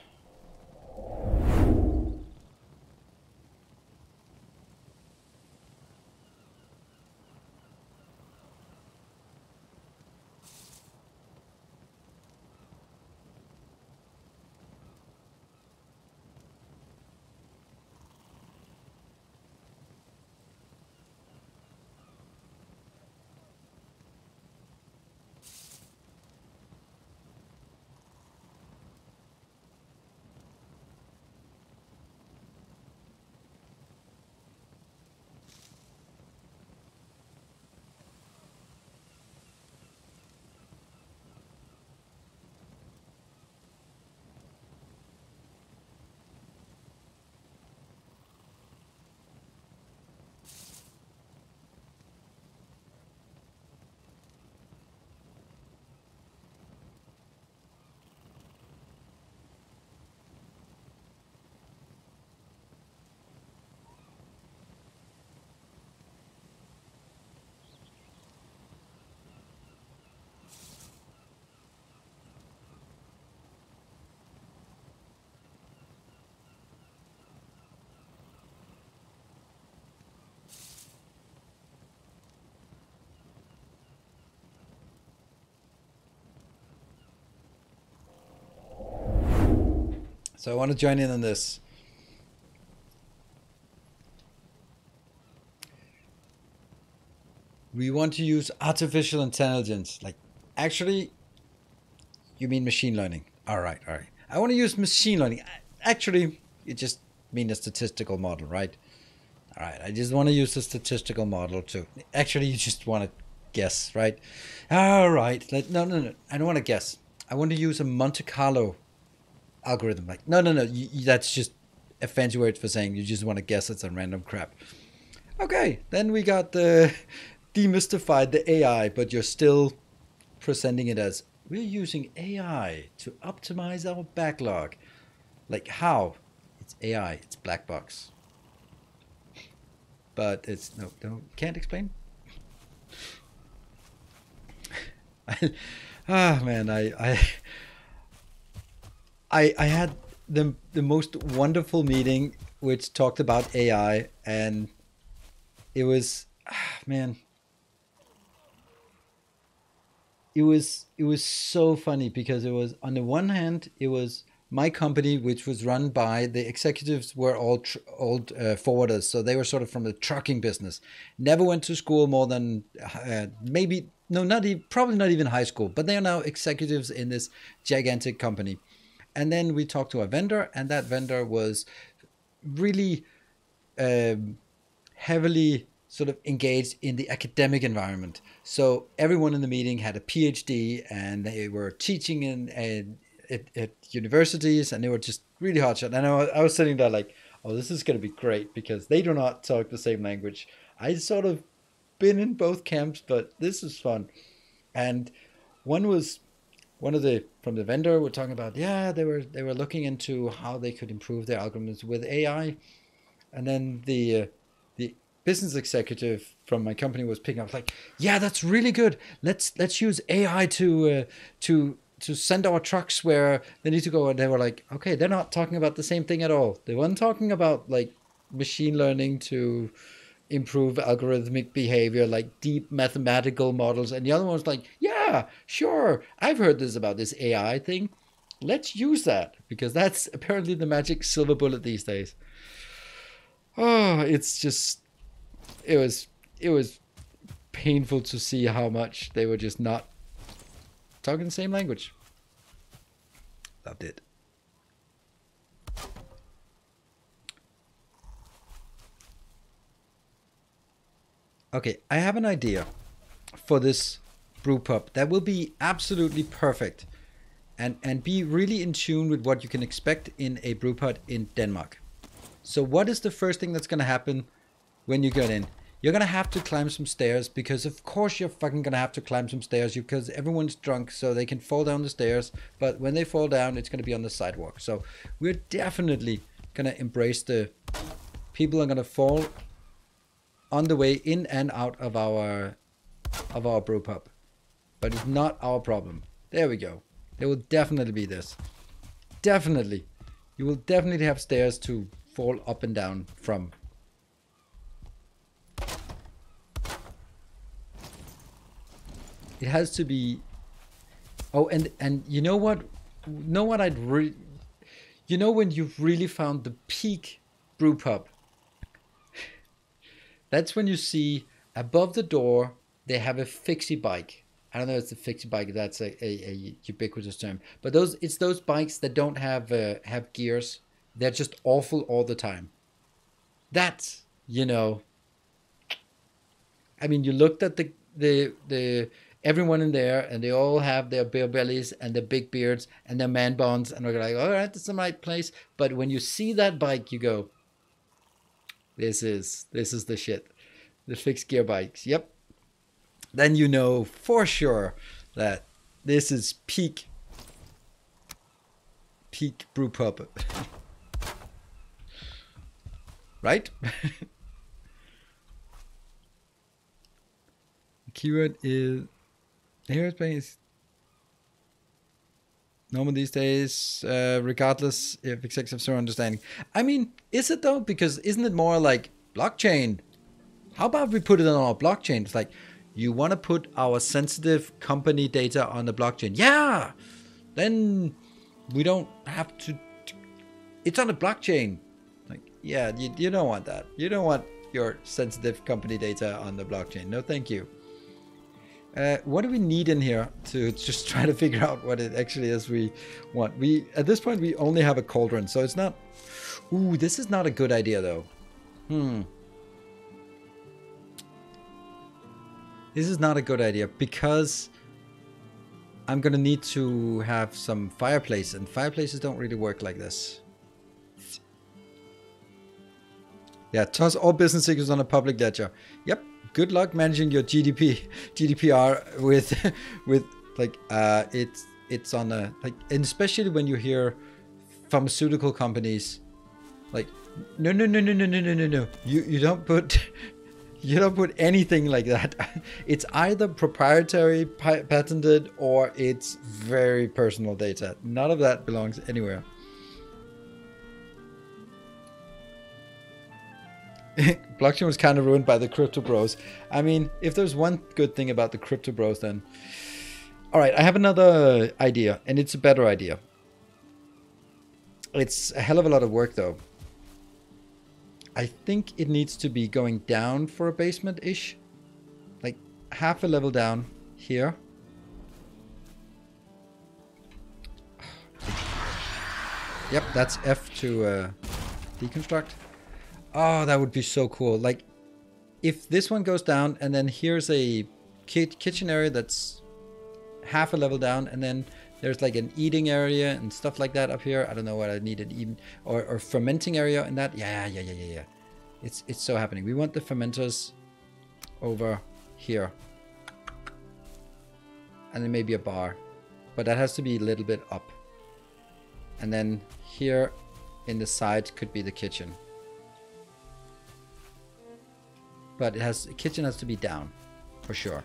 So I want to join in on this. We want to use artificial intelligence. Like, actually, you mean machine learning. All right, all right. I want to use machine learning. Actually, you just mean a statistical model, right? All right, I just want to use a statistical model too. Actually, you just want to guess, right? All right. No. I don't want to guess. I want to use a Monte Carlo algorithm. Like, no. That's just a fancy word for saying you just want to guess at some random crap. Okay, then we got the demystified the AI, but you're still presenting it as we're using AI to optimize our backlog. Like how? It's AI. It's black box. But it's no can't explain. Man, I had the most wonderful meeting which talked about AI, and it was man, it was so funny because it was, on the one hand, it was my company, which was run by the executives, were all old forwarders, so they were sort of from the trucking business. Never went to school more than maybe no, not even, probably not even high school, but they are now executives in this gigantic company. And then we talked to a vendor, and that vendor was really heavily sort of engaged in the academic environment. So everyone in the meeting had a PhD, and they were teaching at universities, and they were just really hotshot. And I was sitting there like, oh, this is going to be great because they do not talk the same language. I sort of been in both camps, but this is fun. And one was one of the from the vendor were talking about, yeah, they were looking into how they could improve their algorithms with AI. And then the business executive from my company was picking up like, yeah, that's really good. Let's use AI to send our trucks where they need to go. And they were like, okay, they're not talking about the same thing at all. They weren't talking about like machine learning to improve algorithmic behavior, like deep mathematical models. And the other one was like, yeah, sure, I've heard this about this AI thing. Let's use that because that's apparently the magic silver bullet these days. Oh, it's just it was painful to see how much they were just not talking the same language. Loved it. Okay, I have an idea for this brew pub that will be absolutely perfect and be really in tune with what you can expect in a brew pub in Denmark. So what is the first thing that's going to happen when you get in? You're going to have to climb some stairs because of course you're fucking going to have to climb some stairs because everyone's drunk so they can fall down the stairs. But when they fall down, it's going to be on the sidewalk. So we're definitely going to embrace the people are going to fall on the way in and out of our brew pub. But it's not our problem. There we go. There will definitely be this. Definitely. You will definitely have stairs to fall up and down from. It has to be. Oh, and you know what? I'd really. You know when you've really found the peak brew pub? That's when you see above the door they have a fixie bike. I don't know if it's a fixie bike. That's a ubiquitous term. But it's those bikes that don't have gears. They're just awful all the time. That's, I mean, you looked at the everyone in there, and they all have their beer bellies and their big beards and their man buns, and we're like, all right, that's the right place. But when you see that bike, you go, this is the shit. The fixed gear bikes. Yep. Then you know for sure that this is peak brew pub. Right? The keyword is aerospace. Normal these days, regardless if executives are understanding. I mean, is it though? Because isn't it more like blockchain? How about we put it on our blockchain? It's like, you want to put our sensitive company data on the blockchain. Yeah! Then we don't have to it's on a blockchain. Like, yeah, you don't want that. You don't want your sensitive company data on the blockchain. No, thank you. What do we need in here to just try to figure out what it actually is we want? At this point, we only have a cauldron, so it's not... Ooh, this is not a good idea, though. This is not a good idea, because I'm going to need to have some fireplace, and fireplaces don't really work like this. Yeah, toss all business secrets on a public ledger. Yep. Good luck managing your GDPR with like it's on a like, and especially when you hear pharmaceutical companies like no. You don't put you don't put anything like that. It's either proprietary, patented, or it's very personal data. None of that belongs anywhere. Blockchain was kind of ruined by the crypto bros. I mean, if there's one good thing about the crypto bros, then... Alright, I have another idea, and it's a better idea. It's a hell of a lot of work, though. I think it needs to be going down for a basement-ish. Like, half a level down here. Yep, that's F to deconstruct. Oh, that would be so cool. Like, if this one goes down, and then here's a kitchen area that's half a level down, and then there's like an eating area and stuff like that up here. I don't know what I needed even, or fermenting area in that. Yeah. It's so happening. We want the fermenters over here, and then maybe a bar, but that has to be a little bit up. And then here in the side could be the kitchen. But the kitchen has to be down, for sure.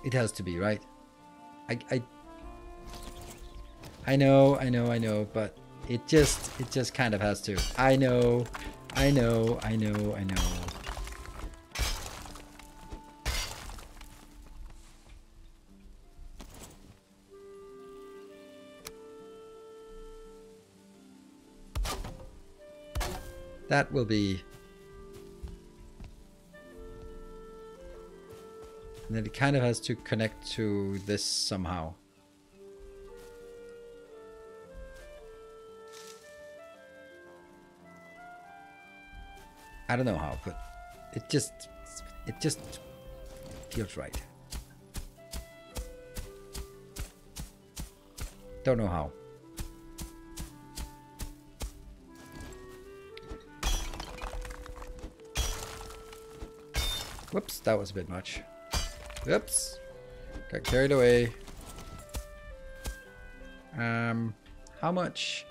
It has to be, right? I know, but it just kind of has to. I know. That will be... And then it kind of has to connect to this somehow. I don't know how, but it just feels right. Don't know how. Whoops, that was a bit much. Oops, got carried away. How much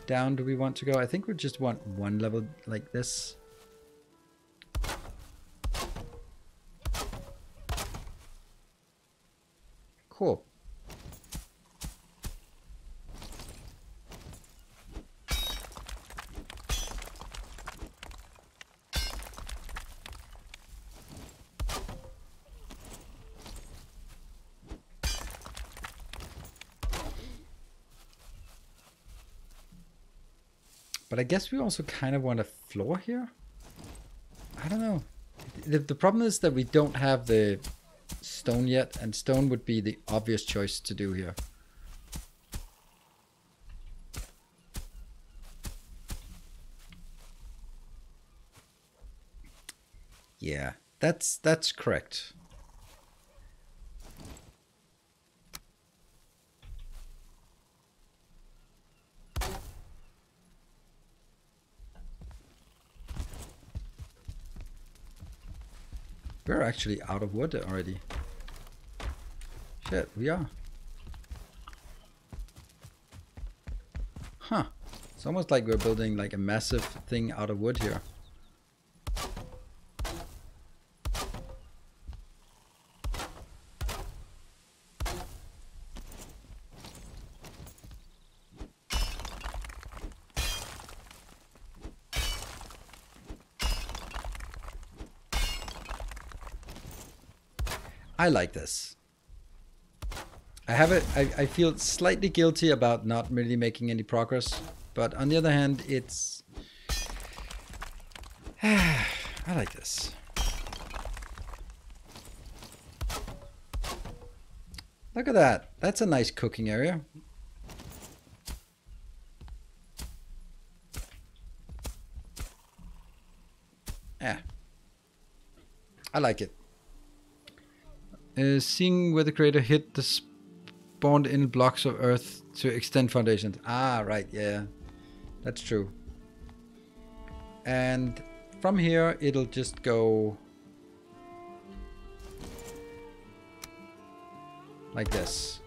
down do we want to go? I think we just want one level like this. Cool. But I guess we also kind of want a floor here. I don't know. The problem is that we don't have the stone yet, and stone would be the obvious choice to do here. Yeah, that's correct. We're actually out of wood already. Shit, we are. Huh. It's almost like we're building like a massive thing out of wood here. I like this. I feel slightly guilty about not really making any progress, but on the other hand, it's I like this. Look at that. That's a nice cooking area. Yeah. I like it. Seeing where the creator hit the spawned in blocks of earth to extend foundations. Ah, right, yeah. That's true. And from here, it'll just go like this.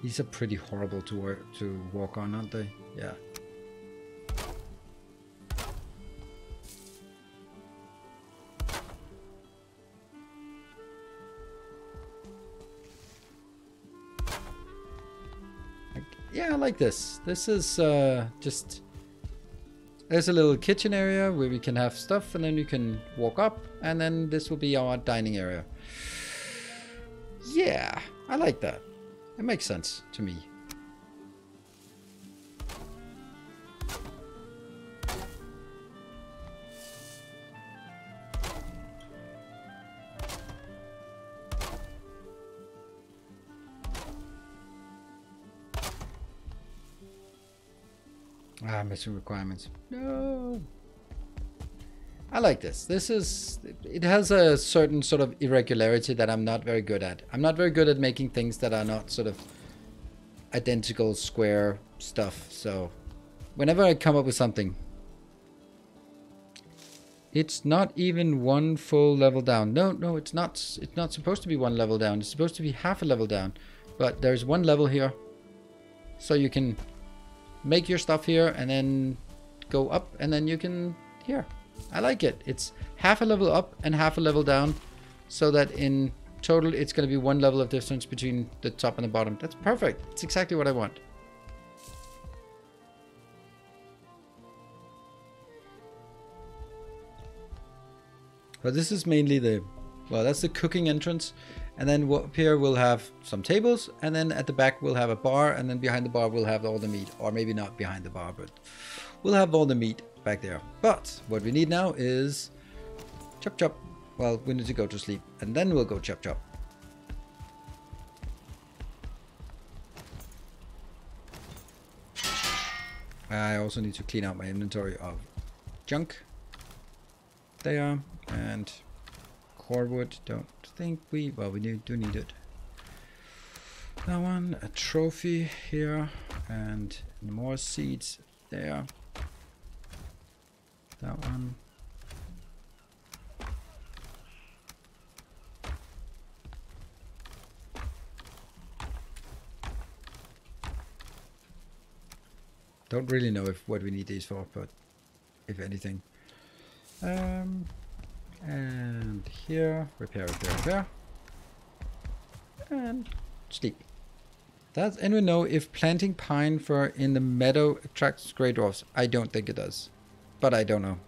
These are pretty horrible to walk on, aren't they? Yeah. Yeah, I like this. This is just... There's a little kitchen area where we can have stuff, and then we can walk up, and then this will be our dining area. Yeah, I like that. It makes sense to me. Ah, missing requirements. No. I like this. This is... It has a certain sort of irregularity that I'm not very good at. I'm not very good at making things that are not sort of identical square stuff. So whenever I come up with something... It's not even one full level down. No, it's not. It's not supposed to be one level down. It's supposed to be half a level down. But there's one level here. So you can make your stuff here and then go up and then you can here. I like it. It's half a level up and half a level down, so that in total it's going to be one level of difference between the top and the bottom. That's perfect. It's exactly what I want. But this is mainly the, well, that's the cooking entrance. And then up here we'll have some tables, and then at the back we'll have a bar, and then behind the bar we'll have all the meat. Or maybe not behind the bar, but we'll have all the meat back there. But what we need now is chop chop. Well, we need to go to sleep, and then we'll go chop chop. I also need to clean out my inventory of junk. There, and cordwood, don't think we, well, we do need it. That one, a trophy here, and more seeds there. That one. Don't really know if what we need these for, but if anything. And here, repair, and sleep. Does anyone know if planting pine fir in the meadow attracts grey dwarfs? I don't think it does, but I don't know.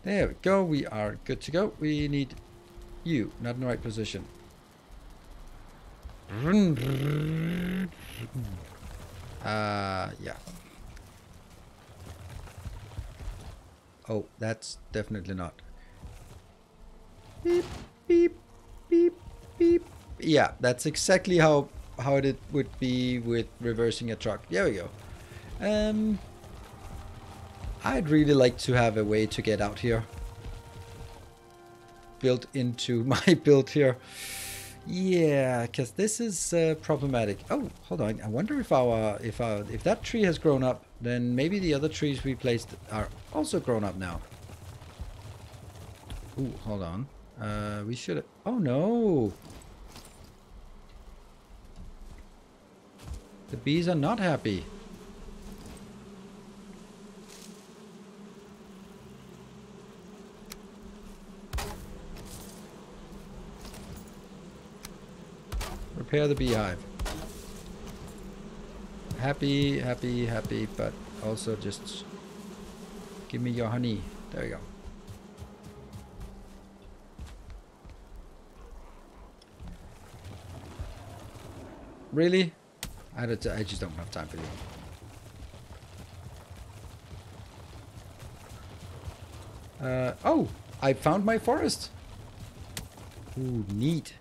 There we go. We are good to go. We need you, not in the right position. Yeah. Oh, that's definitely not. Beep, beep, beep, beep. Yeah, that's exactly how it would be with reversing a truck. There we go. I'd really like to have a way to get out here. Built into my build here. Yeah, because this is problematic. Oh, hold on. I wonder if if that tree has grown up, then maybe the other trees we placed are also grown up now. Ooh, hold on. We should. Oh no! The bees are not happy. Repair the beehive. Happy, happy, happy, but also just give me your honey. There you go. Really? I just don't have time for you. Oh, I found my forest. Ooh, neat.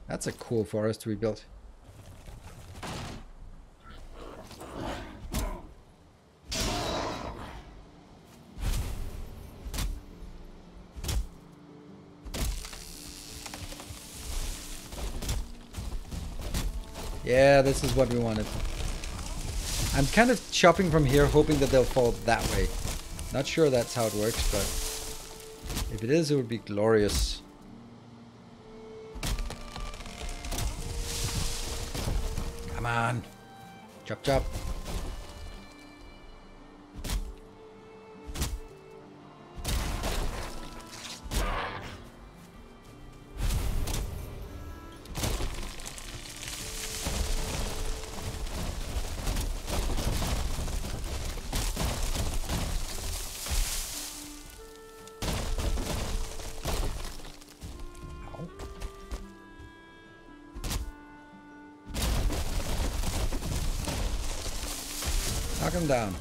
That's a cool forest we built. Yeah, this is what we wanted. I'm kind of chopping from here, hoping that they'll fall that way. Not sure that's how it works, but if it is, it would be glorious. Come on. Chop, chop. Knock him down.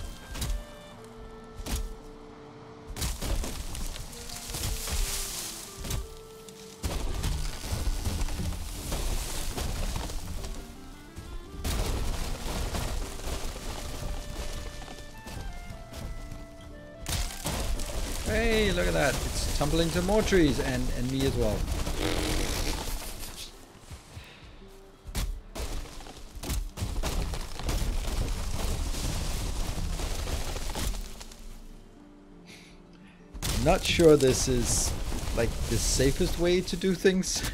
Hey, look at that. It's tumbling to more trees and me as well. Not sure this is like the safest way to do things.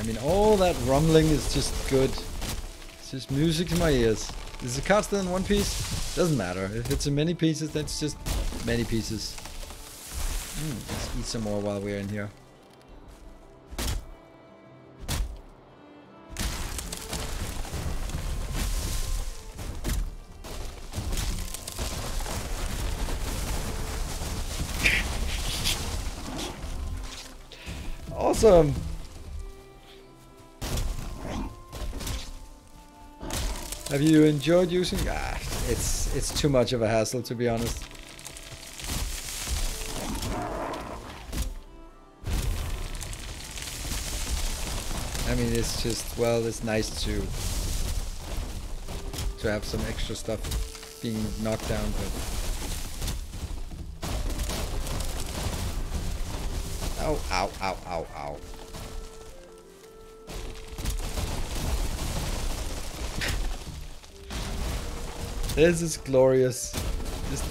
I mean, all that rumbling is just good. It's just music to my ears. Is the card still in one piece? Doesn't matter. If it's in many pieces, that's just many pieces. Let's eat some more while we're in here. Awesome. Have you enjoyed using? It's too much of a hassle, to be honest. I mean, it's just, well, it's nice to have some extra stuff being knocked down, but ow, ow, ow, ow, ow. This is glorious. Just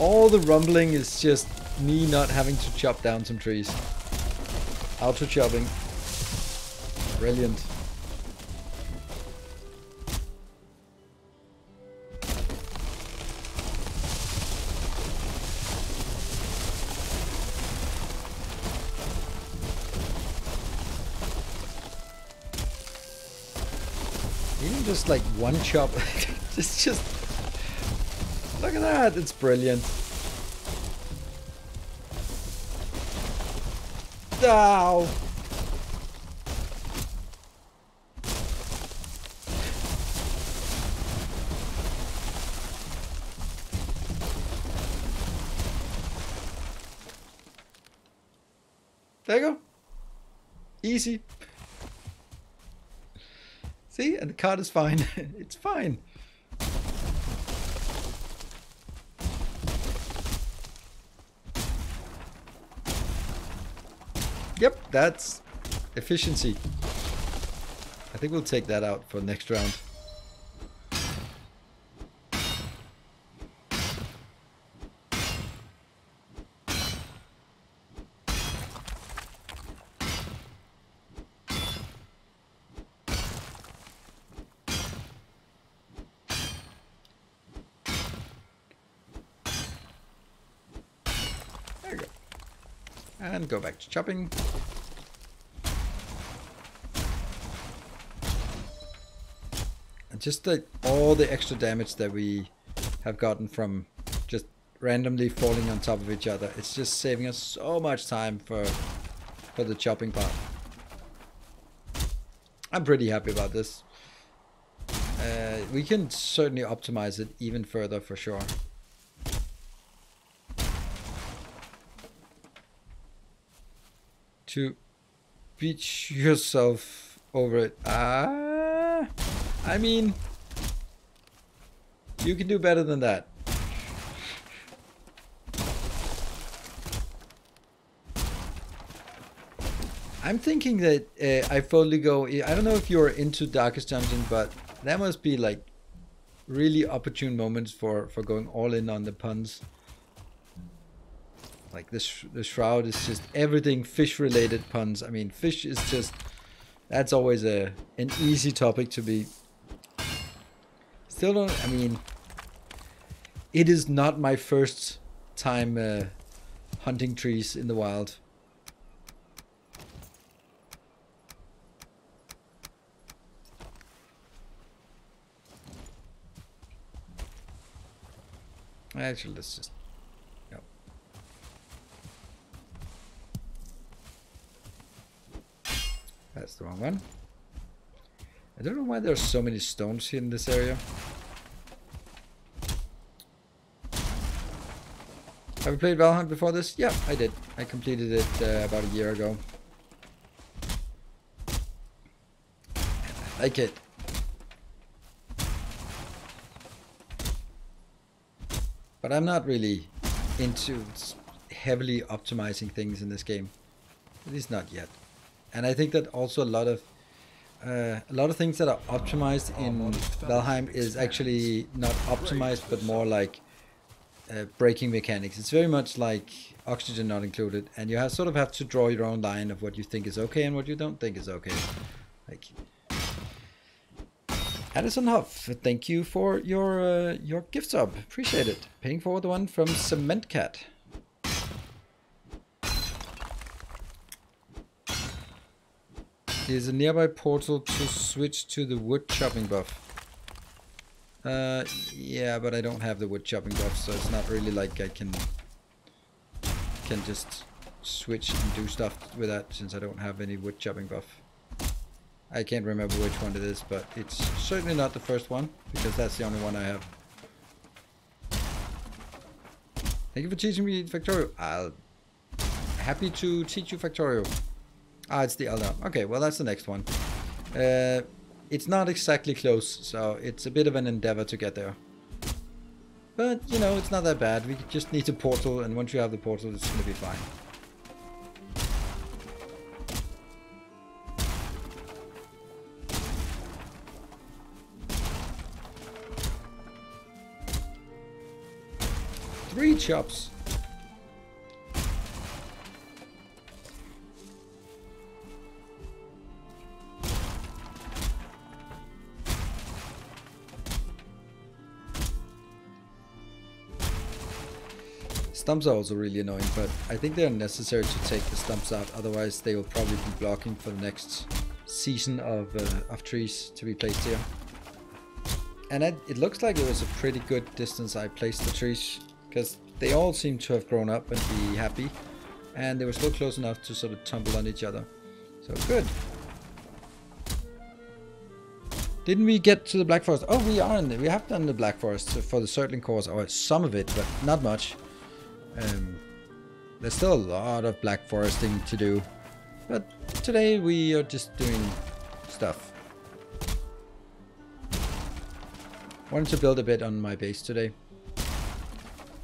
all the rumbling is just me not having to chop down some trees. Auto chopping. Brilliant. Even just like one chop, it's just, look at that, it's brilliant. Ow! There you go. Easy. See, and the card is fine. It's fine. Yep, that's efficiency. I think we'll take that out for next round. And go back to chopping. And just like all the extra damage that we have gotten from just randomly falling on top of each other. It's just saving us so much time for the chopping part. I'm pretty happy about this. We can certainly optimize it even further for sure. To beat yourself over it. I mean, you can do better than that. I'm thinking that I fully go. I don't know if you're into Darkest Dungeon, but that must be like really opportune moments for going all in on the puns. Like this, the shroud is just everything fish related puns. I mean, fish is just, that's always an easy topic to be. Still don't, I mean, it is not my first time hunting trees in the wild. Actually, let's just, no. That's the wrong one. I don't know why there's so many stones here in this area. Have you played Valheim before this? Yeah, I did. I completed it about a year ago. And I like it. But I'm not really into heavily optimizing things in this game. At least not yet. And I think that also a lot of things that are optimized in Valheim is actually not optimized, but more like braking mechanics. It's very much like oxygen not included, and you sort of have to draw your own line of what you think is okay and what you don't think is okay. Like Addison Huff, thank you for your gift sub. Appreciate it. Paying for the one from Cement Cat. Is a nearby portal to switch to the wood chopping buff? Yeah, but I don't have the wood chopping buff, so it's not really like I can just switch and do stuff with that since I don't have any wood chopping buff. I can't remember which one it is, but it's certainly not the first one, because that's the only one I have. Thank you for teaching me Factorio. I'll happy to teach you Factorio. Ah, it's the Elder. Okay, well that's the next one. It's not exactly close, so it's a bit of an endeavor to get there. But, you know, it's not that bad. We just need a portal, and once you have the portal, it's going to be fine. Three chops. Stumps are also really annoying, but I think they're necessary to take the stumps out, otherwise they will probably be blocking for the next season of trees to be placed here. And it looks like it was a pretty good distance I placed the trees, because they all seem to have grown up and be happy, and they were still close enough to sort of tumble on each other. So good. Didn't we get to the Black Forest? Oh, we have done the Black Forest for the circling course, or some of it, but not much. There's still a lot of Black Foresting to do, but today we are just doing stuff. Wanted to build a bit on my base today.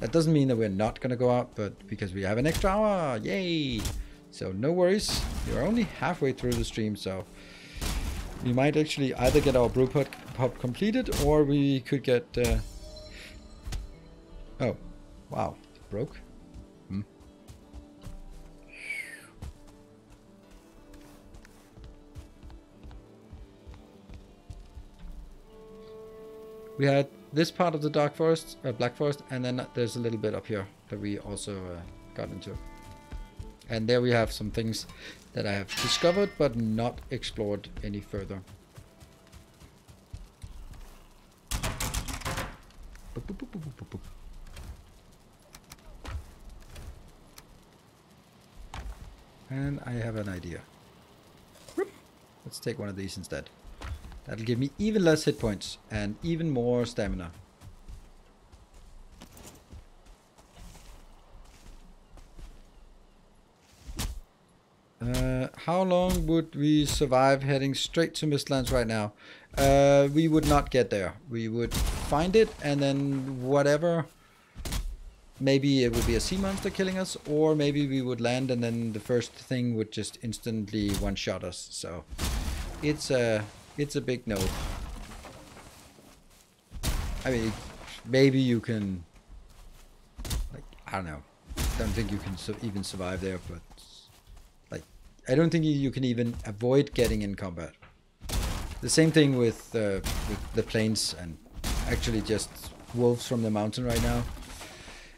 That doesn't mean that we're not gonna go out, but because we have an extra hour, yay! So no worries, you're only halfway through the stream, so we might actually either get our brew pub completed, or we could get oh, wow, it broke. We had this part of the Black Forest, and then there's a little bit up here that we also got into. And there we have some things that I have discovered but not explored any further. And I have an idea. Let's take one of these instead. That'll give me even less hit points and even more stamina. How long would we survive heading straight to Mistlands right now? We would not get there. We would find it and then whatever. Maybe it would be a sea monster killing us, or maybe we would land and then the first thing would just instantly one-shot us. So it's a big no. I mean, maybe you can, like, I don't know. Don't think you can even survive there, but like, I don't think you can even avoid getting in combat. The same thing with the plains and actually just wolves from the mountain right now.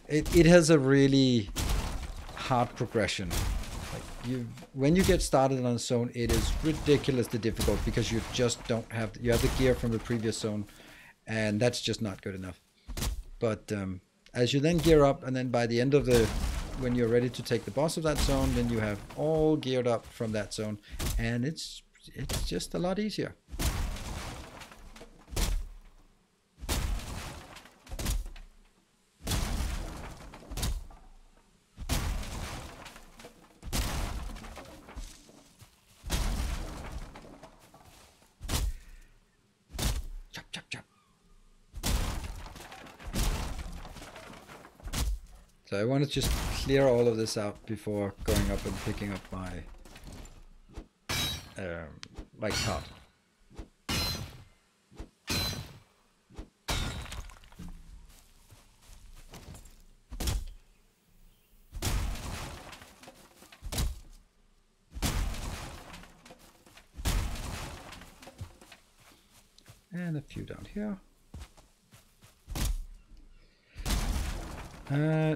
It has a really hard progression. Like when you get started on a zone, it is ridiculously difficult because you just don't have, you have the gear from the previous zone, and that's just not good enough. But as you then gear up, and then by the end of when you're ready to take the boss of that zone, then you have all geared up from that zone, and it's just a lot easier. So I want to just clear all of this out before going up and picking up my cart. And a few down here.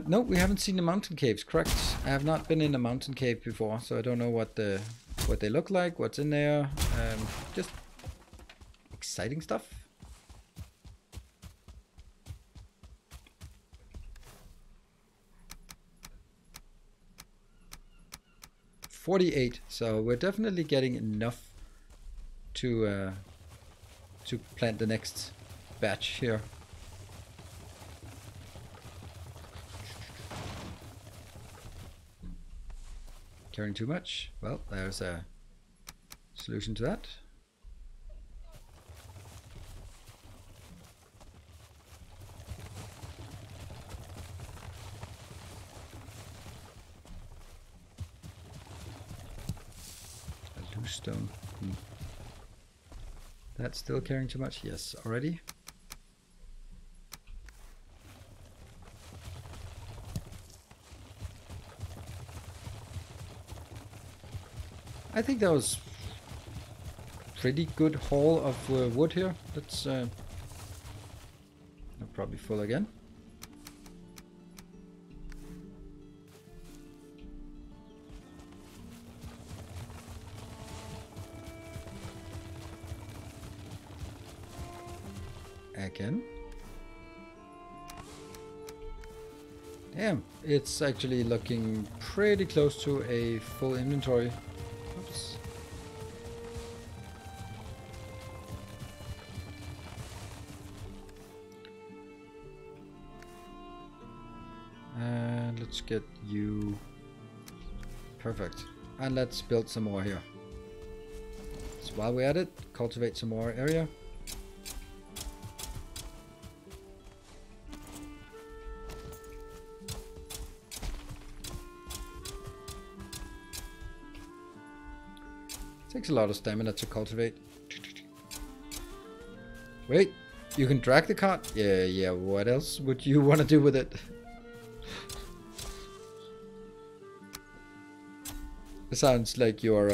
No, we haven't seen the mountain caves, correct? I have not been in a mountain cave before, so I don't know what they look like, what's in there. Just exciting stuff. $48, so we're definitely getting enough to plant the next batch here. Carrying too much? Well, there's a solution to that. A loose stone. That's still carrying too much? Yes, already. I think that was pretty good haul of wood here. That's I'll probably full again. Again. Damn, it's actually looking pretty close to a full inventory. Oops. And let's get you perfect. And let's build some more here. So while we're at it, cultivate some more area. Takes a lot of stamina to cultivate. Wait, you can drag the cart? Yeah, what else would you want to do with it? It sounds like your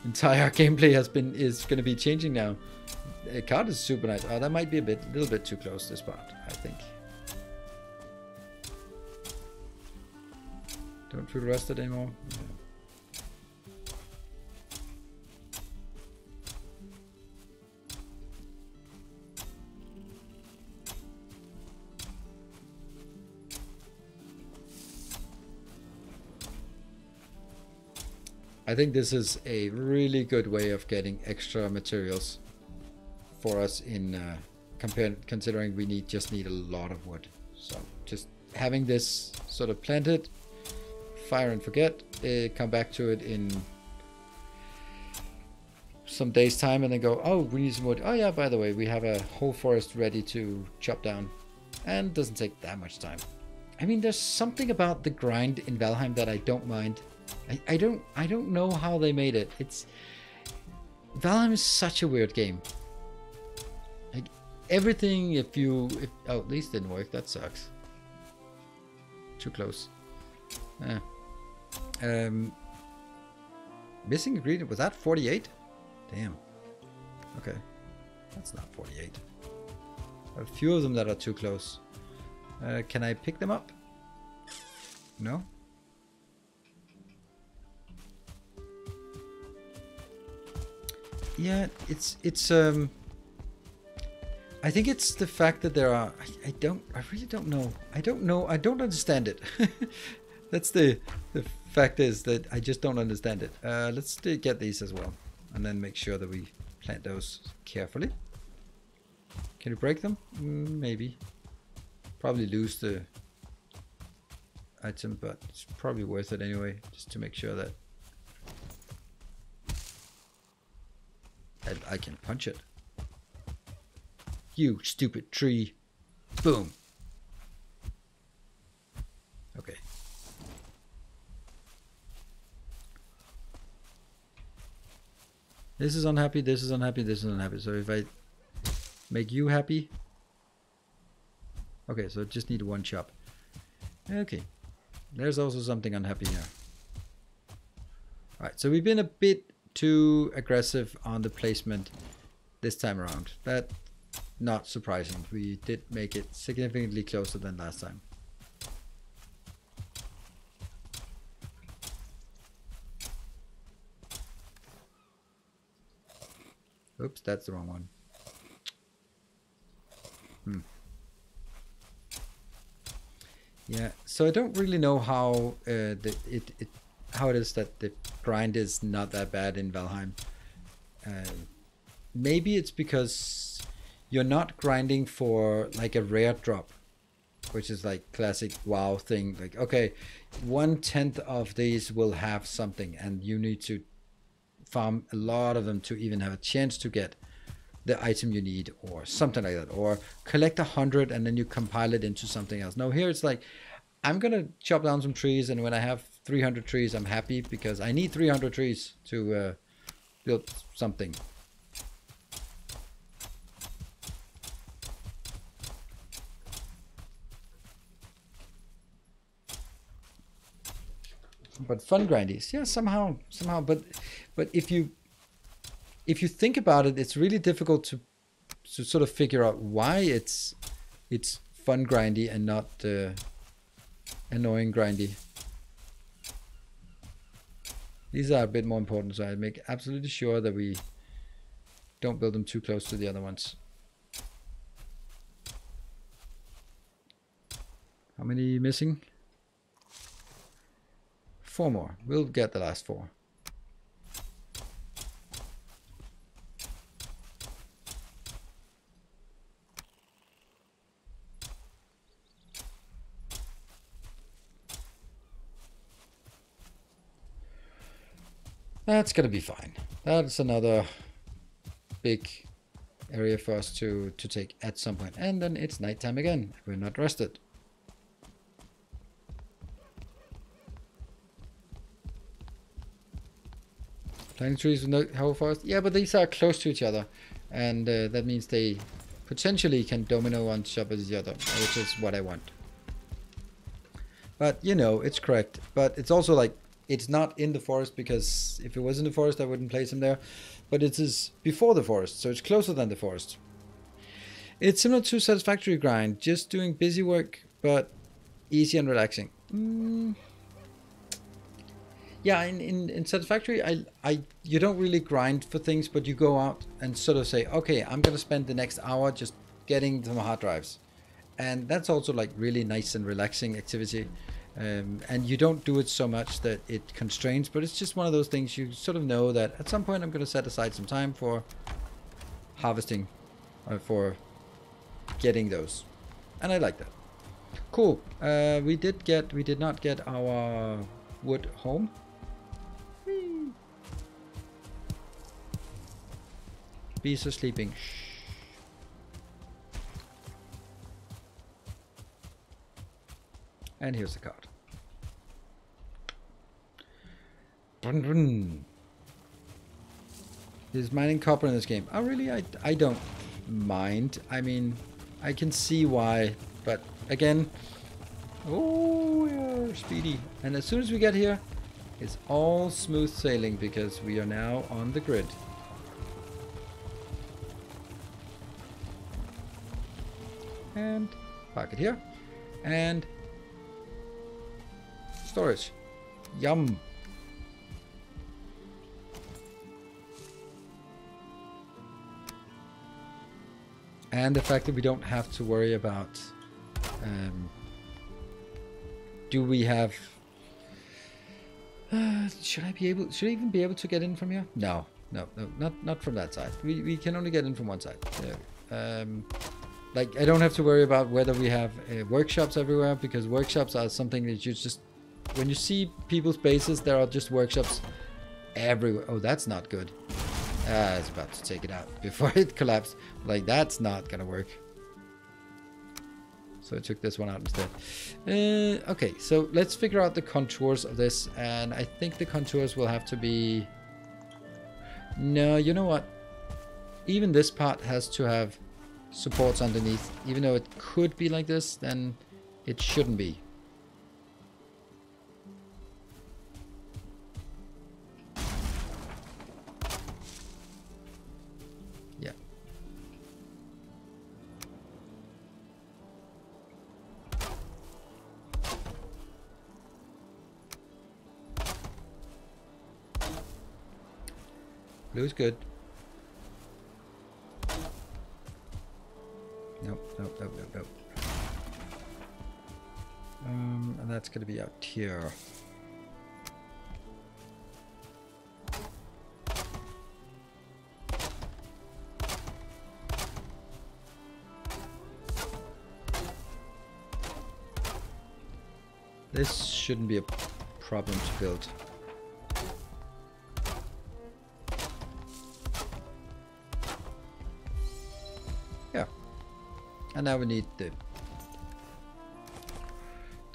entire gameplay is going to be changing now. The cart is super nice. Oh, that might be a little bit too close, this part, I think. don't feel rested anymore. I think this is a really good way of getting extra materials for us in considering we just need a lot of wood. So just having this sort of planted, fire and forget, come back to it in some days time and then go, oh, we need some wood. Oh yeah, by the way, we have a whole forest ready to chop down, and it doesn't take that much time. I mean, there's something about the grind in Valheim that I don't mind. I don't know how they made it. Valheim is such a weird game. Like everything, oh, these didn't work. That sucks. Too close. Missing ingredient, was that 48? Damn. Okay, that's not 48. A few of them that are too close. Can I pick them up? No. Yeah, it's I think it's the fact that there are I really don't know. I don't understand it. That's the fact is that I just don't understand it. Let's get these as well, and then make sure that we plant those carefully. Can you break them? Maybe. Probably lose the item, but it's probably worth it anyway, just to make sure that I can punch it. You stupid tree. Boom. Okay. This is unhappy, this is unhappy, this is unhappy. So if I make you happy. Okay, so just need one chop. Okay. There's also something unhappy here. Alright, so we've been a bit too aggressive on the placement this time around. That's not surprising. We did make it significantly closer than last time. Oops, that's the wrong one. Yeah, so I don't really know how how it is that the grind is not that bad in Valheim. Maybe it's because you're not grinding for like a rare drop, which is like classic WoW thing. Like, okay, 1/10 of these will have something, and you need to farm a lot of them to even have a chance to get the item you need, or something like that, or collect 100 and then you compile it into something else. No, here it's like, I'm gonna chop down some trees, and when I have 300 trees, I'm happy because I need 300 trees to build something. But fun grindies, yeah, somehow, but if you think about it, it's really difficult to sort of figure out why it's fun grindy and not annoying grindy. These are a bit more important, so I make absolutely sure that we don't build them too close to the other ones. How many missing? 4 more. We'll get the last 4. That's gonna be fine. That's another big area for us to take at some point. And then it's nighttime again. We're not rested. Planting trees with no whole forest. Yeah, but these are close to each other. And that means they potentially can domino on top of each other, which is what I want. But, you know, it's correct. But it's also like, it's not in the forest, because if it was in the forest, I wouldn't place them there. But it is before the forest, so it's closer than the forest. It's similar to Satisfactory Grind, just doing busy work, but easy and relaxing. Yeah, in Satisfactory, you don't really grind for things, but you go out and sort of say, okay, I'm gonna spend the next hour just getting some hard drives, and that's also like really nice and relaxing activity. And you don't do it so much that it constrains, but it's just one of those things you sort of know that at some point I'm gonna set aside some time for harvesting, or for getting those, and I like that. Cool. We did not get our wood home. Whee. Bees are sleeping. Shh. And here's the card. Dun, dun. Is mining copper in this game? Oh, really? I don't mind. I mean, I can see why, but again, oh, we're speedy. And as soon as we get here, it's all smooth sailing because we are now on the grid. And park it here. And storage. Yum. And the fact that we don't have to worry about do we have should I even be able to get in from here? No, not from that side. We can only get in from one side. Like, I don't have to worry about whether we have workshops everywhere, because workshops are something that you just, when you see people's bases, there are just workshops everywhere. Oh, that's not good. I was about to take it out before it collapsed. Like, that's not gonna work. So I took this one out instead. Okay, so let's figure out the contours of this, and I think the contours will have to be... No, you know what? Even this part has to have supports underneath. Even though it could be like this, then it shouldn't be. Yeah. Blue's good. Nope. And that's gonna be out here. This shouldn't be a problem to build. Yeah. And now we need the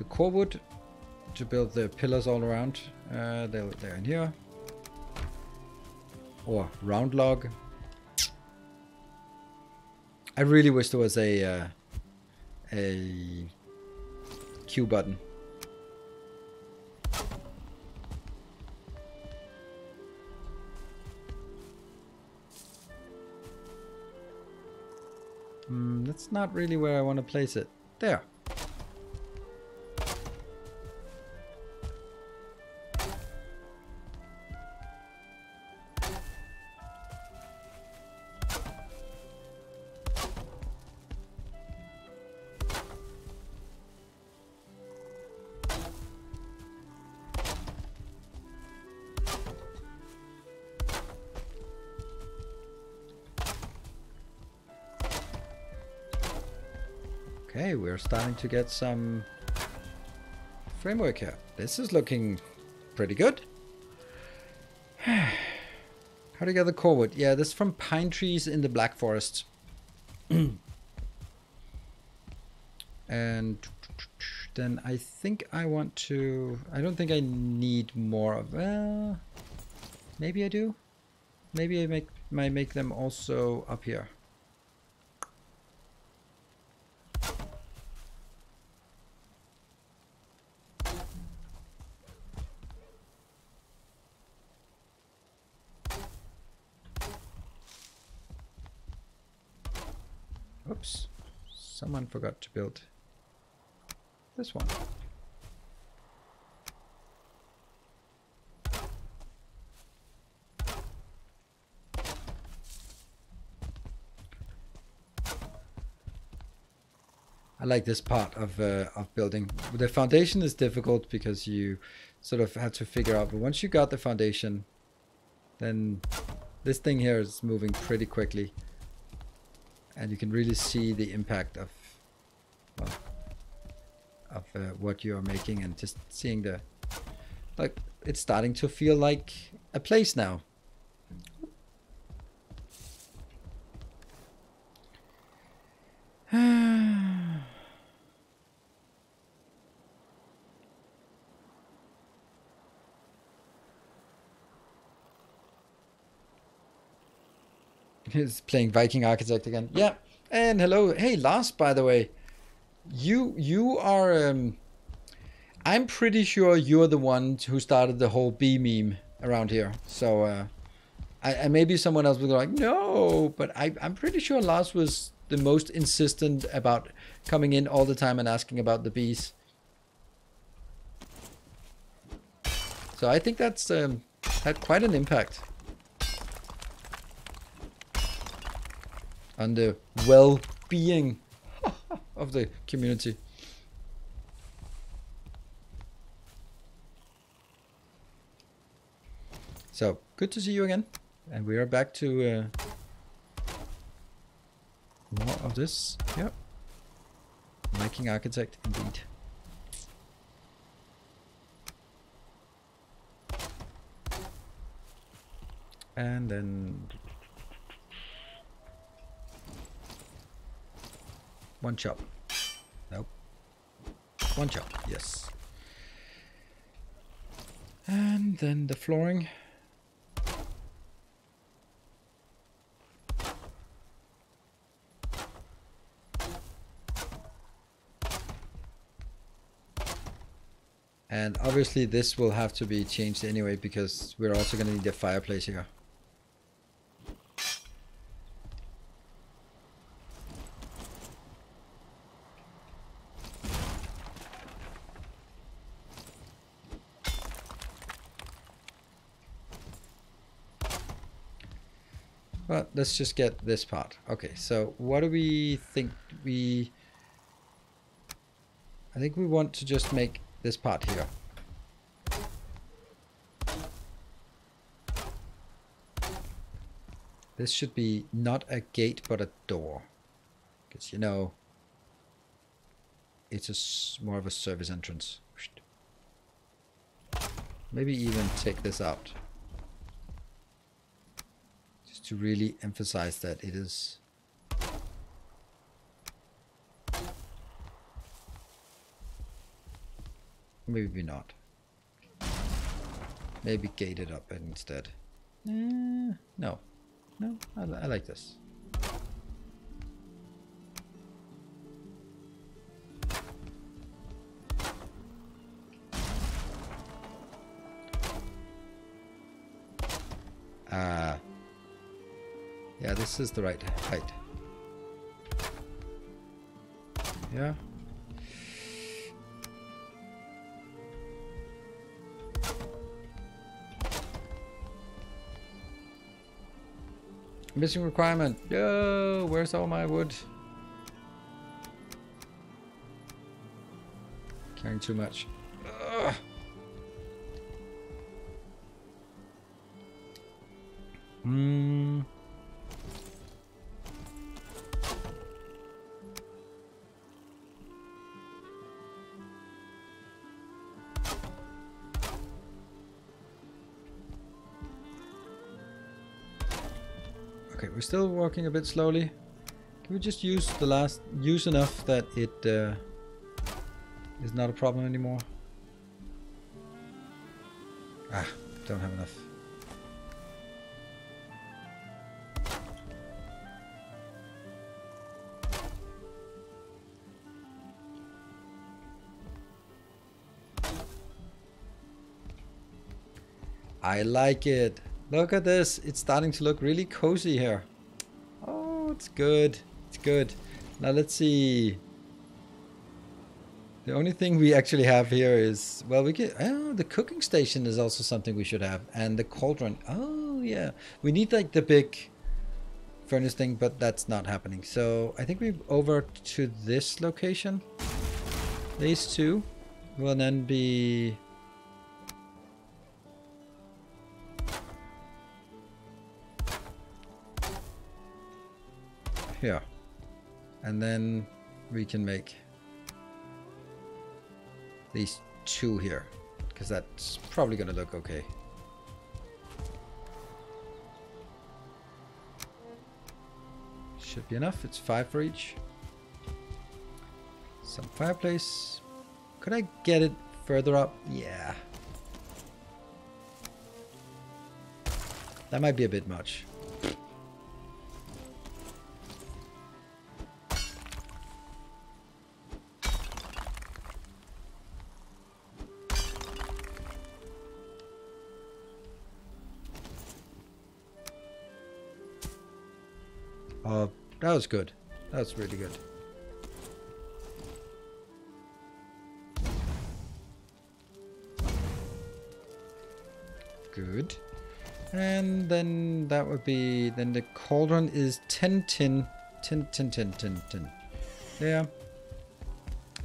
core wood to build the pillars all around. They're in here. Or round log. I really wish there was a Q button. That's not really where I want to place it. There. Okay, we're starting to get some framework here. This is looking pretty good. How do you get the core wood? Yeah, this is from pine trees in the Black Forest. And then I think I want to... I don't think I need more of... Well, maybe I do. Maybe I might make them also up here. Oops, someone forgot to build this one. like this part of building. The foundation is difficult because you sort of have to figure out, but once you got the foundation, then this thing here is moving pretty quickly, and you can really see the impact of, well, of what you are making, and just seeing the, like, it's starting to feel like a place now. He's playing Viking Architect again. Yeah. And hello. Hey, Lars, by the way. You are... I'm pretty sure you're the one who started the whole bee meme around here. So, I maybe someone else will go like, no. But I'm pretty sure Lars was the most insistent about coming in all the time and asking about the bees. So I think that's had quite an impact on the well-being of the community. So, good to see you again. And we are back to more of this. Yep. Viking Architect, indeed. And then... one chop. Nope. One chop, yes. And then the flooring. And obviously this will have to be changed anyway, because we're also going to need a fireplace here. But let's just get this part. Okay, so what do we think I think we want to just make this part here. This should be not a gate, but a door. Because, you know, it's more of a service entrance. Maybe even take this out. To really emphasize that it is maybe not. Maybe gate it up instead. No, I like this. Yeah, this is the right height. Yeah. Missing requirement. Yo, where's all my wood? Carrying too much. Ugh. Okay, we're still working a bit slowly. Can we just use use enough that it is not a problem anymore? Ah, don't have enough. I like it. Look at this. It's starting to look really cozy here. Oh, it's good. It's good. Now let's see. The only thing we actually have here is, well, we get, oh, the cooking station is also something we should have. And the cauldron. Oh, yeah. We need like the big furnace thing, but that's not happening. So I think we're over to this location. These two will then be here, and then we can make these two here, because that's probably gonna look okay. Should be enough. It's 5 for each. Some fireplace. Could I get it further up? Yeah. That might be a bit much. Oh, that was good. That was really good. Good. And then that would be, then the cauldron is 10 tin. There.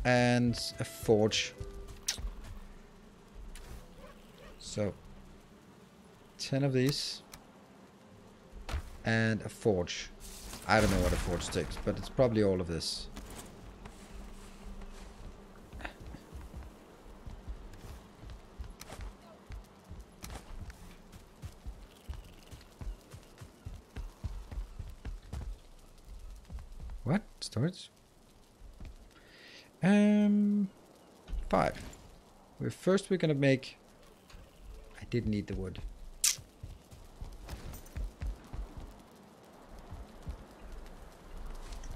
And a forge. So 10 of these. And a forge. I don't know what a forge takes, but it's probably all of this. What? Storage? 5. We're gonna make... I did need the wood.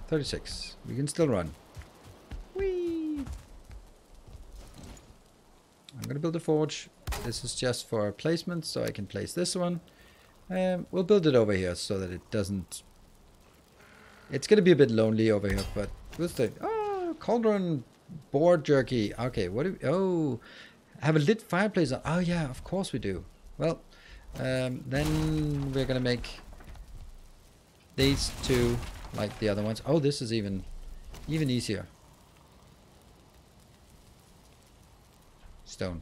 $36. We can still run. Whee! I'm gonna build a forge. This is just for placement, so I can place this one. We'll build it over here so that it doesn't... It's gonna be a bit lonely over here, but we'll stay. Oh, cauldron, boar jerky. Okay, what do we... Oh, have a lit fireplace on. Oh yeah, of course we do. Well, then we're gonna make these two like the other ones. Oh, this is even easier. Stone.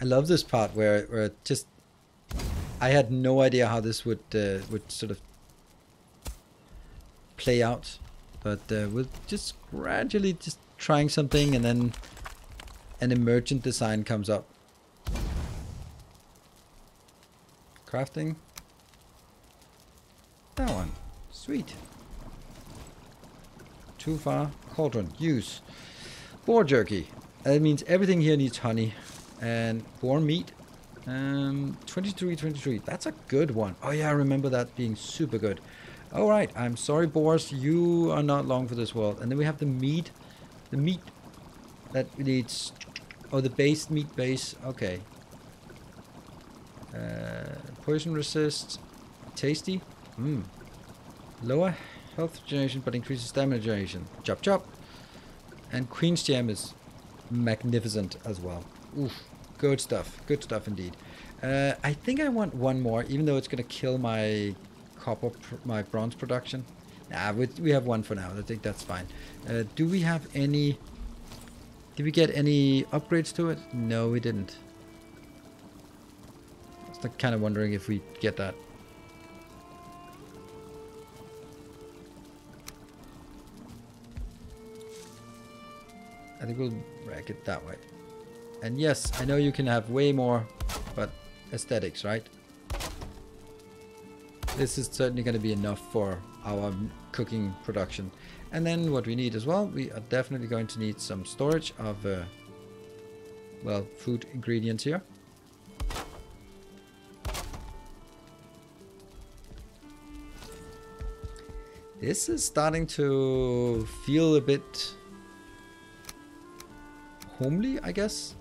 I love this part where it just... I had no idea how this would sort of play out, but we're just gradually just trying something, and then an emergent design comes up. Crafting. That one. Sweet. Too far. Cauldron. Use. Boar jerky. That means everything here needs honey. And boar meat. 23. That's a good one. Oh yeah, I remember that being super good. Alright, I'm sorry boars, you are not long for this world. And then we have the meat. The meat that needs... Oh, the base meat base. Okay. Poison resist. Tasty. Lower health generation but increases stamina generation. Chop chop. And Queen's Jam is magnificent as well. Oof. Good stuff. Good stuff indeed. I think I want one more, even though it's going to kill my copper, my bronze production. Nah, we have one for now. I think that's fine. Do we have any... Did we get any upgrades to it? No, we didn't. I was kind of wondering if we get that. I think we'll rack it that way. And yes, I know you can have way more, but aesthetics, right? This is certainly going to be enough for our cooking production. And then what we need as well, we are definitely going to need some storage of, well, food ingredients here. This is starting to feel a bit homely, I guess.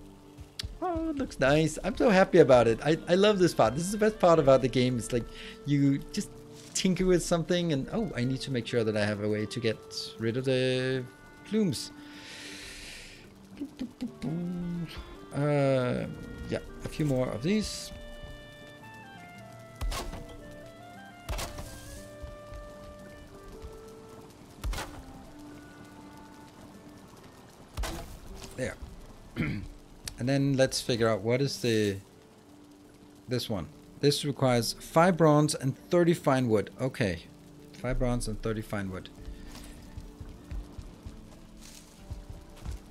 Oh, it looks nice. I'm so happy about it. I love this part. This is the best part about the game. It's like you just tinker with something and oh, I need to make sure that I have a way to get rid of the plumes. Yeah, a few more of these. There. And then let's figure out what is this one. This requires 5 bronze and 30 fine wood. Okay. 5 bronze and 30 fine wood.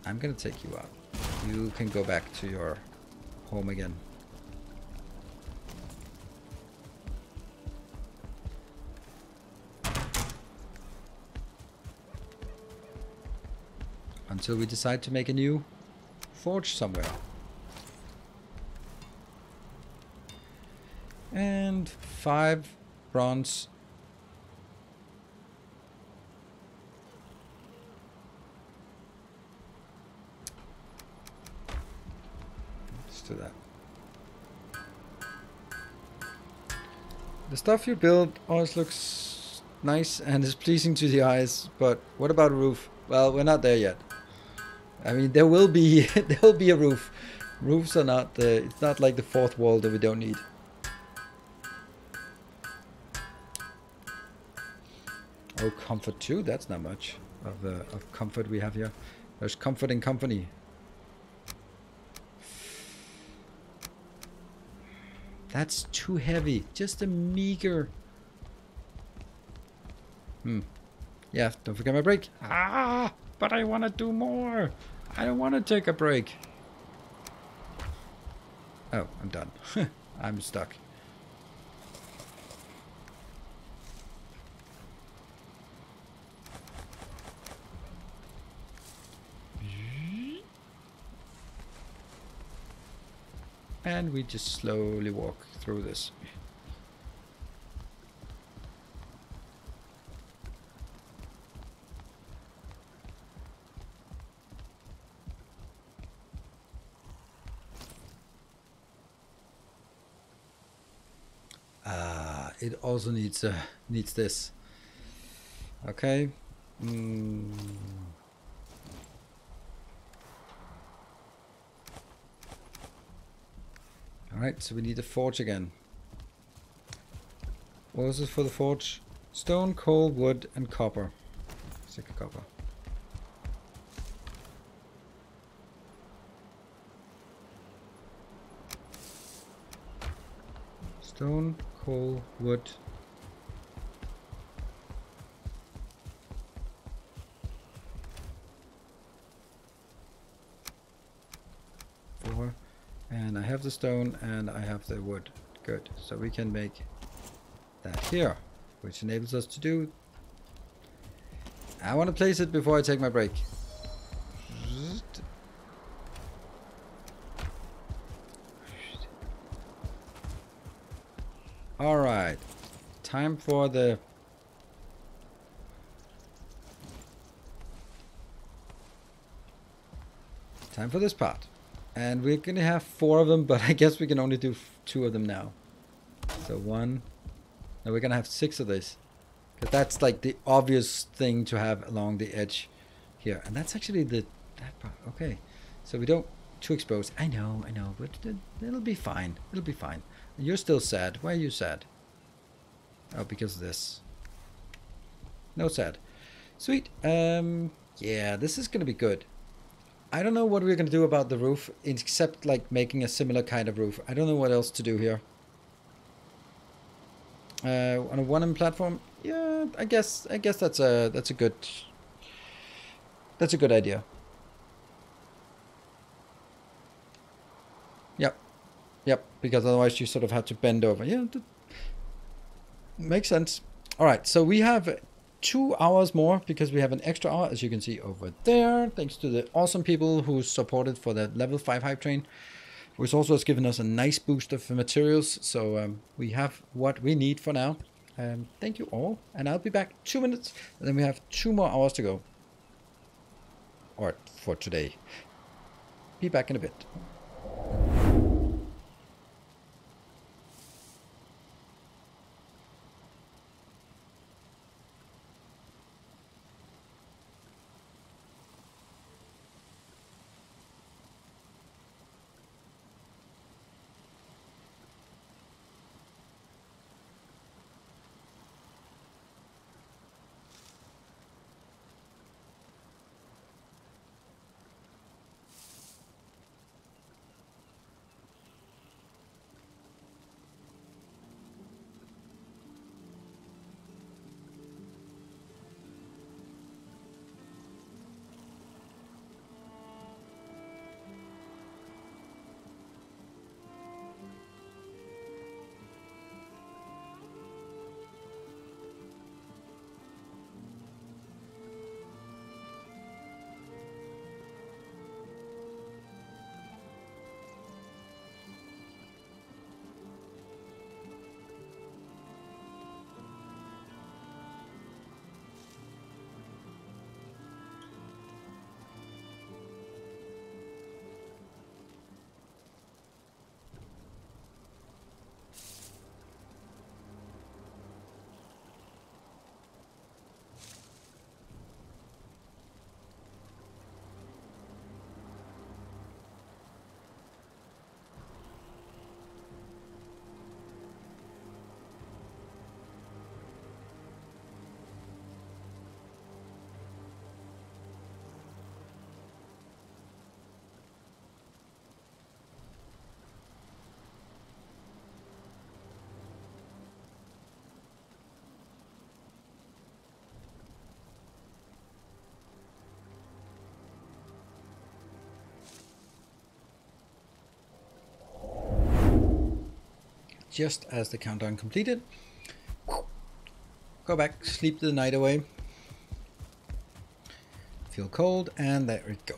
I'm gonna take you out. You can go back to your home again. Until we decide to make a new forge somewhere. And 5 bronze. Let's do that. The stuff you build always looks nice and is pleasing to the eyes, but what about a roof? Well, we're not there yet. I mean, there will be there will be a roof. Roofs are not it's not like the 4th wall that we don't need. Oh, comfort too. That's not much of comfort we have here. There's comfort in company. That's too heavy. Just a meager. Yeah, don't forget my break. Ah, but I want to do more. I don't want to take a break. Oh, I'm done. I'm stuck. And we just slowly walk through this. It also needs this. Okay. Alright, so we need a forge again. What was it for the forge? Stone, coal, wood, and copper. Stick of copper. Stone, coal, wood. Four. And I have the stone and I have the wood. Good. So we can make that here, which enables us to do. I want to place it before I take my break. All right. Time for the this part. And we're gonna have 4 of them, but I guess we can only do 2 of them now. So 1. No, we're gonna have 6 of this. Because that's like the obvious thing to have along the edge here. And that's actually that part. Okay. So we don't too expose. I know, but it'll be fine. It'll be fine. You're still sad. Why are you sad? Oh, because of this. No sad. Sweet. Yeah, this is gonna be good. I don't know what we're going to do about the roof, except like making a similar kind of roof. I don't know what else to do here. On a 1M platform, yeah, I guess that's a good idea. Yep, because otherwise you sort of have to bend over. Yeah, that makes sense. All right, so we have 2 hours more because we have an extra hour, as you can see over there, thanks to the awesome people who supported for the level 5 hype train, which also has given us a nice boost of materials. So we have what we need for now. Thank you all, and I'll be back 2 minutes, and then we have 2 more hours to go. Or for today. Be back in a bit. just as the countdown completed. Go back, sleep the night away. Feel cold, and there we go.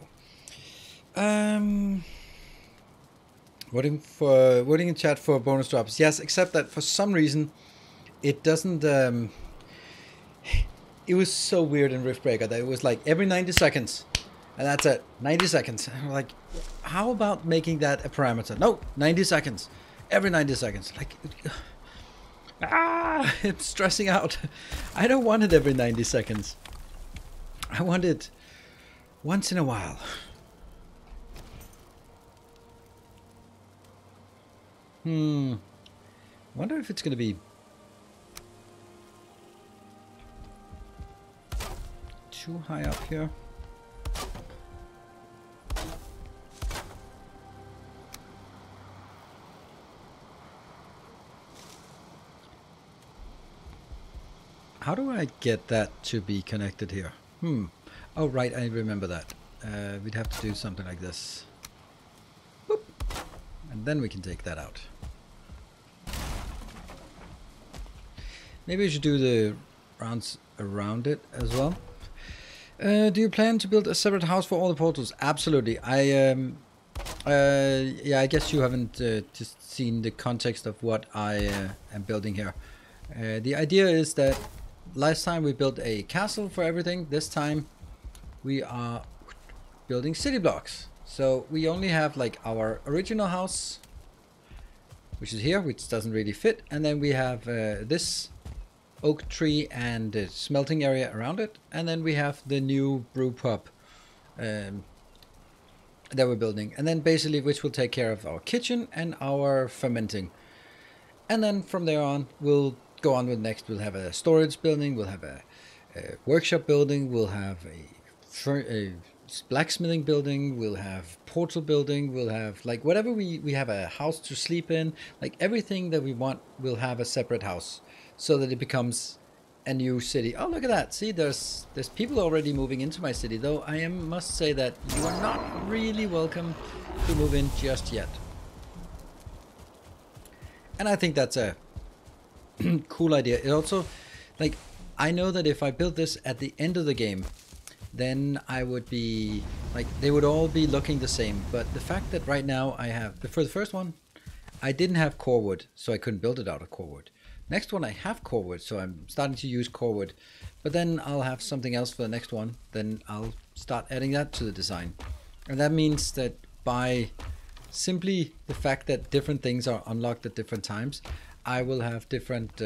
Voting in chat for bonus drops. Yes, except that for some reason it doesn't. It was so weird in Riftbreaker that it was like every 90 seconds, and that's it. 90 seconds. And I'm like, how about making that a parameter? No, 90 seconds. Every 90 seconds. Like, it's stressing out. I don't want it every 90 seconds. I want it once in a while. Wonder if it's going to be too high up here. How do I get that to be connected here? Oh, right, I remember that. We'd have to do something like this. Boop. And then we can take that out. Maybe we should do the rounds around it as well. Do you plan to build a separate house for all the portals? Absolutely. Yeah, I guess you haven't just seen the context of what I am building here. The idea is that last time we built a castle for everything. This time we are building city blocks. So we only have like our original house, which is here, which doesn't really fit. And then we have this oak tree and the smelting area around it. And then we have the new brew pub that we're building. And then basically which will take care of our kitchen and our fermenting. And then from there on, we'll go on with next. We'll have a storage building. We'll have a workshop building. We'll have a blacksmithing building. We'll have portal building. We'll have like whatever we have a house to sleep in. Like everything that we want, we'll have a separate house so that it becomes a new city. Oh, look at that. See, there's people already moving into my city, though I must say that you are not really welcome to move in just yet. And I think that's a cool idea. It also, like, I know that if I built this at the end of the game, then I would be, like, they would all be looking the same. But the fact that right now I have, for the first one, I didn't have core wood, so I couldn't build it out of core wood. Next one I have core wood, so I'm starting to use core wood. But then I'll have something else for the next one. Then I'll start adding that to the design. And that means that by simply the fact that different things are unlocked at different times, I will have different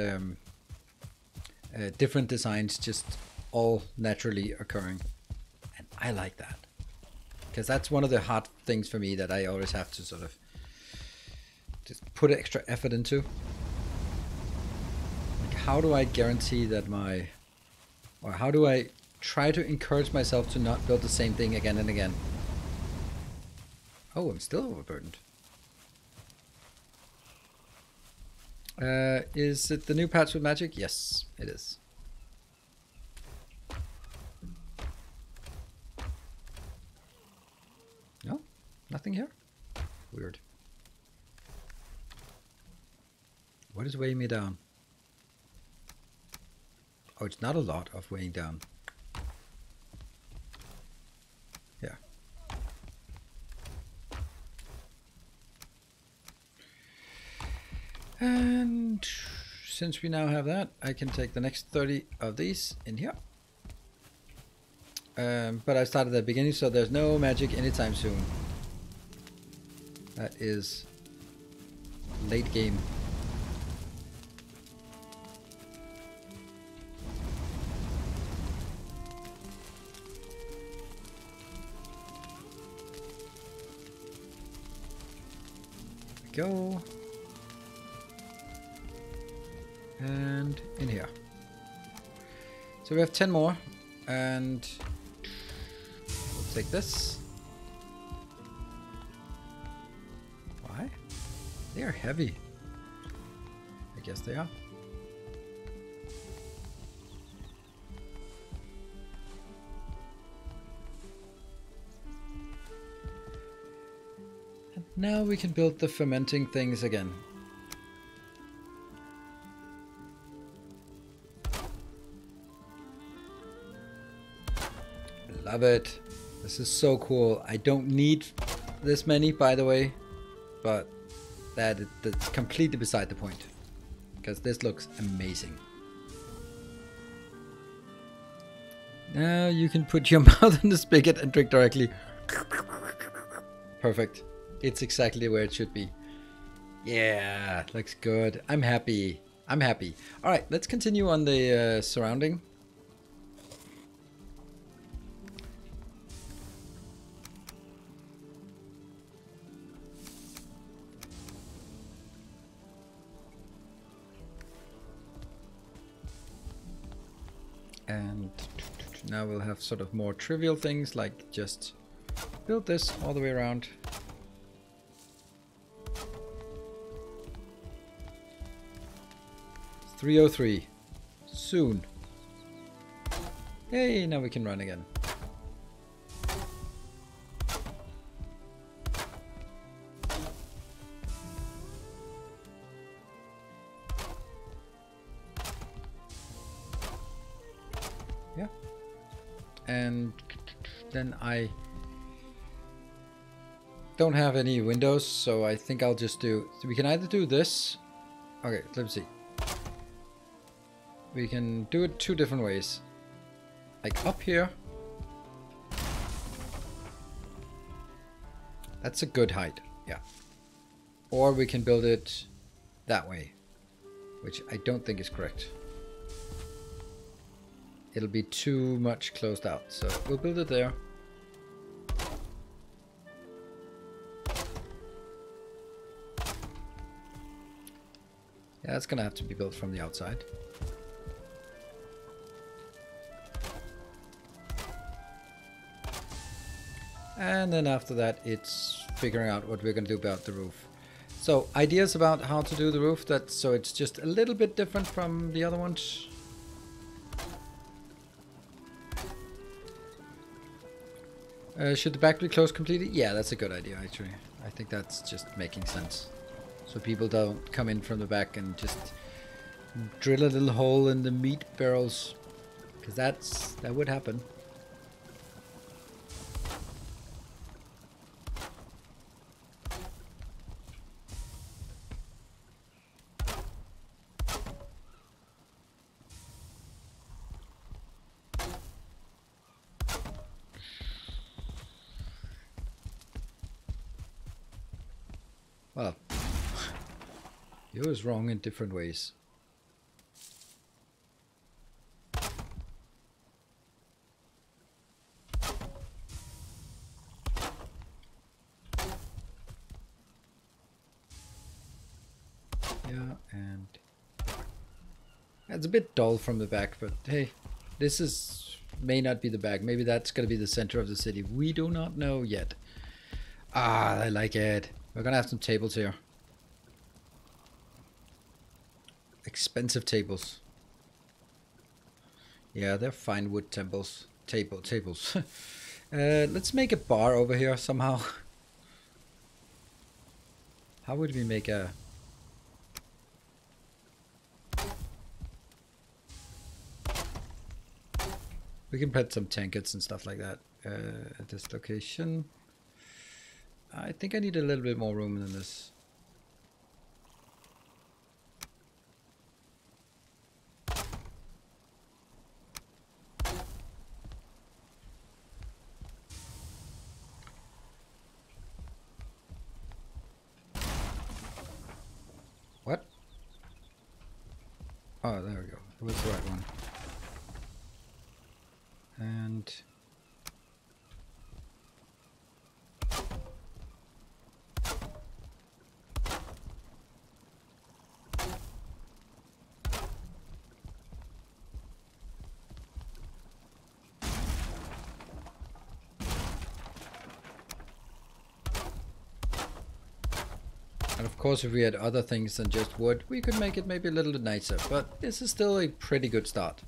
different designs just all naturally occurring. And I like that. Because that's one of the hard things for me that I always have to sort of just put extra effort into. Like, how do I guarantee that or how do I try to encourage myself to not build the same thing again and again? Oh, I'm still overburdened. Is it the new patch with magic? Yes, it is. No? Nothing here? Weird. What is weighing me down? Oh, it's not a lot of weighing down. Yeah. And since we now have that, I can take the next 30 of these in here. But I started at the beginning, so there's no magic anytime soon. That is late game. There we go. And in here. So we have 10 more, and we'll take this. Why? They are heavy. I guess they are. And now we can build the fermenting things again. Love it. This is so cool. I don't need this many, by the way, but that's completely beside the point, because this looks amazing. Now you can put your mouth in the spigot and drink directly. Perfect. It's exactly where it should be. Yeah, looks good. I'm happy. I'm happy. All right, let's continue on the surrounding. And now we'll have sort of more trivial things like just build this all the way around. It's 3:03. Soon. Hey, now we can run again. Yeah. And then I don't have any windows, so I think I'll just do... We can either do this... Okay, let's see. We can do it two different ways. Like up here. That's a good height, yeah. Or we can build it that way, which I don't think is correct. It'll be too much closed out, so we'll build it there. Yeah, it's gonna have to be built from the outside. And then after that, it's figuring out what we're gonna do about the roof. So ideas about how to do the roof, so it's just a little bit different from the other ones. Should the back be closed completely? Yeah, that's a good idea, actually. I think that's just making sense. So people don't come in from the back and just drill a little hole in the meat barrels. Because that would happen. Well, he was wrong in different ways. Yeah, and it's a bit dull from the back, but hey, may not be the back. Maybe that's gonna be the center of the city. We do not know yet. Ah, I like it. We're gonna have some tables here. Expensive tables. Yeah, they're fine wood tables. Tables. Let's make a bar over here somehow. How would we make a... We can put some tankards and stuff like that at this location. I think I need a little bit more room than this. What? Oh, there we go. It was the right one. And... And of course, if we had other things than just wood, we could make it maybe a little bit nicer, but this is still a pretty good start.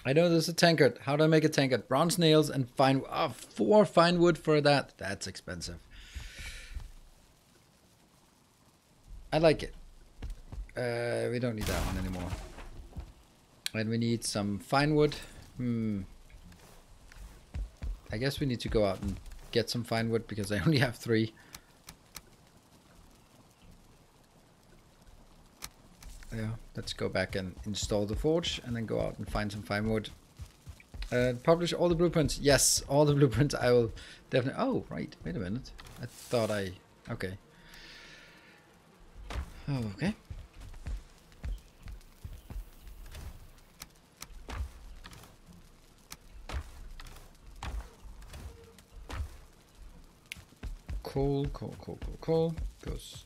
I know there's a tankard. How do I make a tankard? Bronze nails and fine... 4 fine wood for that. That's expensive. I like it. We don't need that one anymore. And we need some fine wood. I guess we need to go out and get some fine wood because I only have 3. Yeah, let's go back and install the forge and then go out and find some fine wood. Publish all the blueprints. Yes, all the blueprints. I will definitely. Oh, right. Wait a minute. I thought I. Okay. Okay. Coal goes.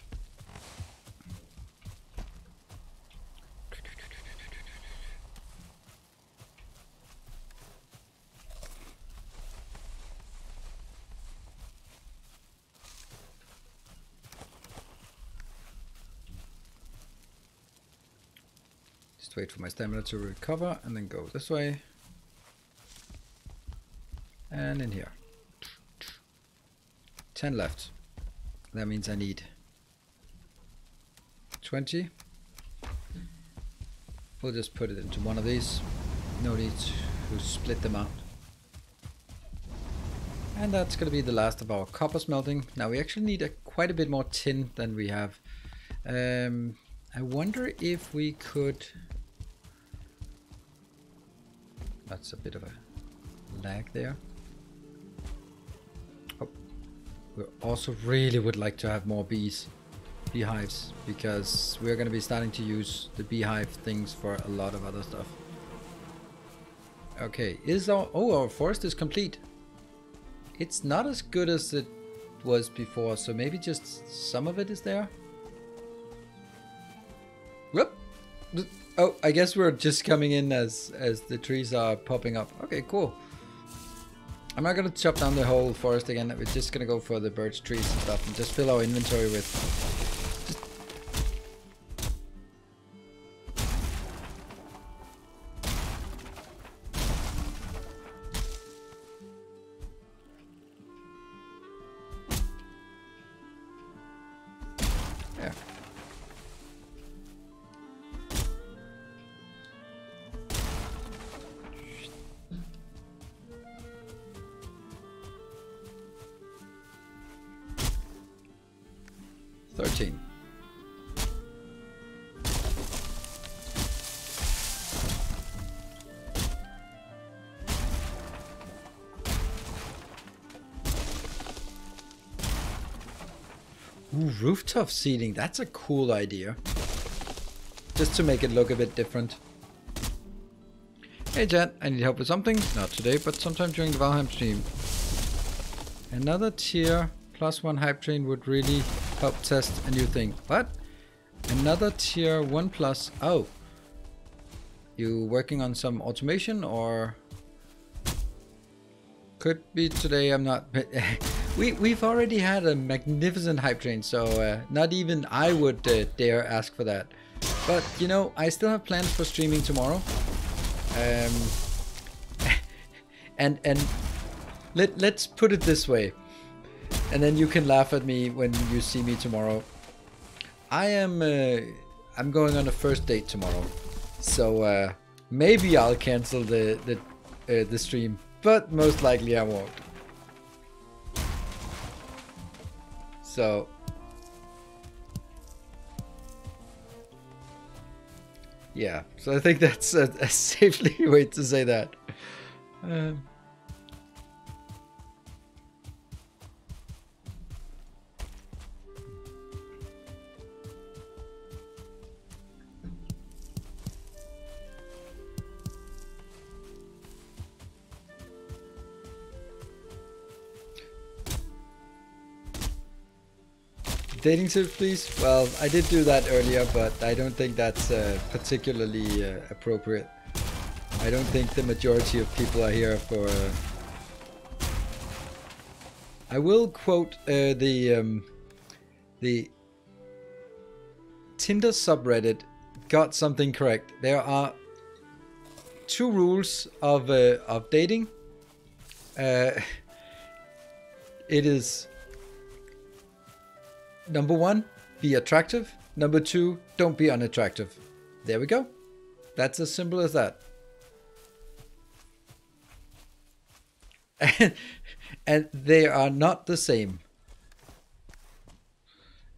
Just wait for my stamina to recover and then go this way. And in here. 10 left. That means I need 20. We'll just put it into one of these. No need to split them out. And that's going to be the last of our copper smelting. Now we actually need quite a bit more tin than we have. I wonder if we could... That's a bit of a lag there. Oh, we also really would like to have more beehives, because we're going to be starting to use the beehive things for a lot of other stuff. Okay, our forest is complete. It's not as good as it was before, so maybe just some of it is there. Whoop! Oh, I guess we're just coming in as the trees are popping up. Okay, cool. I'm not gonna chop down the whole forest again. We're just gonna go for the birch trees and stuff and just fill our inventory with. Yeah. Ooh, rooftop seating. That's a cool idea. Just to make it look a bit different. Hey chat, I need help with something. Not today, but sometime during the Valheim stream. Another tier +1 hype train would really help test a new thing. What? Another tier 1+. Oh. You working on some automation or? Could be today, I'm not. We've already had a magnificent hype train, so not even I would dare ask for that. But you know, I still have plans for streaming tomorrow. And let's put it this way, and then you can laugh at me when you see me tomorrow. I'm going on a first date tomorrow, so maybe I'll cancel the stream, but most likely I won't. So yeah, so I think that's a safely way to say that. Dating tips, please? Well, I did do that earlier, but I don't think that's particularly appropriate. I don't think the majority of people are here for... I will quote the Tinder subreddit got something correct. There are 2 rules of dating. It is... Number 1, be attractive. Number 2, don't be unattractive. There we go. That's as simple as that. and they are not the same.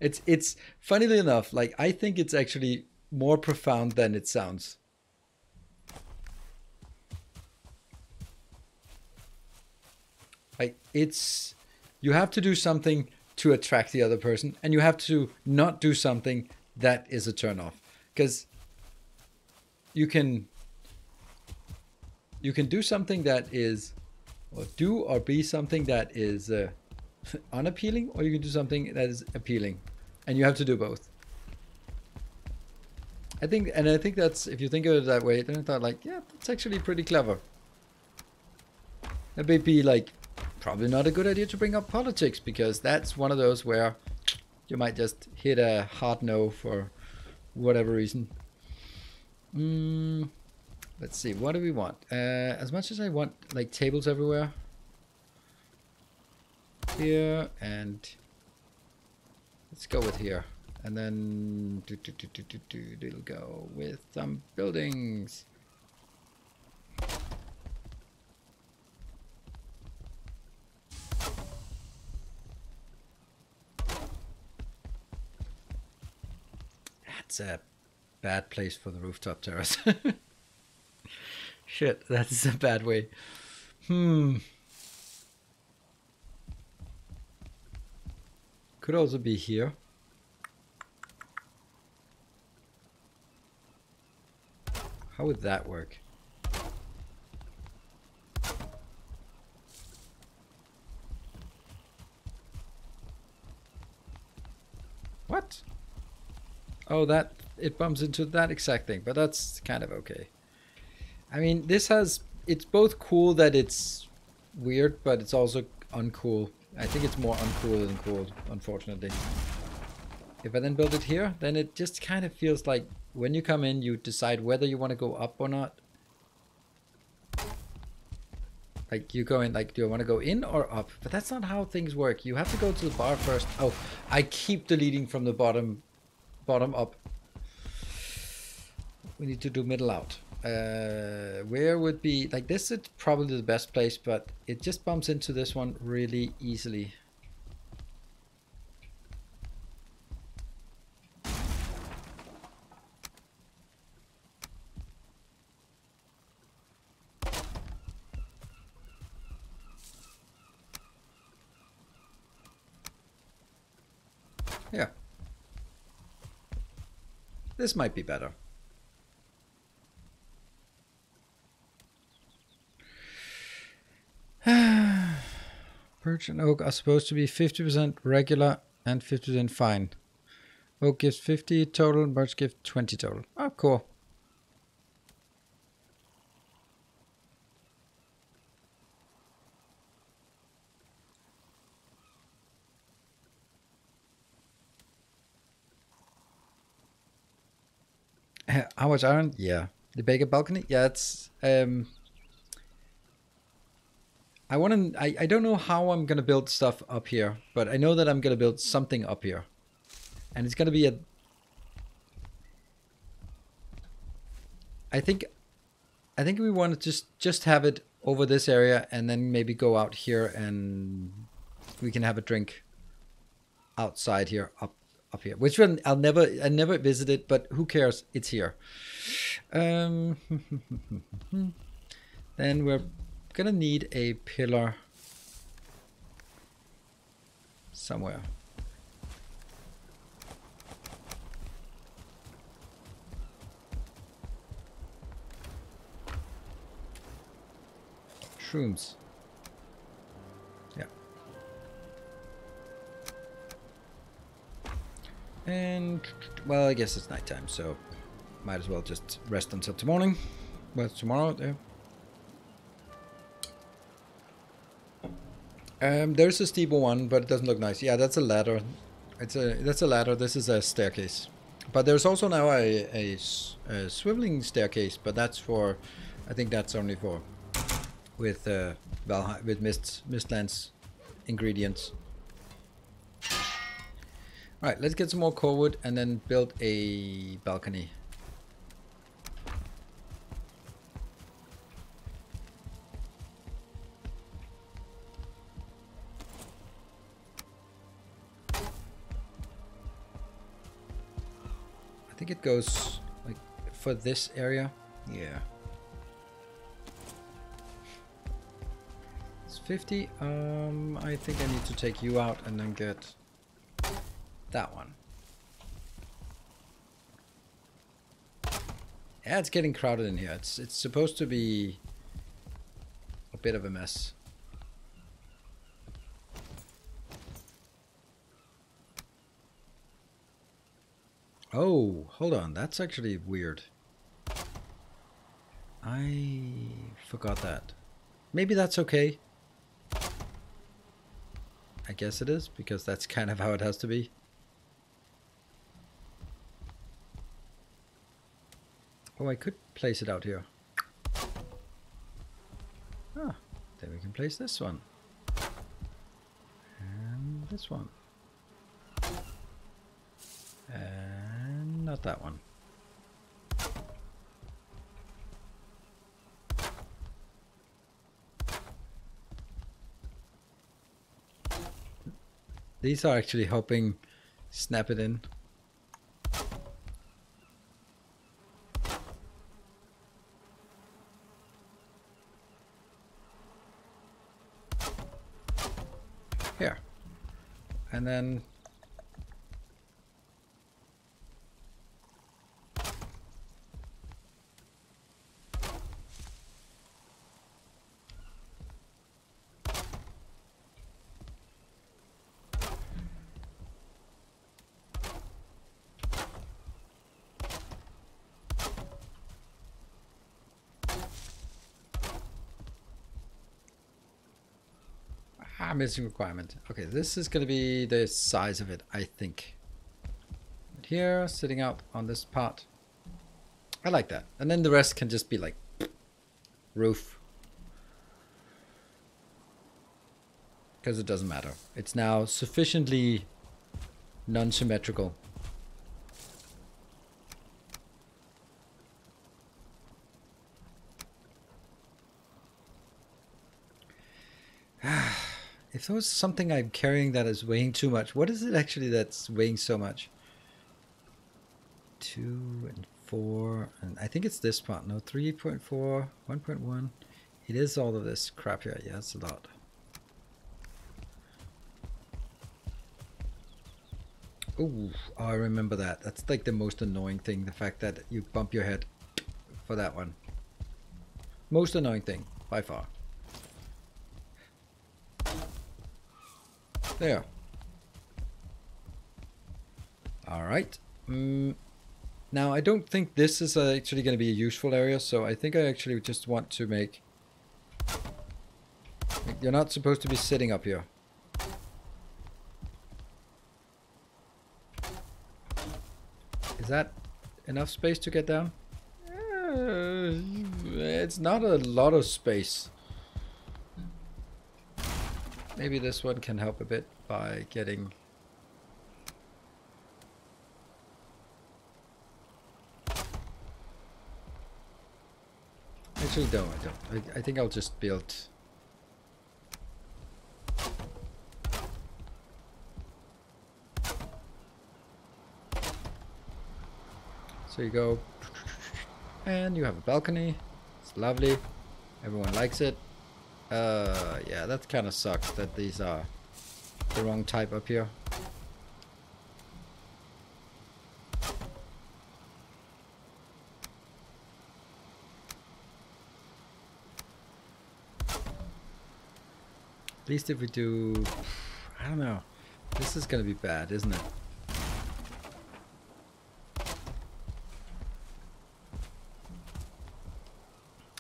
It's funnily enough, like I think it's actually more profound than it sounds. Like it's, you have to do something to attract the other person, and you have to not do something that is a turn off. Because you can do something that is, or do or be something that is unappealing, or you can do something that is appealing, and you have to do both. I think that's, if you think of it that way, then I thought like, yeah, that's actually pretty clever. That may be like probably not a good idea to bring up politics, because that's one of those where you might just hit a hard no for whatever reason. Let's see, what do we want? As much as I want like tables everywhere, here, and let's go with here, and then it'll go with some buildings. That's a bad place for the rooftop terrace. Shit, that's a bad way. Could also be here. How would that work? What? Oh, that, it bumps into that exact thing, but that's kind of okay. I mean, this has, it's both cool that it's weird, but it's also uncool. I think it's more uncool than cool, unfortunately. If I then build it here, then it just kind of feels like when you come in, you decide whether you want to go up or not. Like you go in, like, do I want to go in or up? But that's not how things work. You have to go to the bar first. Oh, I keep deleting from the bottom up. We need to do middle out. Where would be, like, this is probably the best place, but it just bumps into this one really easily. Yeah. This might be better. Birch and oak are supposed to be 50% regular and 50% fine. Oak gives 50 total, birch gives 20 total. Oh, cool. How much iron? Yeah. The bigger balcony? Yeah, it's I want to, I don't know how I'm going to build stuff up here, but I know that I'm going to build something up here. And it's going to be a, I think we want to just have it over this area, and then maybe go out here and we can have a drink outside here, up here, which one I never visited, but who cares? It's here. Then we're gonna need a pillar somewhere. Shrooms. Yeah. And, well, I guess it's nighttime, so might as well just rest until tomorrow. Well, tomorrow, there. There's a steeple one, but it doesn't look nice. Yeah, that's a ladder. That's a ladder. This is a staircase. But there's also now a swiveling staircase, but that's for, I think that's only for with Valheim, with Mistlands ingredients. All right, let's get some more core wood and then build a balcony. think it goes like for this area. Yeah. It's 50. I think I need to take you out and then get that one. Yeah, it's getting crowded in here. It's supposed to be a bit of a mess. Oh, hold on. That's actually weird. I forgot that. Maybe that's okay. I guess it is, because that's kind of how it has to be. Oh, I could place it out here. Ah, then we can place this one. And this one. And not that one. These are actually helping snap it in. Here. And then missing requirement. Okay, this is going to be the size of it, I think. Right here, sitting out on this part. I like that. And then the rest can just be like roof. Because it doesn't matter. It's now sufficiently non-symmetrical. If there was something I'm carrying that is weighing too much, what is it actually that's weighing so much? 2 and 4, and I think it's this part. No, 3.4, 1.1. It is all of this crap here. Yeah, it's a lot. Oh, I remember that. That's like the most annoying thing. The fact that you bump your head for that one. Most annoying thing, by far. There. Alright. Now, I don't think this is actually going to be a useful area, so I think I actually just want to make... You're not supposed to be sitting up here. Is that enough space to get down? It's not a lot of space. Maybe this one can help a bit by getting... Actually, no, I don't. I think I'll just build... So you go, and you have a balcony. It's lovely. Everyone likes it. Yeah, that kind of sucks that these are the wrong type up here. At least if we do, I don't know. This is gonna be bad, isn't it?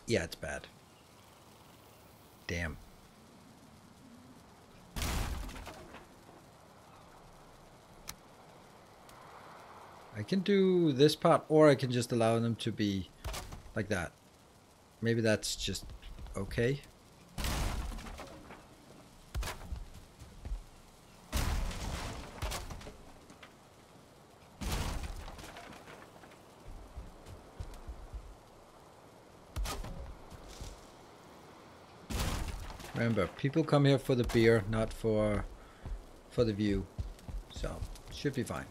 Yeah, it's bad. Damn. I can do this part, or I can just allow them to be like that. Maybe that's just okay. Remember, people come here for the beer, not for the view. So, should be fine.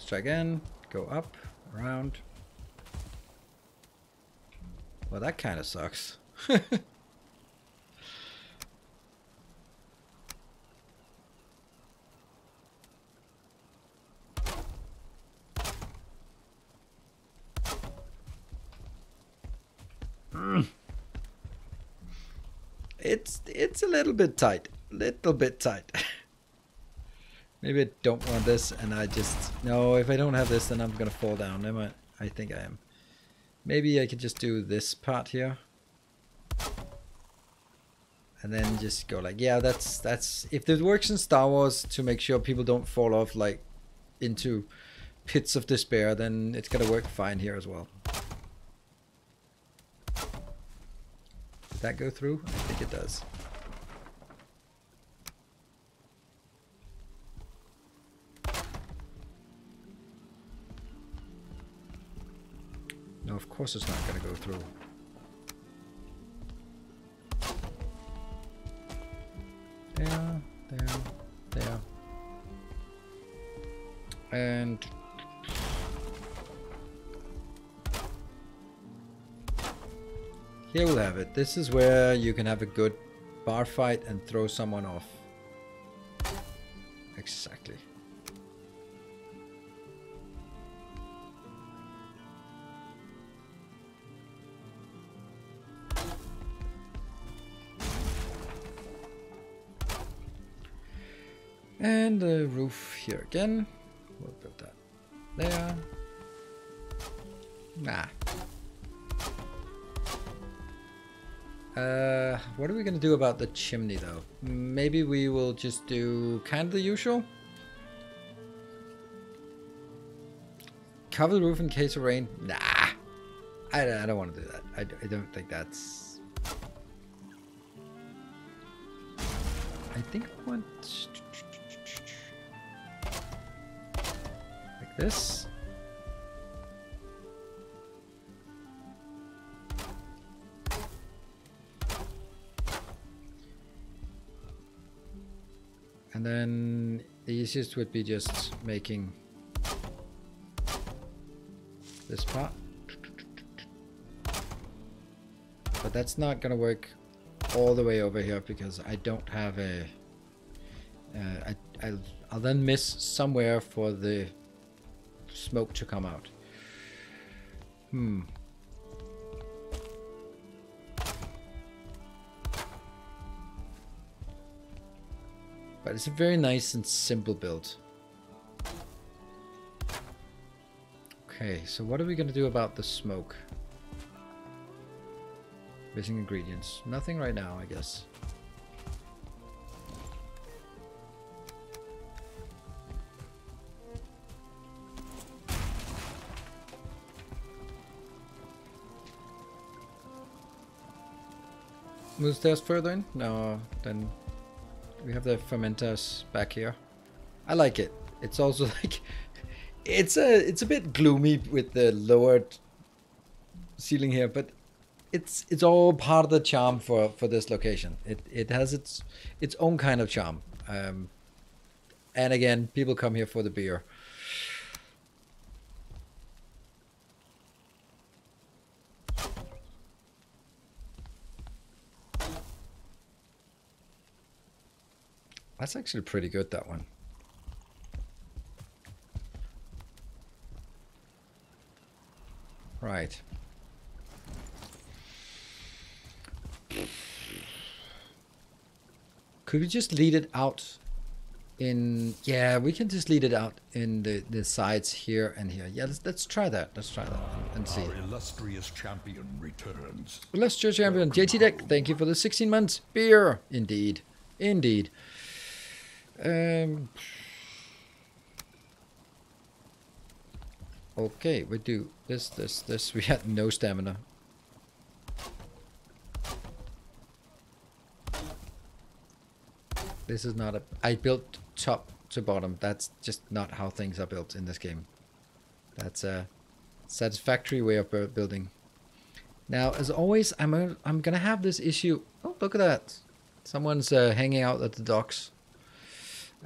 try again. Go up, around. Well, that kind of sucks. It's a little bit tight. Little bit tight. Maybe I don't want this, and I just... No, if I don't have this, then I'm gonna fall down. I think I am. Maybe I could just do this part here. And then just go like, yeah, that's... If it works in Star Wars to make sure people don't fall off, like, into pits of despair, then it's gonna work fine here as well. Did that go through? I think it does. No, of course it's not going to go through. There, there, there. And... here we'll have it. This is where you can have a good bar fight and throw someone off. Exactly. And the roof here again. We'll build that there. Nah. What are we gonna do about the chimney though? Maybe we will just do kind of the usual. Cover the roof in case of rain. Nah, I don't want to do that. I don't think that's... I think I want... like this. And then the easiest would be just making this part. But that's not gonna work all the way over here because I don't have a... I'll then miss somewhere for the smoke to come out. But it's a very nice and simple build. Okay, so what are we going to do about the smoke? Missing ingredients. Nothing right now, I guess. Move stairs further in? No, then we have the fermenters back here. I like it. It's also like it's a bit gloomy with the lowered ceiling here, but it's all part of the charm for this location. It has its own kind of charm. And again, people come here for the beer. That's actually pretty good, that one. Right. Could we just lead it out in... yeah, we can just lead it out in the sides here and here. Yeah, let's try that. Let's try that and see. Our illustrious champion returns. Illustrious champion, JT Deck, thank you for the 16 months. Beer. Indeed. Indeed. Okay, we do this. We had no stamina. This is not a... I built top to bottom. That's just not how things are built in this game. That's a satisfactory way of building. Now, as always, I'm gonna have this issue. Oh, look at that! Someone's hanging out at the docks.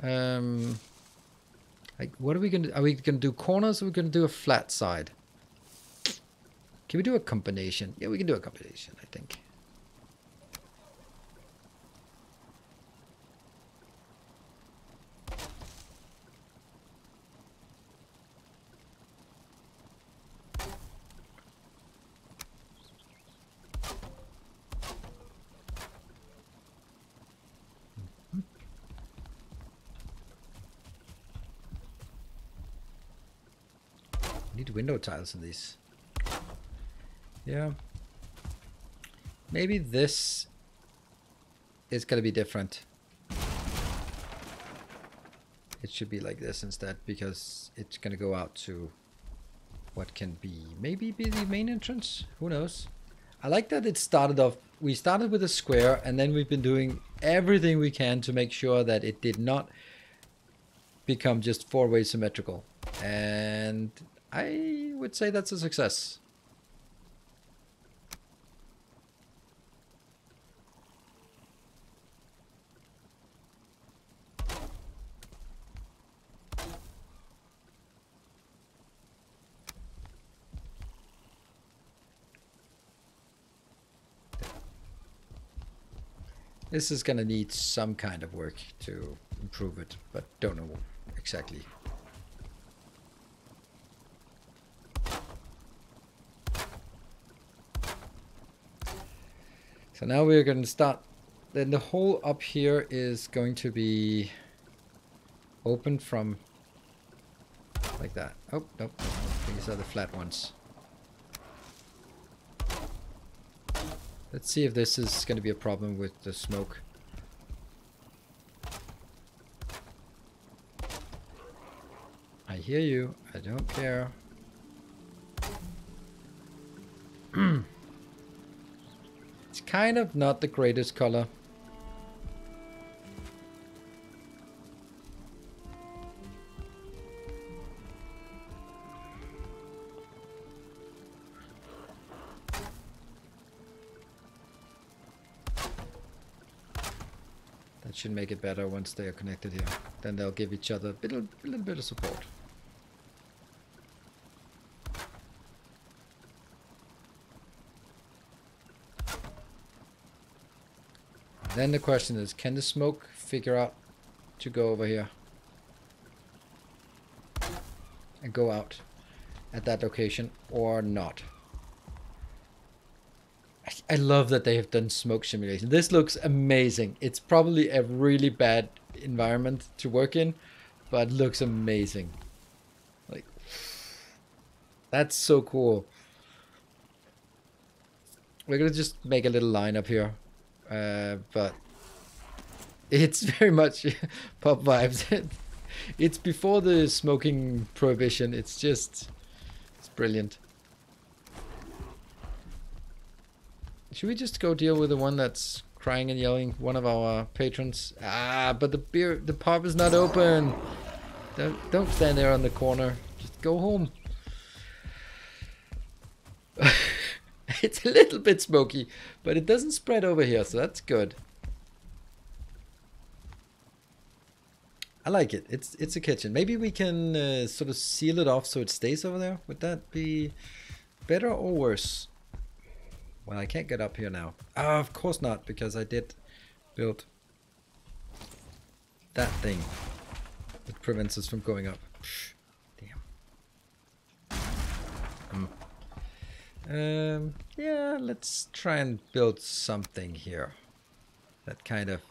I Like, what are we gonna? Are we gonna do corners or are we gonna do a flat side? Can we do a combination? Yeah, we can do a combination, I think. Need window tiles in these. Yeah. Maybe this is gonna be different. It should be like this instead, because it's gonna go out to what can be maybe be the main entrance. Who knows? I like that it started off. We started with a square, and then we've been doing everything we can to make sure that it did not become just four-way symmetrical. And I would say that's a success. This is gonna need some kind of work to improve it, but don't know exactly. So now we're going to start. Then the hole up here is going to be open from like that. Oh, nope. These are the flat ones. Let's see if this is going to be a problem with the smoke. I hear you. I don't care. It's kind of not the greatest color. That should make it better once they are connected here. Then they'll give each other a little bit of support. Then the question is, can the smoke figure out to go over here and go out at that location or not? I love that they have done smoke simulation. This looks amazing. It's probably a really bad environment to work in, but it looks amazing. Like, that's so cool. We're gonna just make a little line up here. But it's very much pop vibes. It's before the smoking prohibition. It's brilliant. Should we just go deal with the one that's crying and yelling? One of our patrons. Ah, but the pub is not open. Don't stand there on the corner. Just go home. It's a little bit smoky, but it doesn't spread over here, so that's good. I like it. It's a kitchen. Maybe we can sort of seal it off so it stays over there. Would that be better or worse? Well, I can't get up here now. Of course not, because I did build that thing that prevents us from going up. Damn. Yeah, let's try and build something here that kind of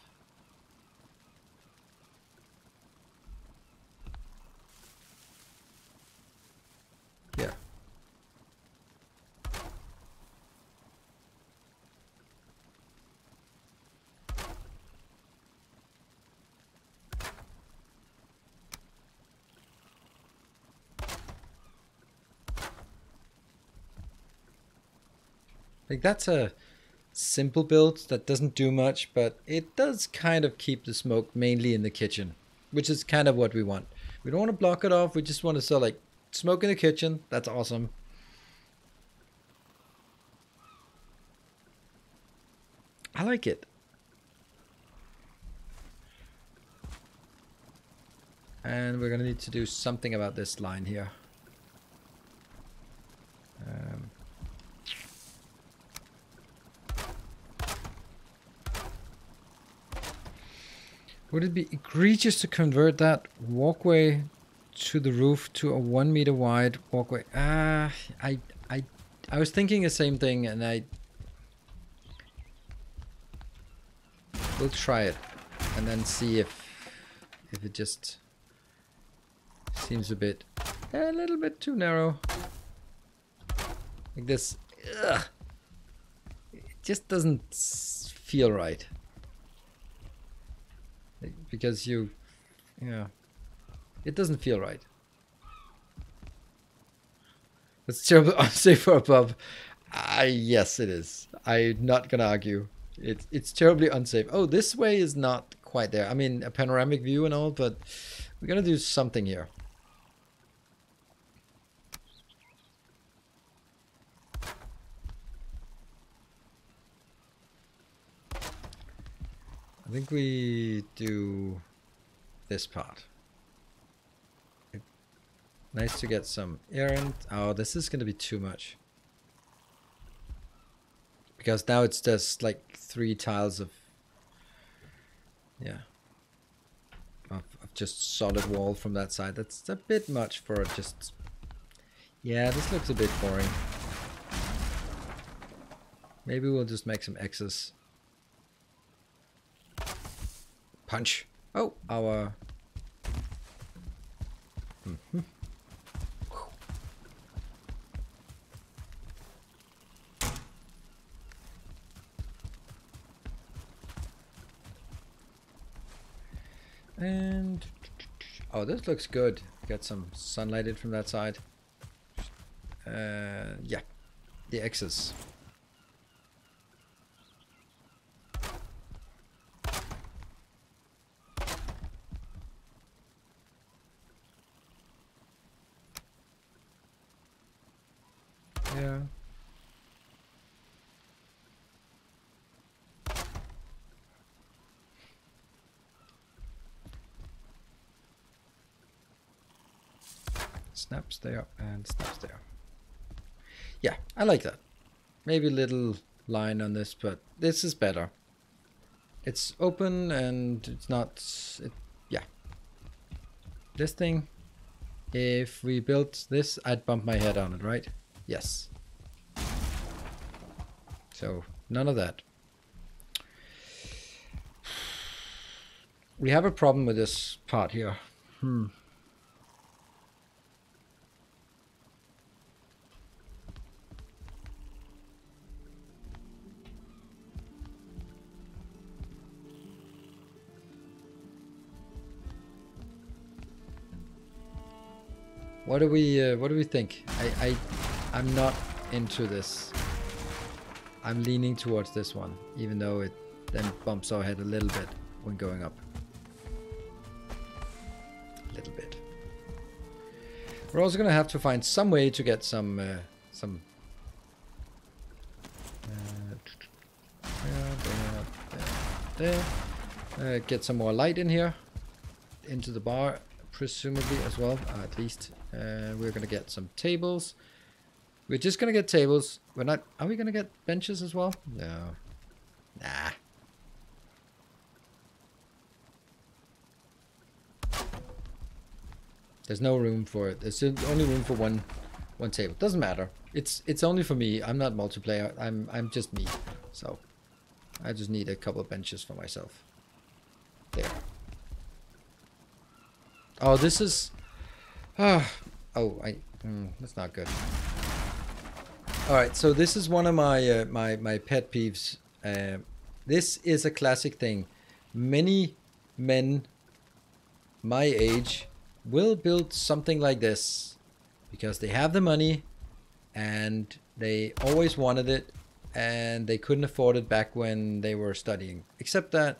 yeah. Like, that's a simple build that doesn't do much, but it does kind of keep the smoke mainly in the kitchen, which is kind of what we want. We don't want to block it off. We just want to sell like smoke in the kitchen. That's awesome. I like it. And we're gonna need to do something about this line here. Would it be egregious to convert that walkway to the roof to a 1 meter wide walkway? I was thinking the same thing, and we'll try it and then see if it just seems a little bit too narrow. Like this. Ugh. It just doesn't feel right. Because yeah, it doesn't feel right. It's terribly unsafe for above. Yes, it is. I'm not gonna argue. It's terribly unsafe. Oh, this way is not quite there. I mean, a panoramic view and all, but we're gonna do something here. I think we do this part. Nice to get some air in. Oh, this is going to be too much. Because now it's just like 3 tiles of... Yeah. Of just solid wall from that side. That's a bit much for just... Yeah, this looks a bit boring. Maybe we'll just make some X's. Punch. Oh, our... And... Oh, this looks good. Get some sunlight in from that side. Yeah. The X's. Yeah. Snaps there and snaps there. Yeah, I like that. Maybe a little line on this, but this is better. It's open and it's not... yeah. This thing, if we built this, I'd bump my head on it, right? Yes. So, none of that. We have a problem with this part here. What do we think? I'm not into this. I'm leaning towards this one, even though it then bumps our head a little bit when going up. A little bit. We're also gonna have to find some way to get get some more light in here, into the bar, presumably as well. At least we're gonna get some tables. We're just gonna get tables. We're not. Are we gonna get benches as well? No. Nah. There's no room for it. There's only room for one table. Doesn't matter. It's only for me. I'm not multiplayer. I'm just me. So I just need a couple of benches for myself. There. Oh, this is. That's not good. All right, so this is one of my my pet peeves. This is a classic thing. Many men my age will build something like this because they have the money and they always wanted it and they couldn't afford it back when they were studying. Except that,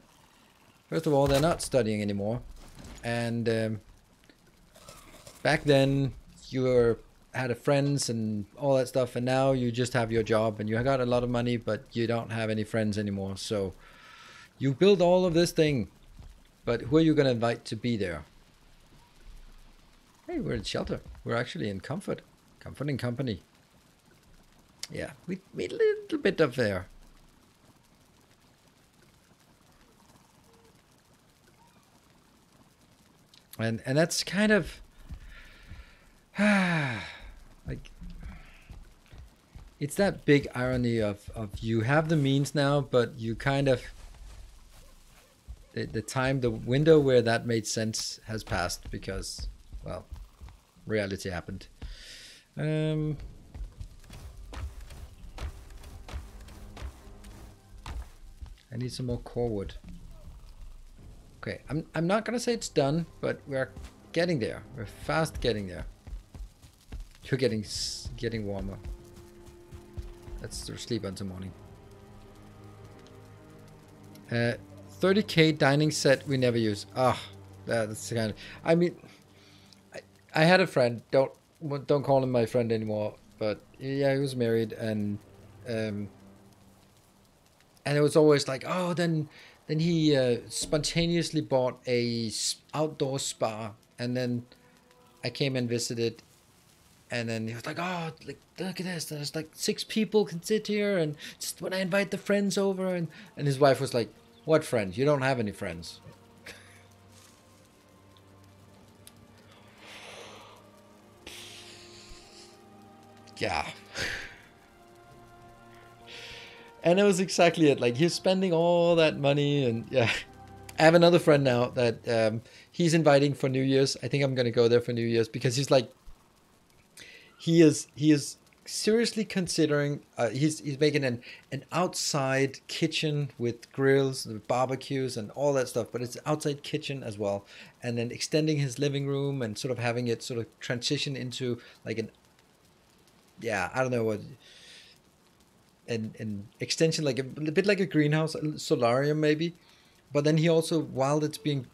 first of all, they're not studying anymore, and back then you had a friends and all that stuff, and now you just have your job and you got a lot of money, but you don't have any friends anymore. So you build all of this thing, but who are you going to invite to be there? Hey, we're in shelter. We're actually in comfort. Comfort and company. Yeah, we made a little bit of there. And that's kind of like it's that big irony of you have the means now, but you kind of the window where that made sense has passed because, well, reality happened. I need some more core wood. Okay, I'm not gonna say it's done, but we're getting there. We're fast getting there. You're getting warmer. Let's sleep until morning. 30k dining set we never use. That's the kind of. I mean, I had a friend. Don't call him my friend anymore. But yeah, he was married, and it was always like, oh, then he spontaneously bought a outdoor spa, and then I came and visited, and then he was like, oh, like, look at this, there's like 6 people can sit here, and just when I invite the friends over, and his wife was like, what friends? You don't have any friends. Yeah. And it was exactly it. Like, he's spending all that money, and yeah. I have another friend now that he's inviting for New Year's. I think I'm gonna go there for New Year's because he's like, he is seriously considering. He's making an outside kitchen with grills, and barbecues, and all that stuff. But it's outside kitchen as well, and then extending his living room and sort of having it sort of transition into like I don't know what. An extension, like a bit like a greenhouse, a solarium maybe. But then he also, while it's being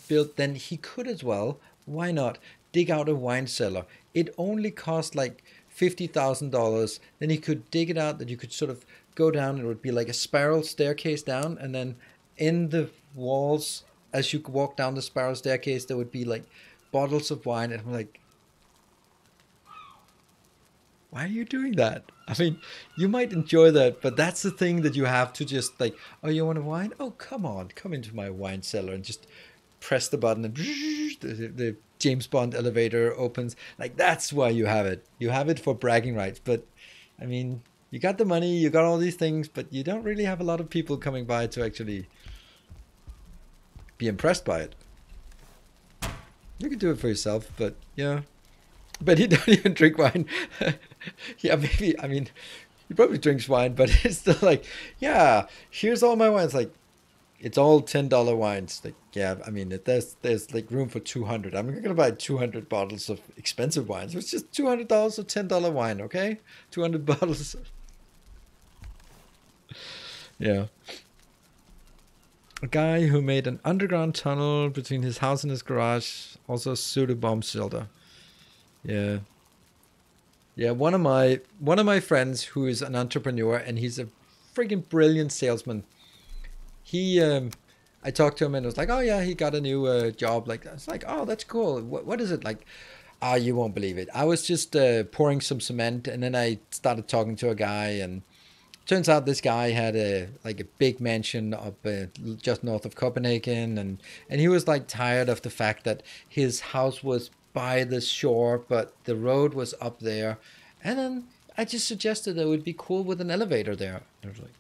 built, then he could as well, why not, dig out a wine cellar. It only cost like $50,000. Then he could dig it out, that you could sort of go down, and it would be like a spiral staircase down, and then in the walls, as you walk down the spiral staircase, there would be like bottles of wine. And I'm like, why are you doing that? I mean, you might enjoy that, but that's the thing that you have to just like, oh, you want a wine? Oh, come on, come into my wine cellar and just press the button, and the James Bond elevator opens. Like, that's why you have it. You have it for bragging rights. But I mean, you got the money, you got all these things, but you don't really have a lot of people coming by to actually be impressed by it. You can do it for yourself, but yeah. But he don't even drink wine. Yeah, maybe. I mean, he probably drinks wine, but it's still like, yeah, here's all my wines. Like, it's all $10 wines. Like, yeah, I mean, there's like room for 200. I'm not gonna buy 200 bottles of expensive wines. It's just $200 of $10 wine, okay? 200 bottles. Yeah. A guy who made an underground tunnel between his house and his garage, also a pseudo bomb shelter. Yeah. Yeah, one of my friends who is an entrepreneur, and he's a freaking brilliant salesman. He I talked to him, and it was like, oh yeah, he got a new job. Like, it's like, oh, that's cool. What is it like? Ah, you won't believe it. I was just pouring some cement, and then I started talking to a guy, and turns out this guy had a big mansion up just north of Copenhagen, and he was like tired of the fact that his house was by the shore, but the road was up there. And then I just suggested that it would be cool with an elevator there. And I was like,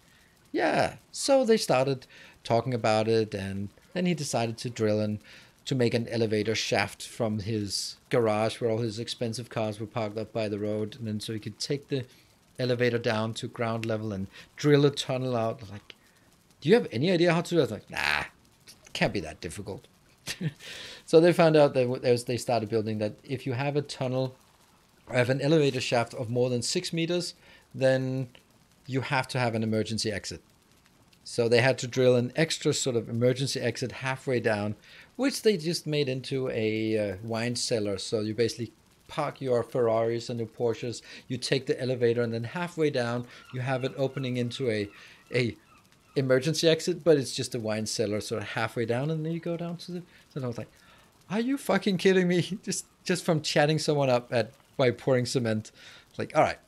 yeah. So they started talking about it, and then he decided to drill in to make an elevator shaft from his garage where all his expensive cars were parked up by the road, and then so he could take the elevator down to ground level and drill a tunnel out. Like, do you have any idea how to do that? I was like, nah, it can't be that difficult. So they found out that they started building that if you have a tunnel or have an elevator shaft of more than 6 meters, then you have to have an emergency exit. So they had to drill an extra sort of emergency exit halfway down, which they just made into a wine cellar. So you basically park your Ferraris and your Porsches, you take the elevator, and then halfway down you have it opening into a emergency exit, but it's just a wine cellar sort of halfway down, and then you go down to the. And I was like, are you fucking kidding me? Just just from chatting someone up at by pouring cement. It's like, all right,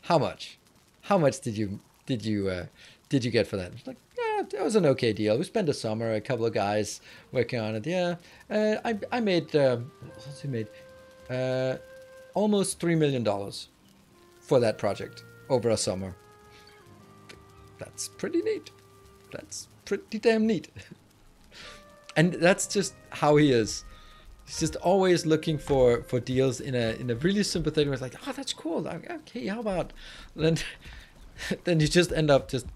how much? How much did you get for that? It's like, yeah, that was an okay deal. We spent a summer, a couple of guys working on it. Yeah, I made what's he made? Almost $3 million for that project over a summer. That's pretty neat. That's pretty damn neat. And that's just how he is. He's just always looking for deals in a really sympathetic way. It's like, oh, that's cool. Okay, how about then? Then you just end up just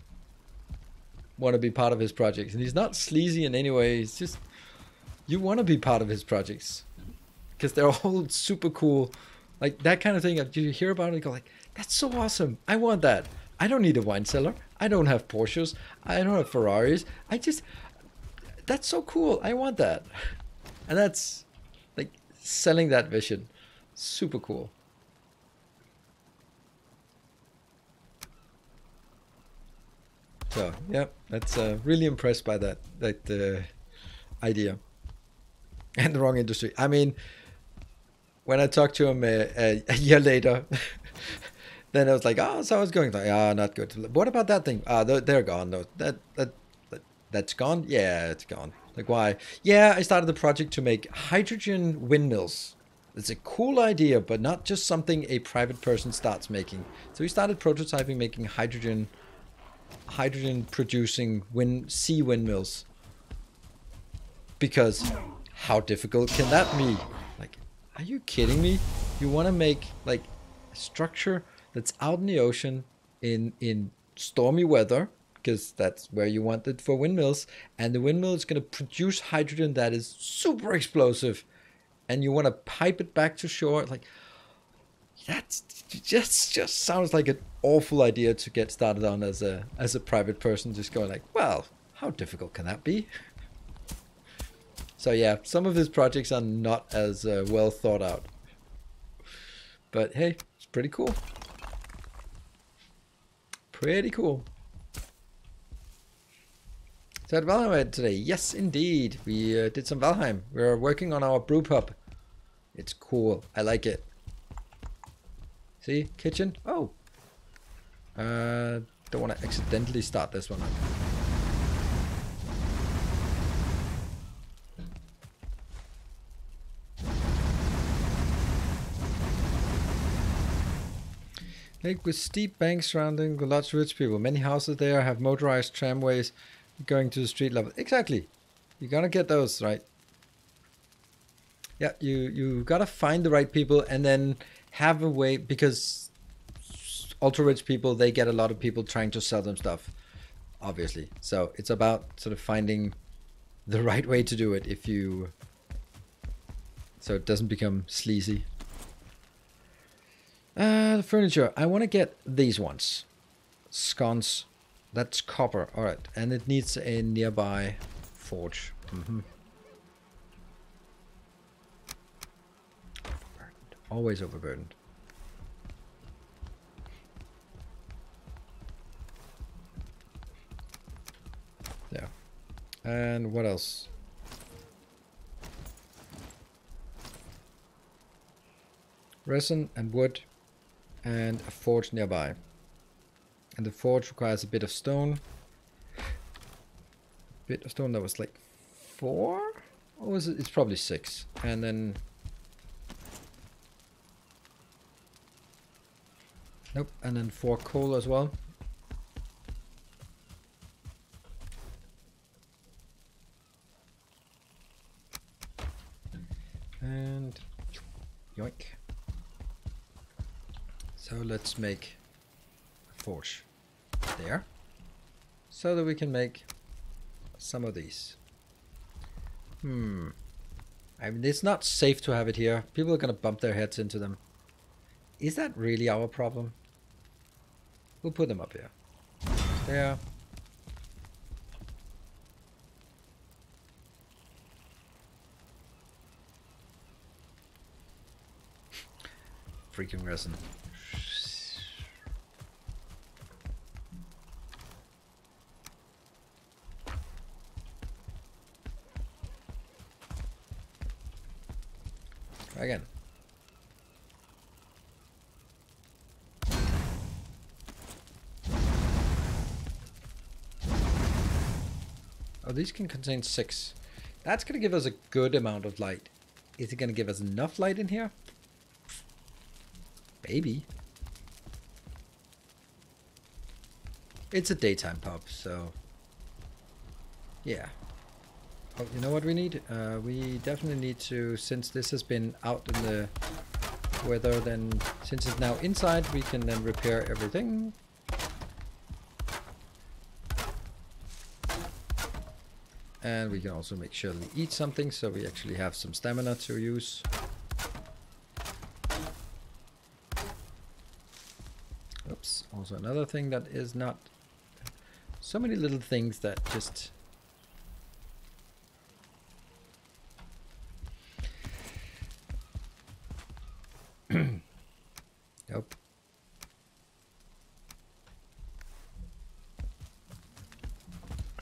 want to be part of his projects, and he's not sleazy in any way. He's just you want to be part of his projects because they're all super cool, like that kind of thing. You hear about it, and go like, that's so awesome. I want that. I don't need a wine cellar. I don't have Porsches. I don't have Ferraris. That's so cool. I want that, and that's like selling that vision. Super cool. So yeah, that's really impressed by that idea. And the wrong industry. I mean, when I talked to him a year later, then I was like, oh, so I was going like, ah, not good. What about that thing? Ah, they're gone. No, that's gone. Yeah, it's gone. Like why? Yeah, I started the project to make hydrogen windmills. It's a cool idea, but not just something a private person starts making. So we started prototyping making hydrogen producing sea windmills, because how difficult can that be? Like, are you kidding me? You want to make like a structure that's out in the ocean in stormy weather, because that's where you want it for windmills, and the windmill is going to produce hydrogen that is super explosive, and you want to pipe it back to shore. Like, that just sounds like an awful idea to get started on as a private person, just going like, well, how difficult can that be? So yeah, some of his projects are not as well thought out, but hey, it's pretty cool. Pretty cool. So at Valheim today, yes indeed, we did some Valheim. We're working on our brew pub. It's cool. I like it. See, kitchen. Oh, don't want to accidentally start this one up. Lake with steep banks surrounding the lots of rich people. Many houses there have motorized tramways going to the street level. Exactly. You gotta get those right. Yeah, you gotta find the right people and then have a way, because ultra rich people, they get a lot of people trying to sell them stuff, obviously. So it's about sort of finding the right way to do it, so it doesn't become sleazy. The furniture, I want to get these ones. Sconce, that's copper. All right, and it needs a nearby forge. Always overburdened. There. And what else? Resin and wood and a forge nearby. And the forge requires a bit of stone. Bit of stone, that was like 4? Or was it? It's probably 6. And then... Nope, and then 4 coal as well. And yoink. So let's make a forge there, so that we can make some of these. I mean, it's not safe to have it here. People are gonna bump their heads into them. Is that really our problem? We'll put them up here. There. Freaking resin. Again. Oh, these can contain 6. That's going to give us a good amount of light. Is it going to give us enough light in here? Maybe. It's a daytime pub, so... yeah. Oh, you know what we need? We definitely need to, since this has been out in the weather, then since it's now inside, we can then repair everything. And we can also make sure we eat something, so we actually have some stamina to use. Oops, also another thing that is not... so many little things that just... nope.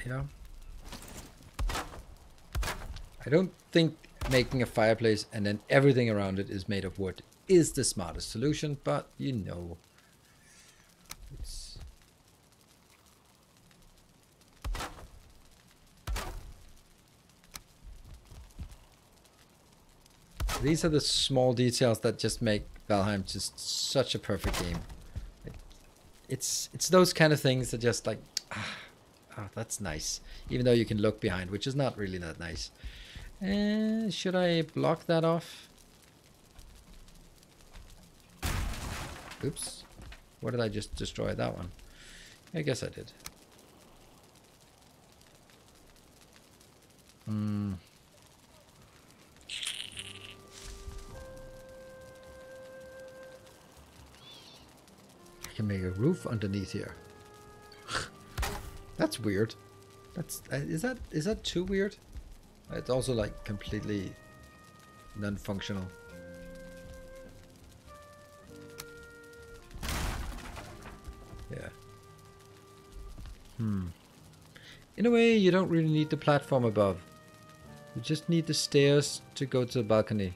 Yeah. I don't think making a fireplace and then everything around it is made of wood is the smartest solution, but you know. It's... these are the small details that just make Valheim just such a perfect game. It's those kind of things that just like, that's nice. Even though you can look behind, which is not really that nice. Should I block that off? Oops. What did I just destroy that one? I guess I did. I can make a roof underneath here. That's weird. That's is that too weird? It's also like completely non-functional. Yeah. In a way, you don't really need the platform above. You just need the stairs to go to the balcony.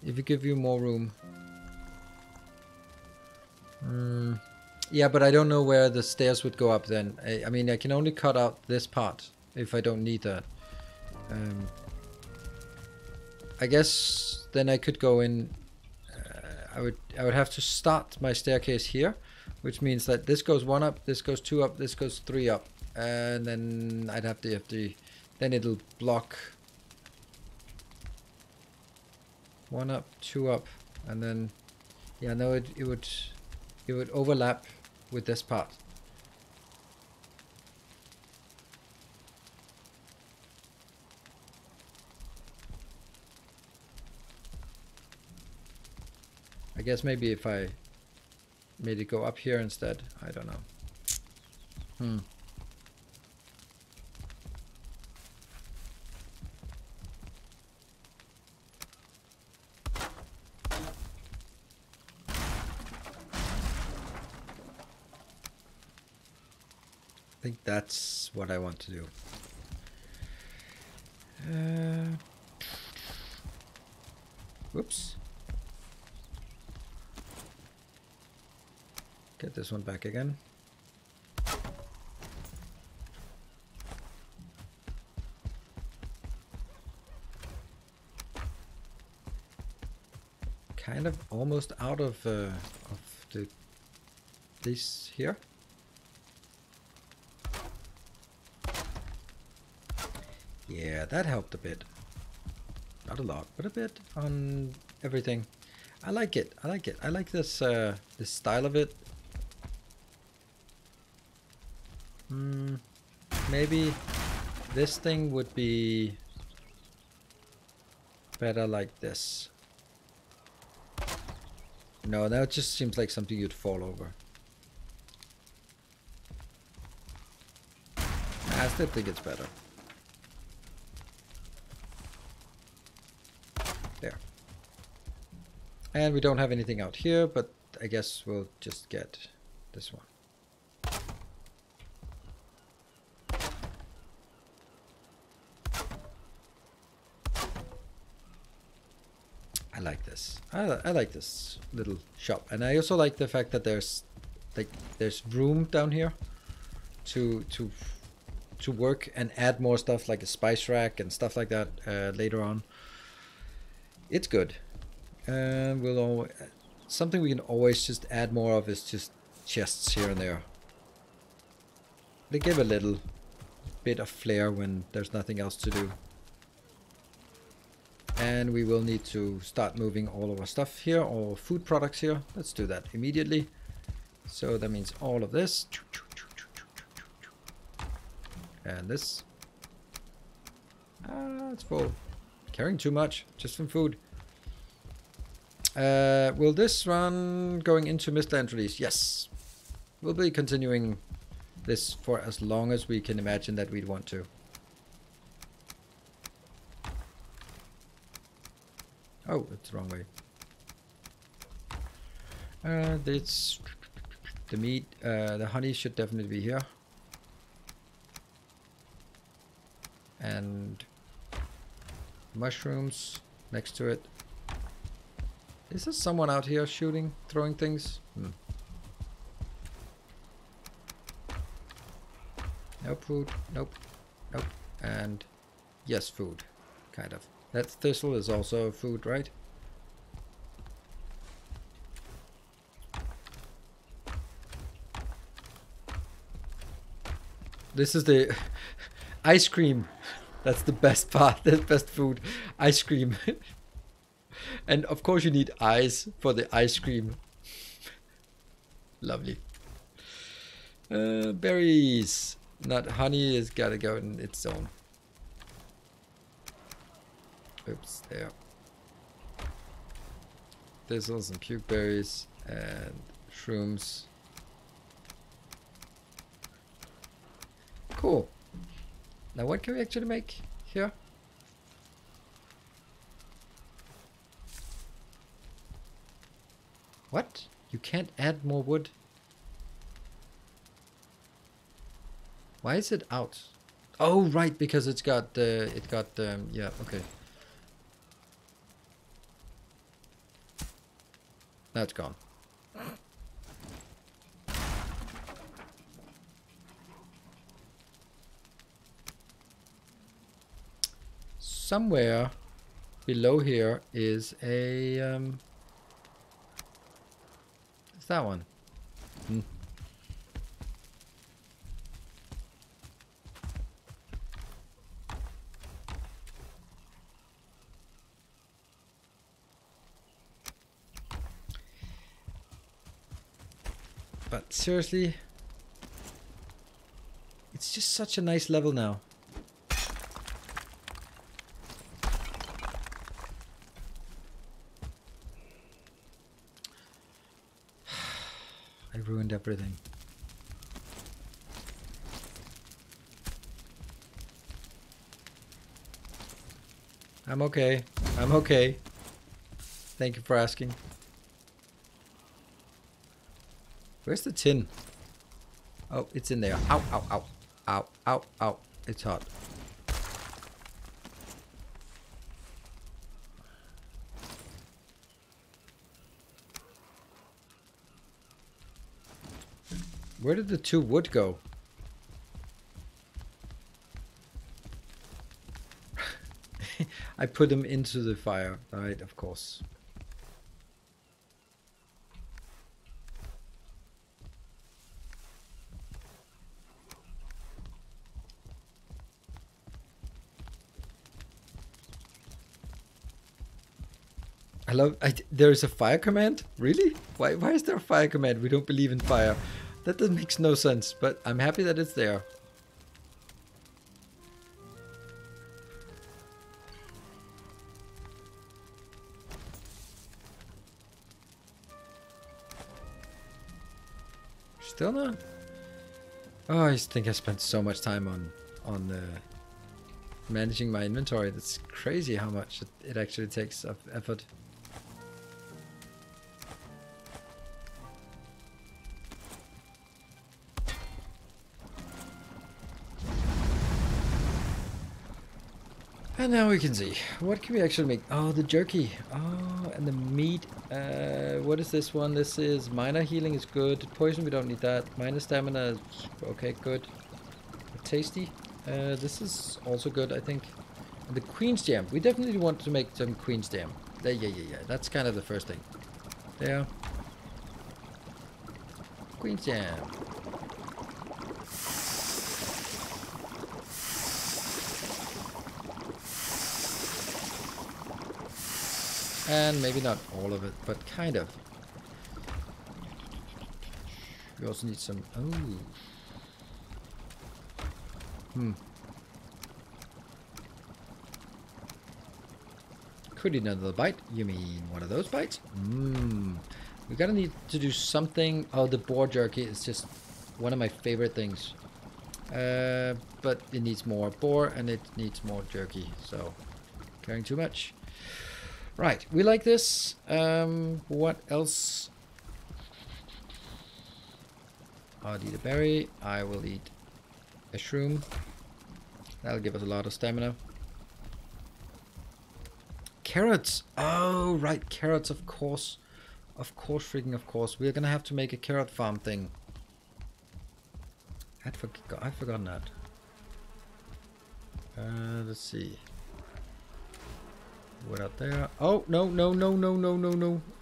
If you give you more room. Yeah, but I don't know where the stairs would go up then. I mean, I can only cut out this part if I don't need that. I guess then I could go in. I would have to start my staircase here, which means that this goes 1 up, this goes 2 up, this goes 3 up, and then I'd have to then it'll block 1 up, 2 up, and then yeah, no, it would overlap with this part. I guess maybe if I made it go up here instead, I don't know. I think that's what I want to do. Whoops. Get this one back again. Kind of almost out of these here. Yeah, that helped a bit. Not a lot, but a bit on everything. I like it. I like it. I like this this style of it. Maybe this thing would be better like this. No, that just seems like something you'd fall over. I still think it's better. There. And we don't have anything out here, but I guess we'll just get this one. like this. I like this little shop, and I also like the fact that there's room down here to work and add more stuff like a spice rack and stuff like that later on. It's good. Something we can always just add more of is just chests here and there. They give a little bit of flair when there's nothing else to do. And we will need to start moving all of our stuff here, all food products here. Let's do that immediately. So that means all of this. And this. It's full. Carrying too much, just from food. Will this run going into Mistlands release? Yes. We'll be continuing this for as long as we can imagine that we'd want to. Oh, it's the wrong way. This, the meat, the honey should definitely be here. And mushrooms next to it. Is there someone out here shooting, throwing things? No food, nope, nope, and yes, food, kind of. That thistle is also food, right? This is the ice cream. That's the best part, the best food. Ice cream. And of course you need eyes for the ice cream. Lovely. Berries. Not honey, has gotta go in its own. Oops, there. Thistles and puke berries and shrooms. Cool. Now what can we actually make here? What? You can't add more wood? Why is it out? Oh, right, because it's got yeah, okay. Now it's gone. Somewhere below here is a it's that one. But seriously, it's just such a nice level now. I ruined everything. I'm okay. I'm okay. Thank you for asking. Where's the tin? Oh, it's in there. Ow, ow, ow. Ow, ow, ow. It's hot. Where did the 2 wood go? I put them into the fire, right? Of course. There is a fire command? Really? Why is there a fire command? We don't believe in fire. That makes no sense, but I'm happy that it's there. Still not? Oh, I think I spent so much time on managing my inventory. That's crazy how much it actually takes of effort. And now we can see. What can we actually make? Oh, the jerky. Oh, and the meat. What is this one? This is minor healing is good. Poison, we don't need that. Minor stamina is okay, good. Tasty. This is also good, I think. And the Queen's Jam. We definitely want to make some Queen's Jam. Yeah. That's kind of the first thing. There. Queen's Jam. And maybe not all of it, but kind of. We also need some... Oh. Could eat another bite. You mean one of those bites? We're gonna need to do something. Oh, the boar jerky is just one of my favorite things. But it needs more boar and it needs more jerky. So, caring too much. Right, we like this. What else? I'll eat a berry. I will eat a shroom. That'll give us a lot of stamina. Carrots! Oh, right, carrots, of course. Of course, freaking of course. We're gonna have to make a carrot farm thing. I'd forgotten that. Let's see. What out there? Oh, no.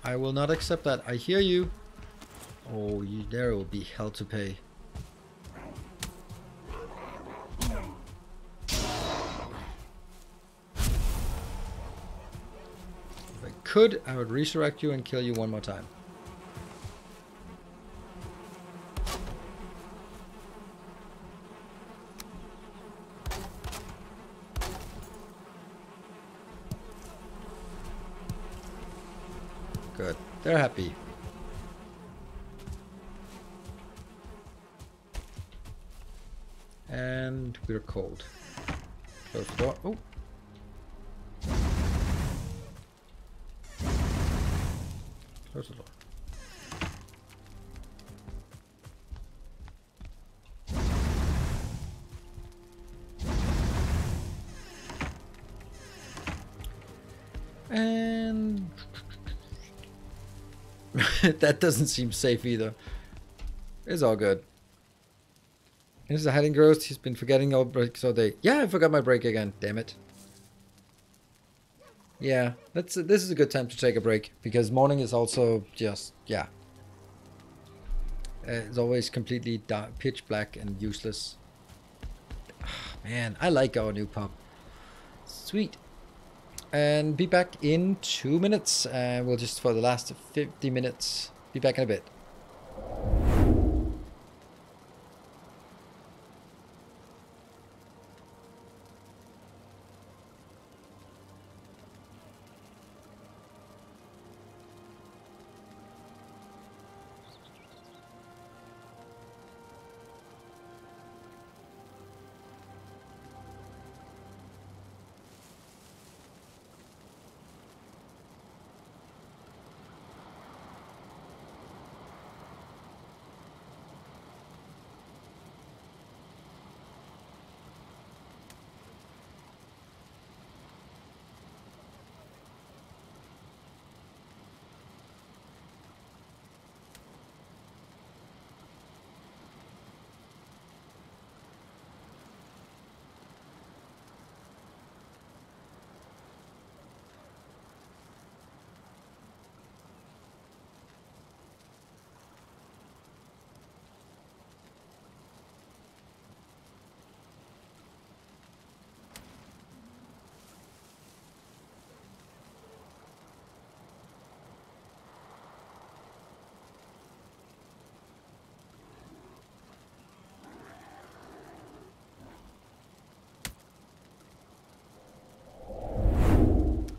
I will not accept that. I hear you. Oh, there will be hell to pay. If I could, I would resurrect you and kill you one more time. Good. They're happy. And we're cold. Close the door. Oh. Close the door. And that doesn't seem safe either. It's all good. This is a hiding ghost. He's been forgetting all breaks all day. Yeah, I forgot my break again. Damn it. Yeah, this is a good time to take a break because morning is also just it's always completely dark, pitch black and useless. Man, I like our new pub. Sweet. And be back in 2 minutes. We'll just for the last 50 minutes. Be back in a bit.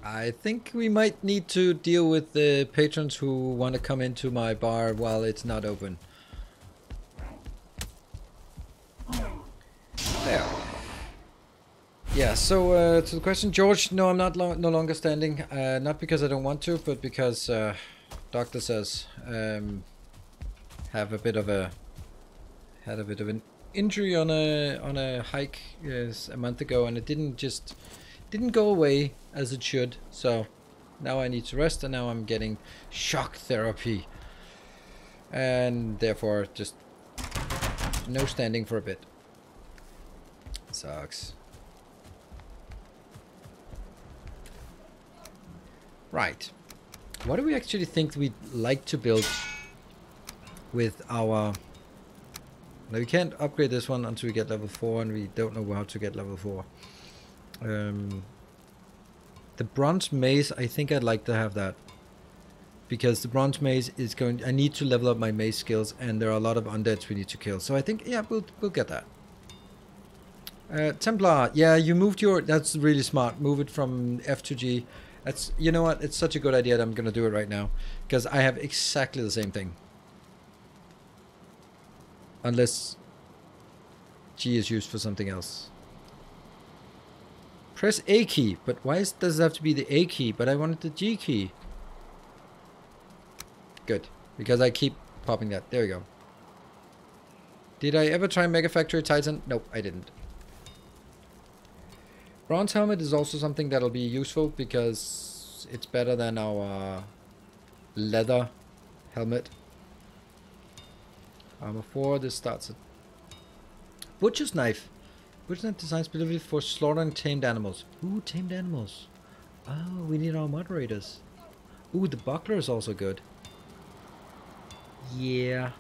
I think we might need to deal with the patrons who want to come into my bar while it's not open. There. Yeah, so to the question, George, no, I'm not no longer standing. Not because I don't want to, but because doctor says had a bit of an injury on a hike a month ago, and it didn't just didn't go away as it should. So now I need to rest, and now I'm getting shock therapy. And therefore, just no standing for a bit. Sucks. Right. What do we actually think we'd like to build with our... Now, we can't upgrade this one until we get level 4, and we don't know how to get level 4. The bronze mace, I think I'd like to have that. Because the bronze mace is going... I need to level up my mace skills, and there are a lot of undeads we need to kill. So I think, yeah, we'll get that. Templar, yeah, you moved your... That's really smart. Move it from F to G. That's... You know what? It's such a good idea that I'm going to do it right now. Because I have exactly the same thing. Unless G is used for something else. Press A key. But why does it have to be the A key? But I wanted the G key. Good. Because I keep popping that. There we go. Did I ever try Mega Factory Titan? Nope, I didn't. Bronze helmet is also something that'll be useful because it's better than our leather helmet. Armor 4, this starts at Butcher's Knife. Butcher's Knife designed specifically for slaughtering tamed animals. Ooh, tamed animals. Oh, we need our moderators. Ooh, the buckler is also good. Yeah.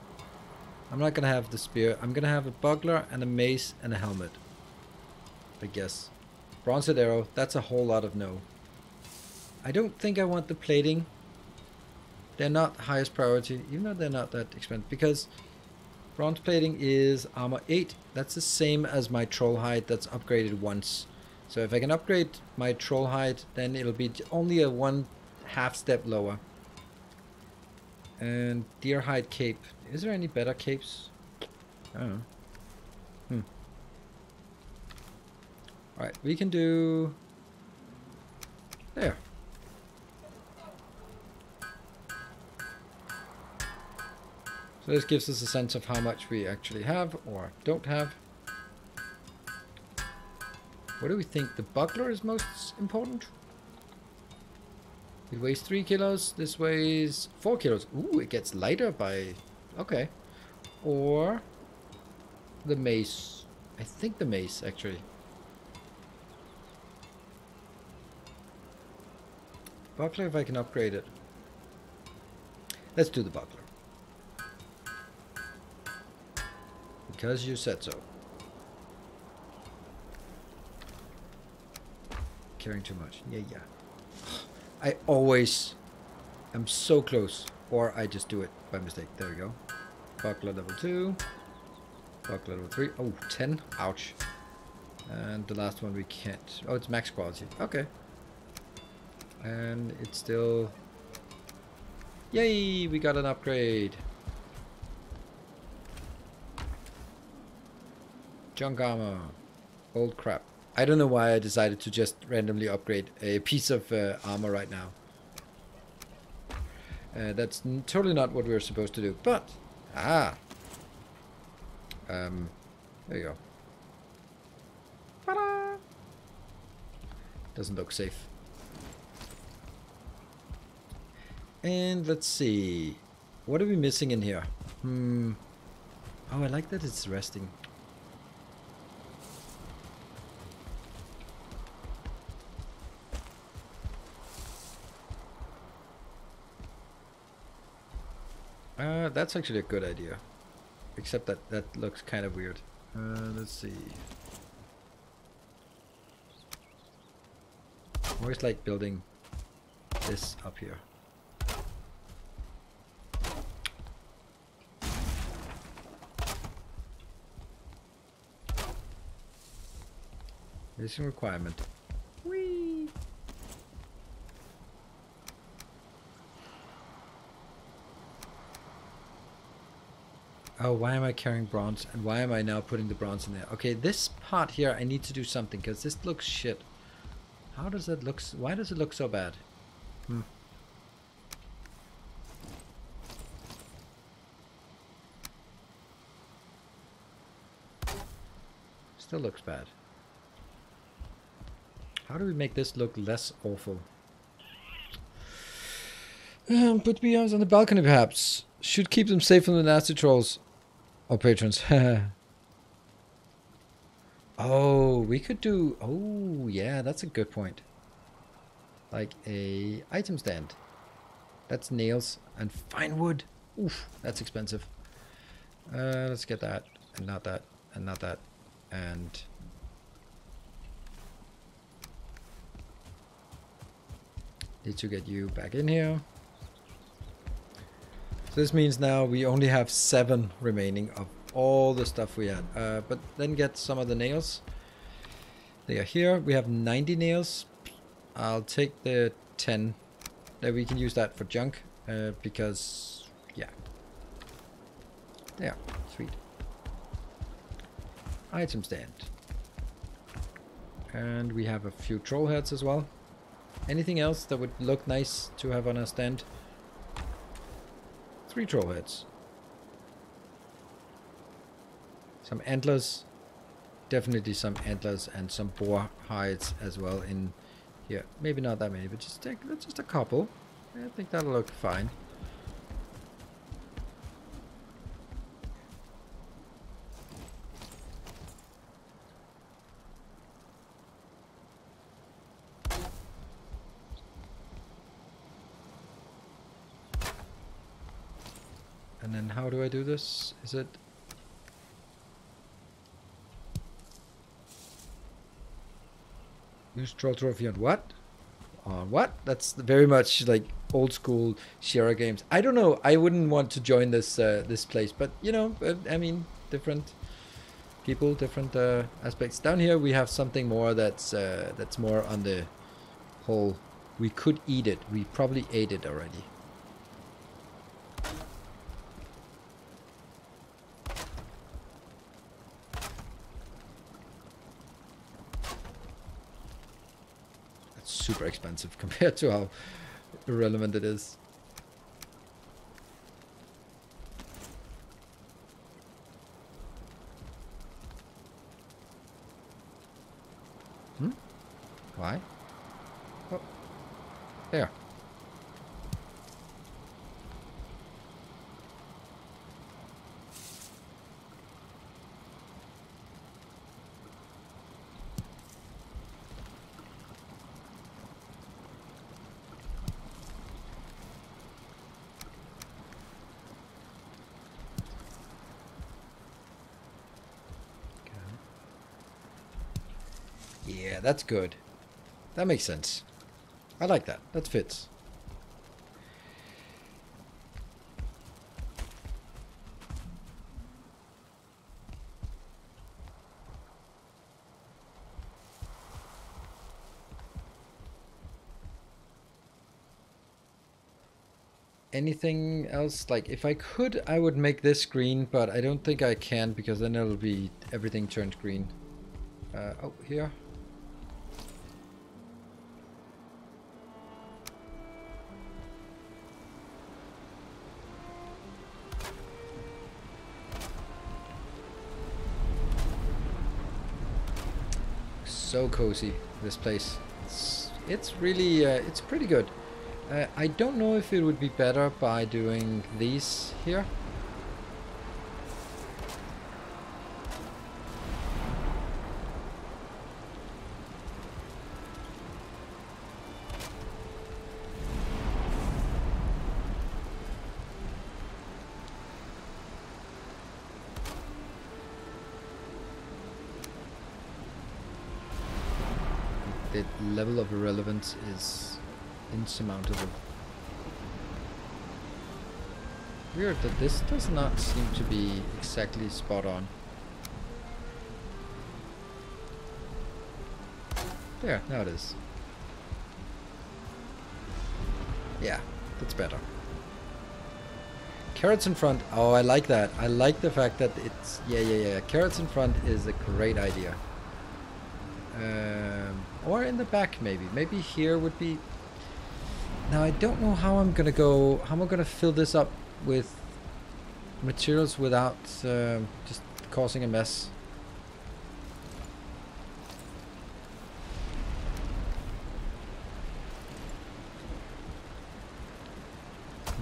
I'm not gonna have the spear. I'm gonna have a buckler and a mace and a helmet. I guess. Bronze arrow, that's a whole lot of no. I don't think I want the plating. They're not highest priority, even though they're not that expensive, because bronze plating is armor 8. That's the same as my troll hide that's upgraded once. So if I can upgrade my troll hide, then it'll be only a 1/2 step lower. And deer hide cape. Is there any better capes? I don't know. Alright, we can do... There. So this gives us a sense of how much we actually have or don't have. What do we think? The buckler is most important? It weighs 3 kilos. This weighs 4 kilos. Ooh, it gets lighter by... Okay. Or the mace. I think the mace, actually. Buckler, if I can upgrade it. Let's do the buckler. Because you said so. Carrying too much. Yeah. I always am so close. Or I just do it by mistake. There we go. Buckler level 2. Buckler level 3. Oh, 10. Ouch. And the last one we can't. Oh, it's max quality. Okay. And it's still... Yay! We got an upgrade. Junk armor. Old crap. I don't know why I decided to just randomly upgrade a piece of armor right now. That's totally not what we were supposed to do. But... there you go. Ta-da! Doesn't look safe. And let's see. What are we missing in here? Oh, I like that it's resting. That's actually a good idea. Except that looks kind of weird. Let's see. I always like building this up here. Missing requirement. Whee! Oh, why am I carrying bronze? And why am I now putting the bronze in there? Okay, this part here, I need to do something because this looks shit. How does that look? Why does it look so bad? Still looks bad. How do we make this look less awful? Put beehives on the balcony, perhaps. Should keep them safe from the nasty trolls. Or patrons. Oh, we could do... Oh, yeah, that's a good point. Like a item stand. That's nails and fine wood. Oof, that's expensive. Let's get that. And not that. And not that. And... need to get you back in here. So this means now we only have 7 remaining of all the stuff we had. But then get some of the nails. They are here. We have 90 nails. I'll take the 10. We can use that for junk. Because, yeah. There. Sweet. Item stand. And we have a few troll heads as well. Anything else that would look nice to have on a stand? 3 troll heads. Some antlers. Definitely some antlers and some boar hides as well in here. Maybe not that many, but just a couple. I think that'll look fine. And then how do I do this? Is it... use troll trophy on what? On what? That's very much like old school Shira games. I don't know. I wouldn't want to join this this place, but you know, I mean, different people, different aspects. Down here we have something more that's more on the whole. We could eat it. We probably ate it already. Super expensive compared to how irrelevant it is. Why? Oh, there. Yeah, that's good. That makes sense. I like that. That fits. Anything else? Like, if I could, I would make this green, but I don't think I can because then it'll be everything turned green. Oh, here. So cozy, this place. It's really it's pretty good. I don't know if it would be better by doing these here. The level of irrelevance is insurmountable. Weird that this does not seem to be exactly spot on. There, now it is. Yeah, that's better. Carrots in front. Oh, I like that. I like the fact that it's... Yeah. Carrots in front is a great idea. Or in the back, maybe. Maybe here would be... Now, I don't know how I'm gonna go... How am I gonna fill this up with materials without just causing a mess?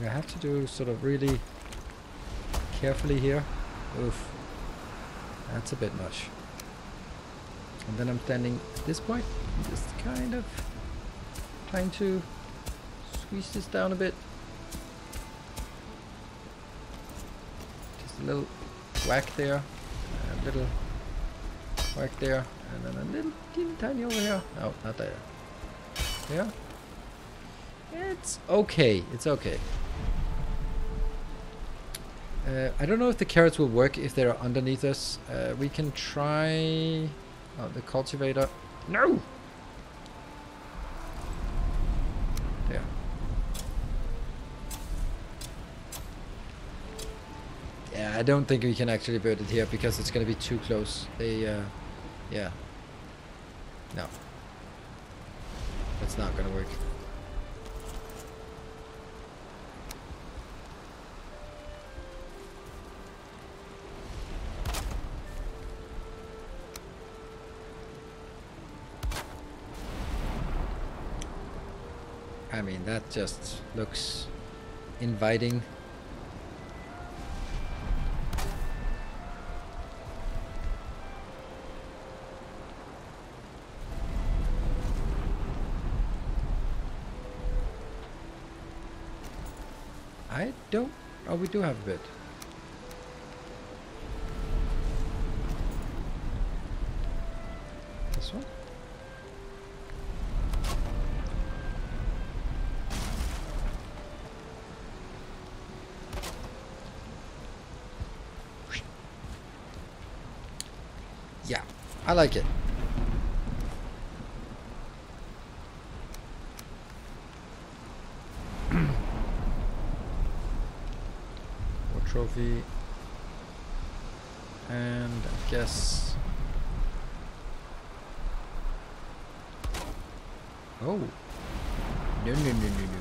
I have to do sort of really carefully here. Oof. That's a bit much. And then I'm standing at this point, just kind of trying to squeeze this down a bit. Just a little whack there, a little whack there, and then a little teeny tiny over here. No, not there. Yeah. It's okay. It's okay. I don't know if the carrots will work if they're underneath us. We can try... Oh, the cultivator. No! There. Yeah, I don't think we can actually build it here because it's going to be too close. They, yeah. No. That's not going to work. I mean, that just looks inviting. I don't... Oh, we do have a bit. This one? Yeah, I like it. More trophy. And I guess... Oh. No, no, no, no, no.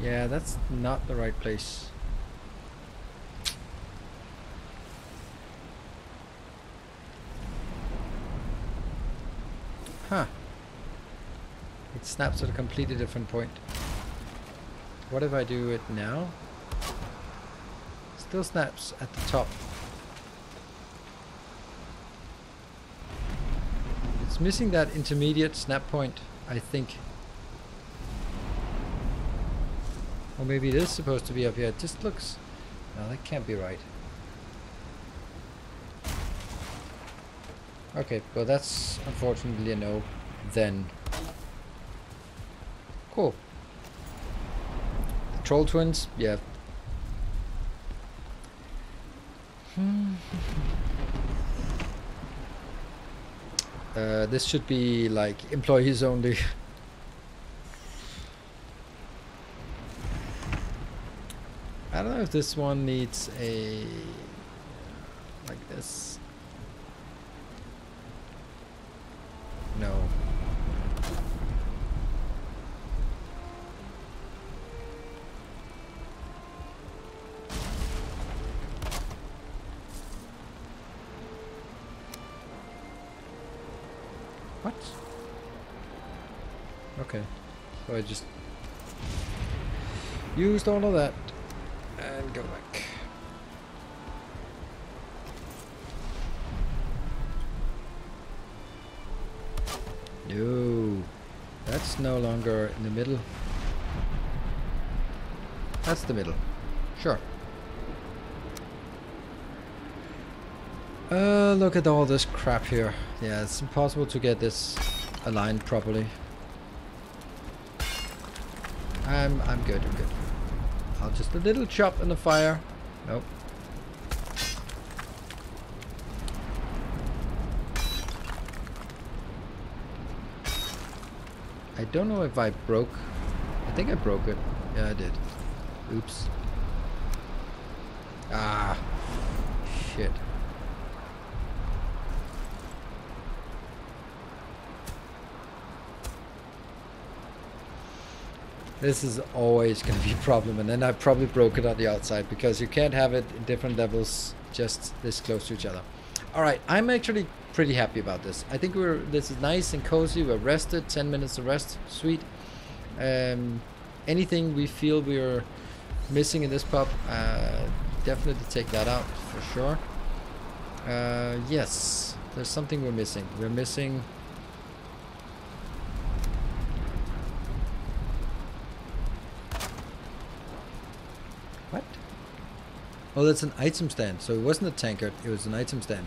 Yeah, that's not the right place. Huh. It snaps at a completely different point. What if I do it now? Still snaps at the top. It's missing that intermediate snap point, I think. Or maybe it is supposed to be up here. It just looks... No, that can't be right. Okay, well that's unfortunately a no. Then. Cool. The Troll Twins, yeah. This should be like employees only. I don't know if this one needs a... like this. No. What? Okay. So I just used all of that. And go back. No, that's no longer in the middle. That's the middle. Sure. Look at all this crap here. Yeah, it's impossible to get this aligned properly. I'm good, I'm good. I'll just a little chop in the fire. Nope. I don't know if I broke. I think I broke it. Yeah, I did. Oops. Ah. Shit. This is always going to be a problem, and then I probably broke it on the outside because you can't have it in different levels just this close to each other. Alright, I'm actually pretty happy about this. I think this is nice and cozy. We're rested. 10 minutes of rest. Sweet. Anything we feel we're missing in this pub, definitely take that out for sure. Yes, there's something we're missing. We're missing... What? Oh, that's an item stand. So it wasn't a tankard, it was an item stand.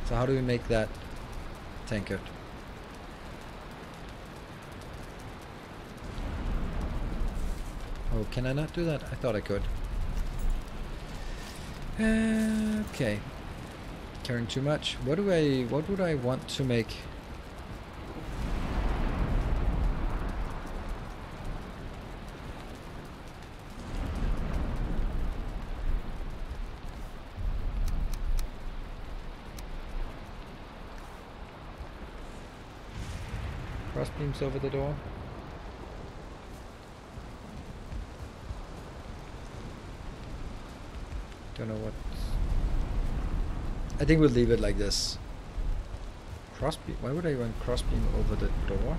So how do we make that tankard? Oh, can I not do that? I thought I could. Okay. Carrying too much. What would I want to make? Crossbeams over the door. Don't know what. I think we'll leave it like this. Crossbeam. Why would I run crossbeam over the door?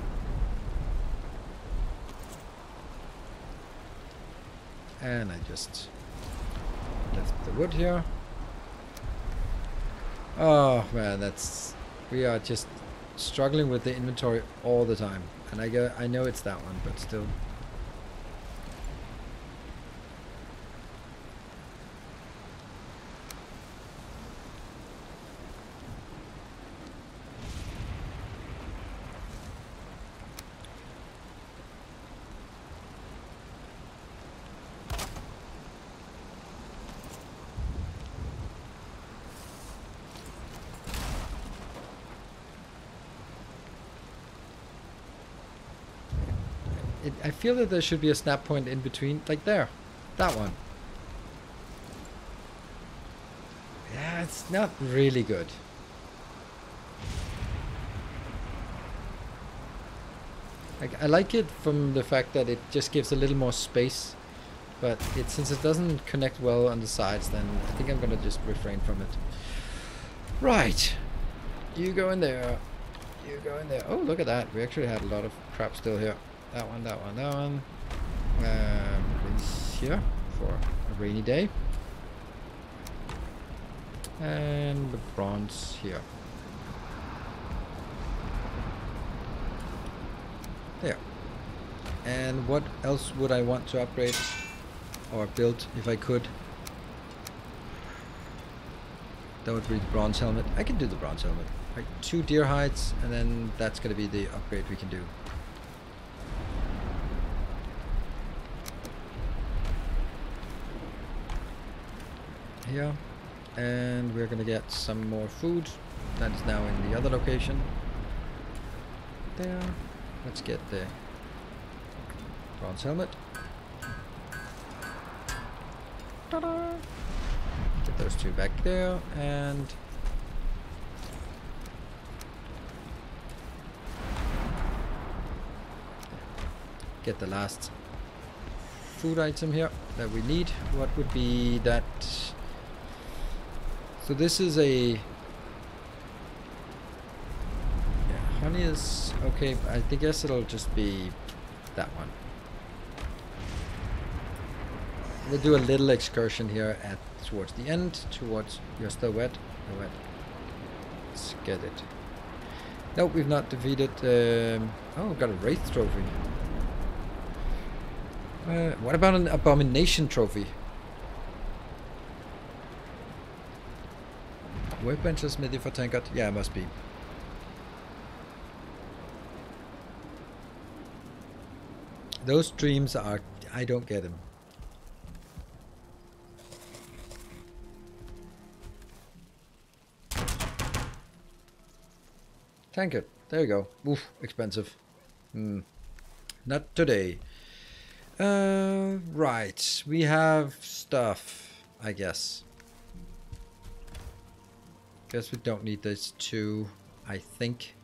And I just left the wood here. Oh man, we are just struggling with the inventory all the time, and I know it's that one, but still. I feel that there should be a snap point in between, like there, that one. Yeah, it's not really good. I like it from the fact that it just gives a little more space, but since it doesn't connect well on the sides, then I think I'm gonna just refrain from it. Right, you go in there. You go in there. Oh, look at that. We actually had a lot of crap still here. That one, that one, that one. Place here for a rainy day. And the bronze here. There. And what else would I want to upgrade or build if I could? That would be the bronze helmet. I can do the bronze helmet. Right, 2 deer hides, and then that's going to be the upgrade we can do. Here, and we're gonna get some more food. That is now in the other location. There. Let's get the bronze helmet. Ta-da! Get those 2 back there, and get the last food item here that we need. What would be that? So this is a... Yeah, honey is okay. I guess it'll just be that one. We'll do a little excursion here towards the end, towards... You're still wet? You're wet. Let's get it. No, we've not defeated... oh, we've got a Wraith trophy. What about an Abomination trophy? Workbench is smithy for tankard? Yeah, it must be. Those dreams are... I don't get them. Tankard. There you go. Oof, expensive. Not today. Right. We have stuff, I guess. Guess we don't need these 2, I think.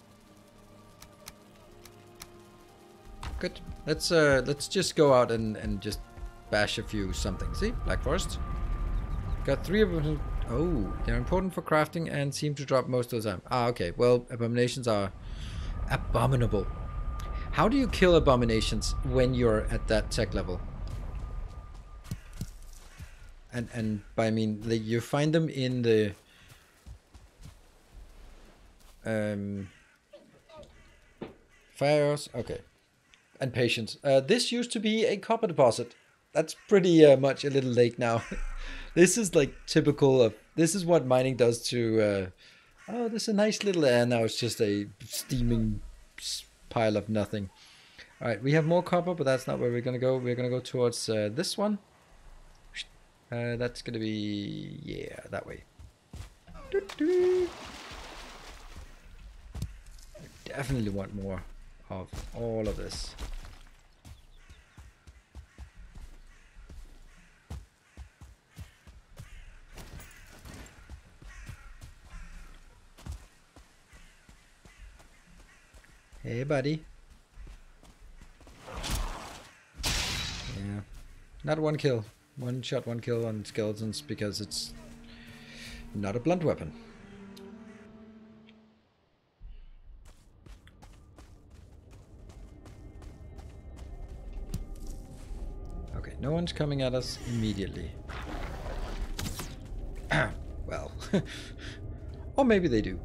Good. Let's just go out and just bash a few something. See? Black Forest. Got 3 of them. Oh, they're important for crafting and seem to drop most of the time. Ah, okay. Well, abominations are abominable. How do you kill abominations when you're at that tech level? And by I mean, like, you find them in the fire arrows. Okay. And patience. This used to be a copper deposit. That's pretty much a little lake now. This is like typical of. This is what mining does to. Oh, this is a nice little. And now it's just a steaming pile of nothing. All right, we have more copper, but that's not where we're gonna go. We're gonna go towards this one. That's gonna be that way. Definitely want more of all of this. Hey, buddy. Yeah, not one kill. One shot, one kill on skeletons because it's not a blunt weapon. Okay, no one's coming at us immediately. Well, or maybe they do.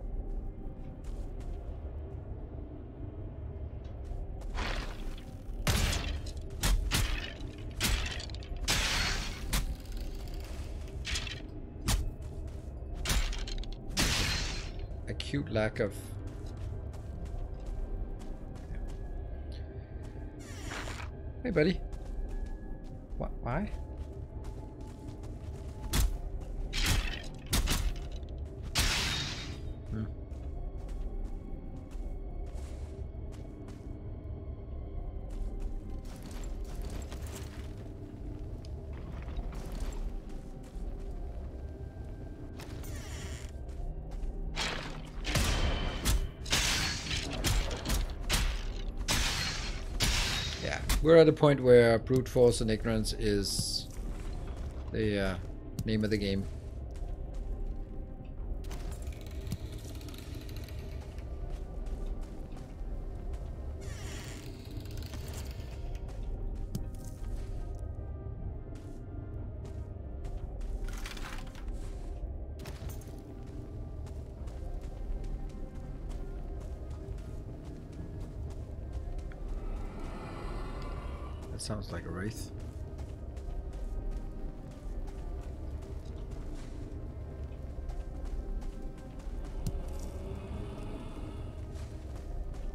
Acute lack of. Hey, buddy. What? Why? We're at a point where brute force and ignorance is the name of the game. Sounds like a wraith.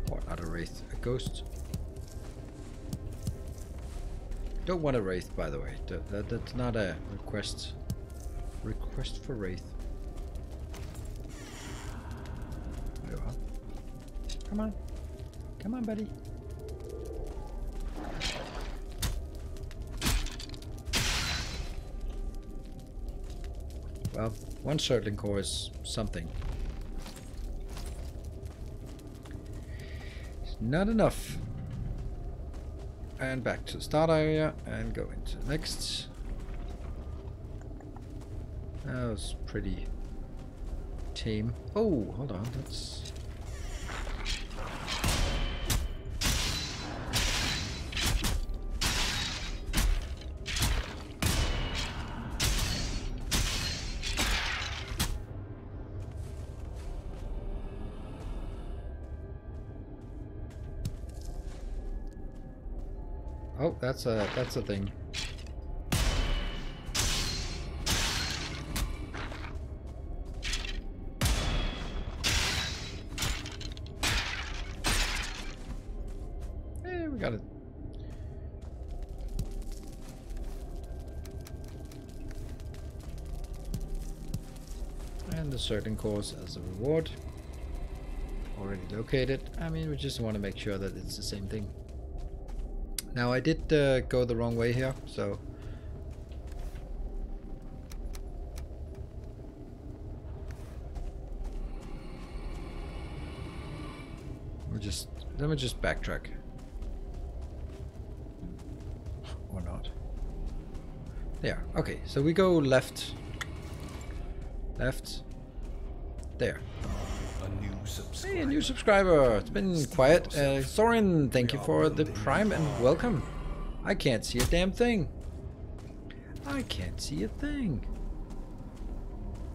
Or not a wraith, a ghost. Don't want a wraith, by the way. That's not a request. Request for wraith. There you are. Come on. Come on, buddy. Well, one circling core is something. It's not enough. And back to the start area and go into the next. That was pretty tame. Oh, hold on, that's... Oh, that's a thing. Hey, we got it. And the certain course as a reward. Already located. I mean, we just want to make sure that it's the same thing. Now I did go the wrong way here, so let me just backtrack. Or not. There. Okay, so we go left. Left. There. A new subscriber. Hey, a new subscriber. It's been quiet. Soren, thank you for the Prime and welcome. I can't see a damn thing. I can't see a thing.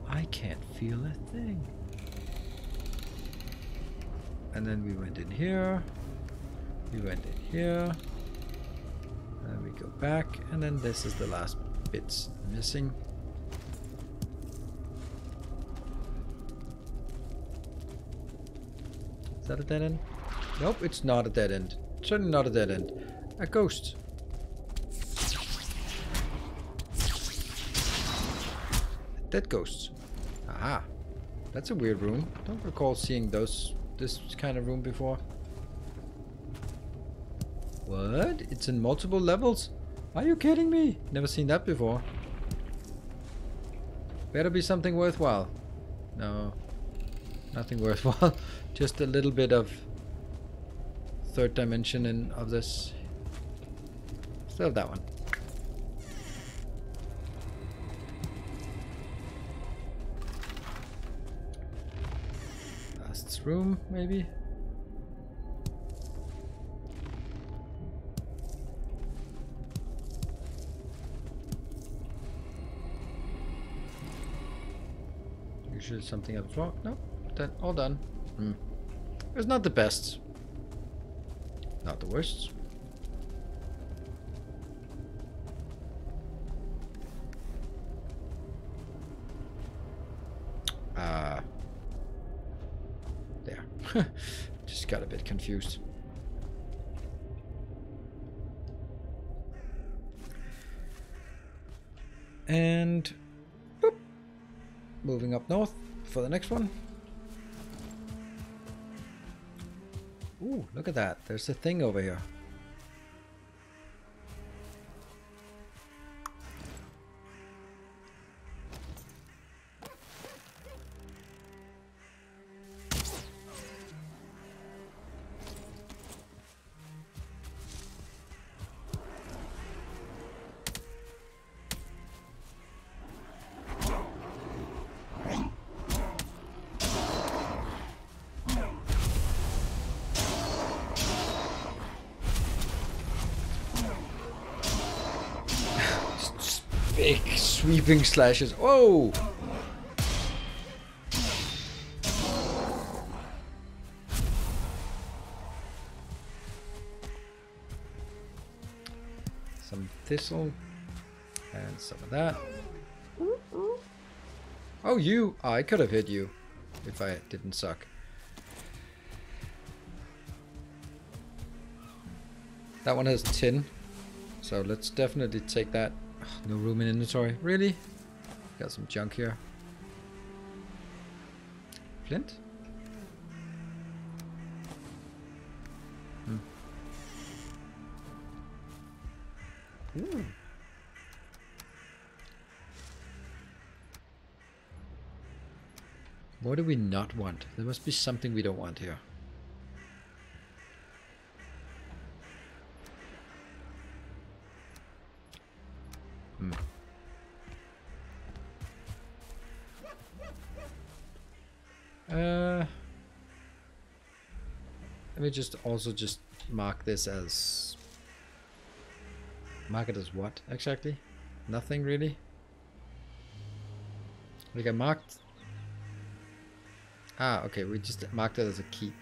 I can't feel a thing. And then we went in here. We went in here. And we go back. And then this is the last bits missing. Is that a dead end? Nope, it's not a dead end. Certainly not a dead end. A ghost. Dead ghosts. Aha. That's a weird room. Don't recall seeing this kind of room before. What? It's in multiple levels? Are you kidding me? Never seen that before. Better be something worthwhile. No. Nothing worthwhile. Just a little bit of third dimension of this. Still have that one. Last room, maybe? Usually something up front. No, all done. It's not the best. Not the worst. There. Just got a bit confused. And boop. Moving up north for the next one. Ooh, look at that. There's a thing over here. Big sweeping slashes. Whoa! Some thistle and some of that. Oh, you! Oh, I could have hit you if I didn't suck. That one has tin, so let's definitely take that. No room in inventory. Really? Got some junk here. Flint? Ooh. What do we not want? There must be something we don't want here. Let me just also mark this as... Mark it as what exactly? Nothing really? Like I marked... Ah, okay, we just marked it as a keep.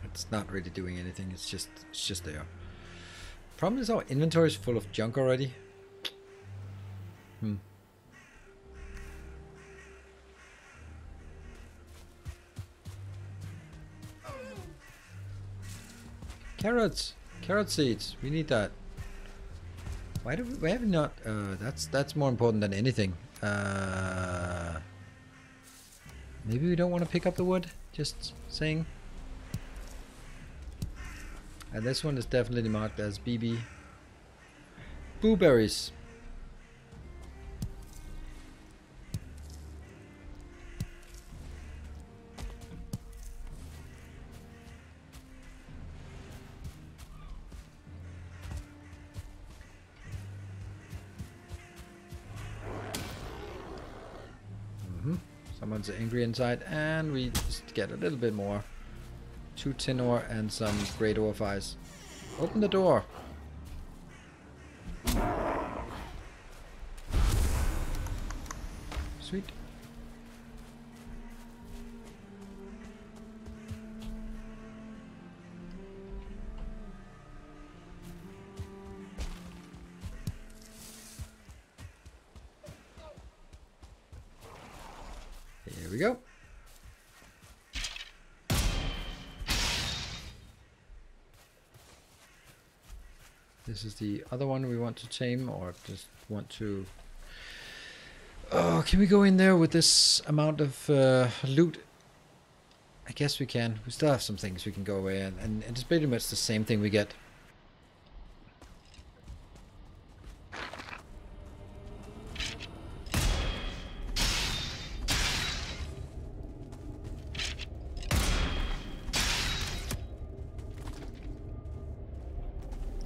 It's not really doing anything, it's just there. Problem is our inventory is full of junk already. Carrots! Carrot seeds! We need that. Why have we not... that's more important than anything. Maybe we don't want to pick up the wood? Just saying. And this one is definitely marked as BB. Blueberries. Someone's angry inside, and we just get a little bit more. 2 tin ore and some great ore fires. Open the door. Sweet. Here we go. This is the other one we want to tame, or just want to... Oh, can we go in there with this amount of loot? I guess we can. We still have some things we can go away, and it's pretty much the same thing we get.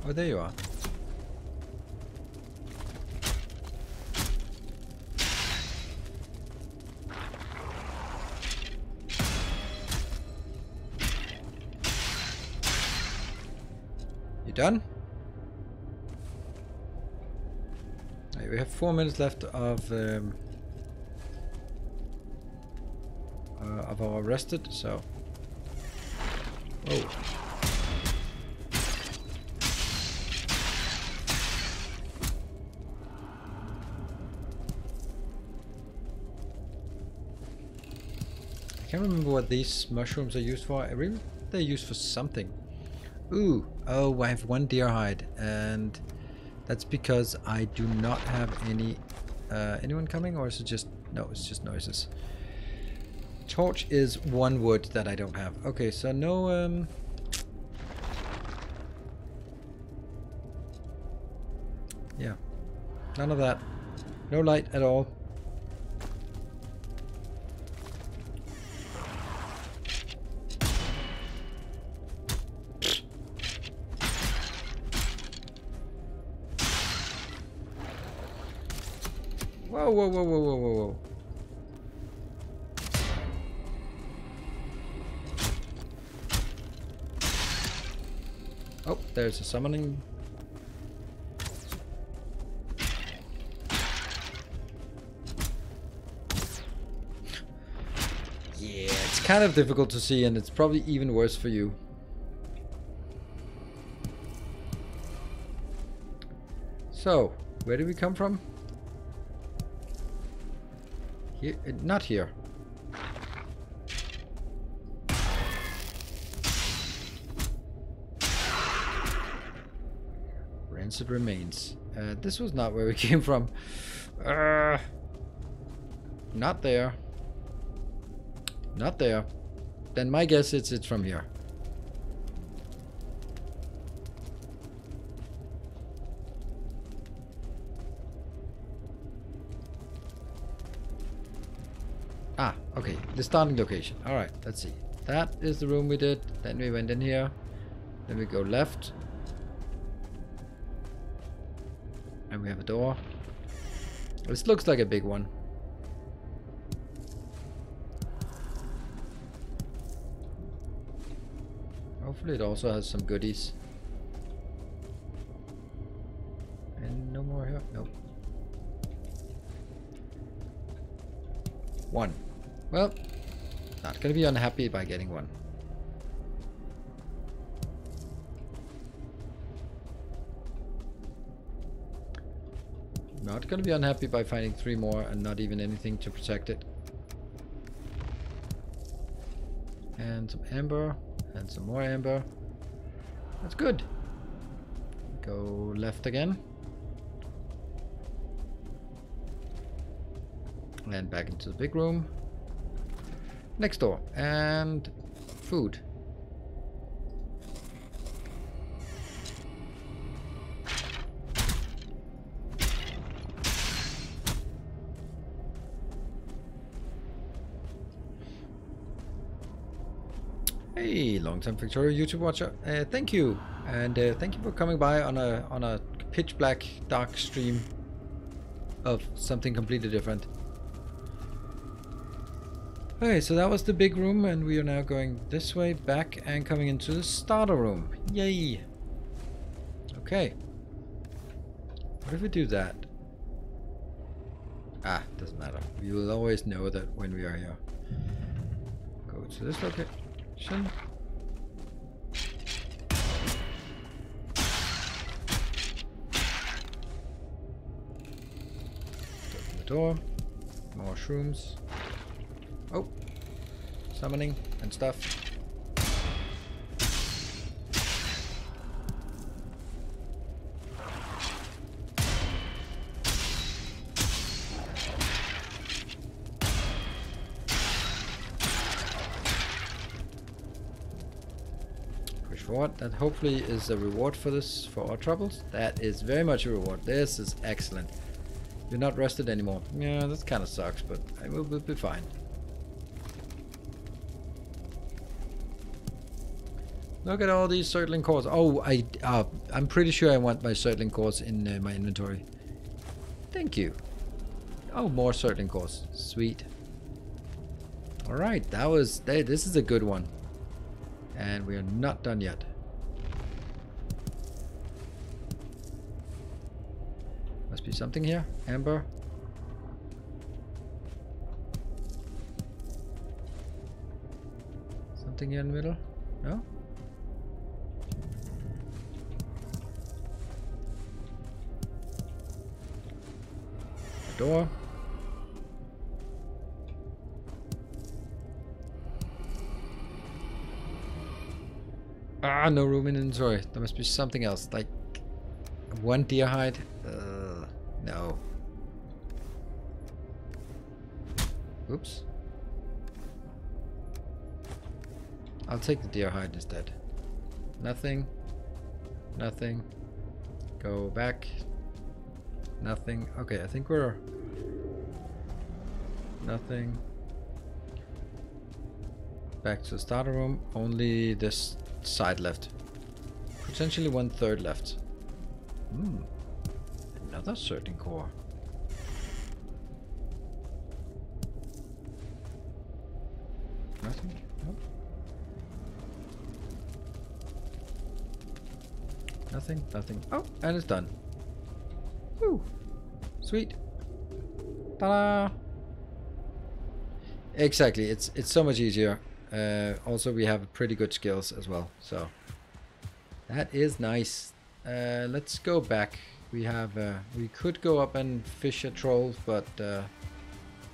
Oh, there you are. You done? Right, we have 4 minutes left of our rested, so... Oh. I can't remember what these mushrooms are used for. I really they're used for something. Ooh, oh, I have 1 deer hide, and that's because I do not have any. Anyone coming, or is it just no? It's just noises. Torch is 1 wood that I don't have. Okay, so no. Yeah, none of that. No light at all. Whoa, whoa, whoa, whoa, whoa, whoa, whoa. Oh, there's a summoning. Yeah, it's kind of difficult to see, and it's probably even worse for you. So, where did we come from? Here, not here. Rancid remains. This was not where we came from. Not there. Not there. Then my guess is it's from here. Ah, okay. The starting location. Alright, let's see. That is the room we did. Then we went in here. Then we go left. And we have a door. This looks like a big one. Hopefully it also has some goodies. And no more here? Nope. 1. Well, not gonna be unhappy by getting 1. Not gonna be unhappy by finding 3 more and not even anything to protect it. And some amber. And some more amber. That's good. Go left again. And back into the big room. Next door. And food. Hey, long-time Victoria YouTube watcher. Thank you. And thank you for coming by on a pitch black dark stream of something completely different. Okay, so that was the big room, and we are now going this way back and coming into the starter room. Yay! Okay. What if we do that? Ah, doesn't matter. We will always know that when we are here. Go to this location. Open the door. More shrooms. Oh! Summoning and stuff. Push forward. That hopefully is a reward for this, for our troubles. That is very much a reward. This is excellent. You're not rested anymore. Yeah, that kind of sucks, but I will be fine. Look at all these circling cores. Oh, I'm pretty sure I want my circling cores in my inventory. Thank you. Oh, more circling cores. Sweet. All right, that was. This is a good one, and we are not done yet. Must be something here. Amber. Something here in the middle. No. Door. Ah, no room in inventory. There must be something else, like one deer hide. No. Oops. I'll take the deer hide instead. Nothing. Nothing. Go back. Nothing. Okay, I think we're... Nothing. Back to the starter room. Only this side left. Potentially 1/3 left. Another certain core. Nothing? Nope. Nothing, nothing. Oh, and it's done. Woo! Sweet. Ta-da! Exactly, it's so much easier. Also, we have pretty good skills as well, so that is nice. Let's go back. We have we could go up and fish a troll, but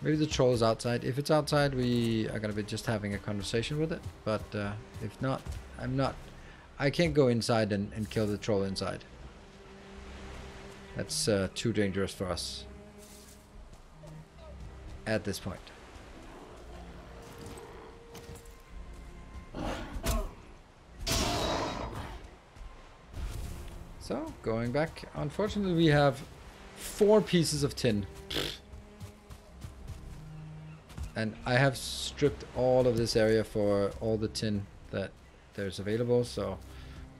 maybe the troll is outside. If it's outside, we are gonna be just having a conversation with it. But if not, I can't go inside and kill the troll inside. That's too dangerous for us at this point. So, going back, unfortunately we have 4 pieces of tin. And I have stripped all of this area for all the tin that there's available, so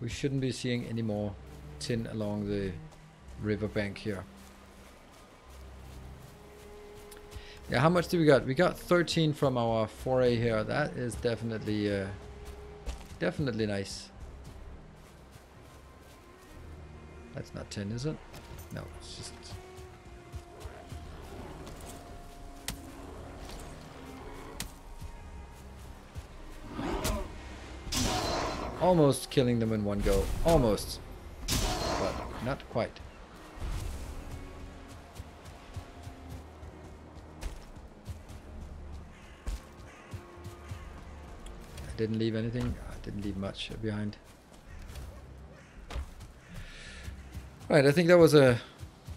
we shouldn't be seeing any more tin along the riverbank here. Yeah, how much do we got? We got 13 from our foray here. That is definitely definitely nice. That's not tin, is it? No, it's just... Almost killing them in one go. Almost. But not quite. I didn't leave anything. I didn't leave much behind. Right, I think that was a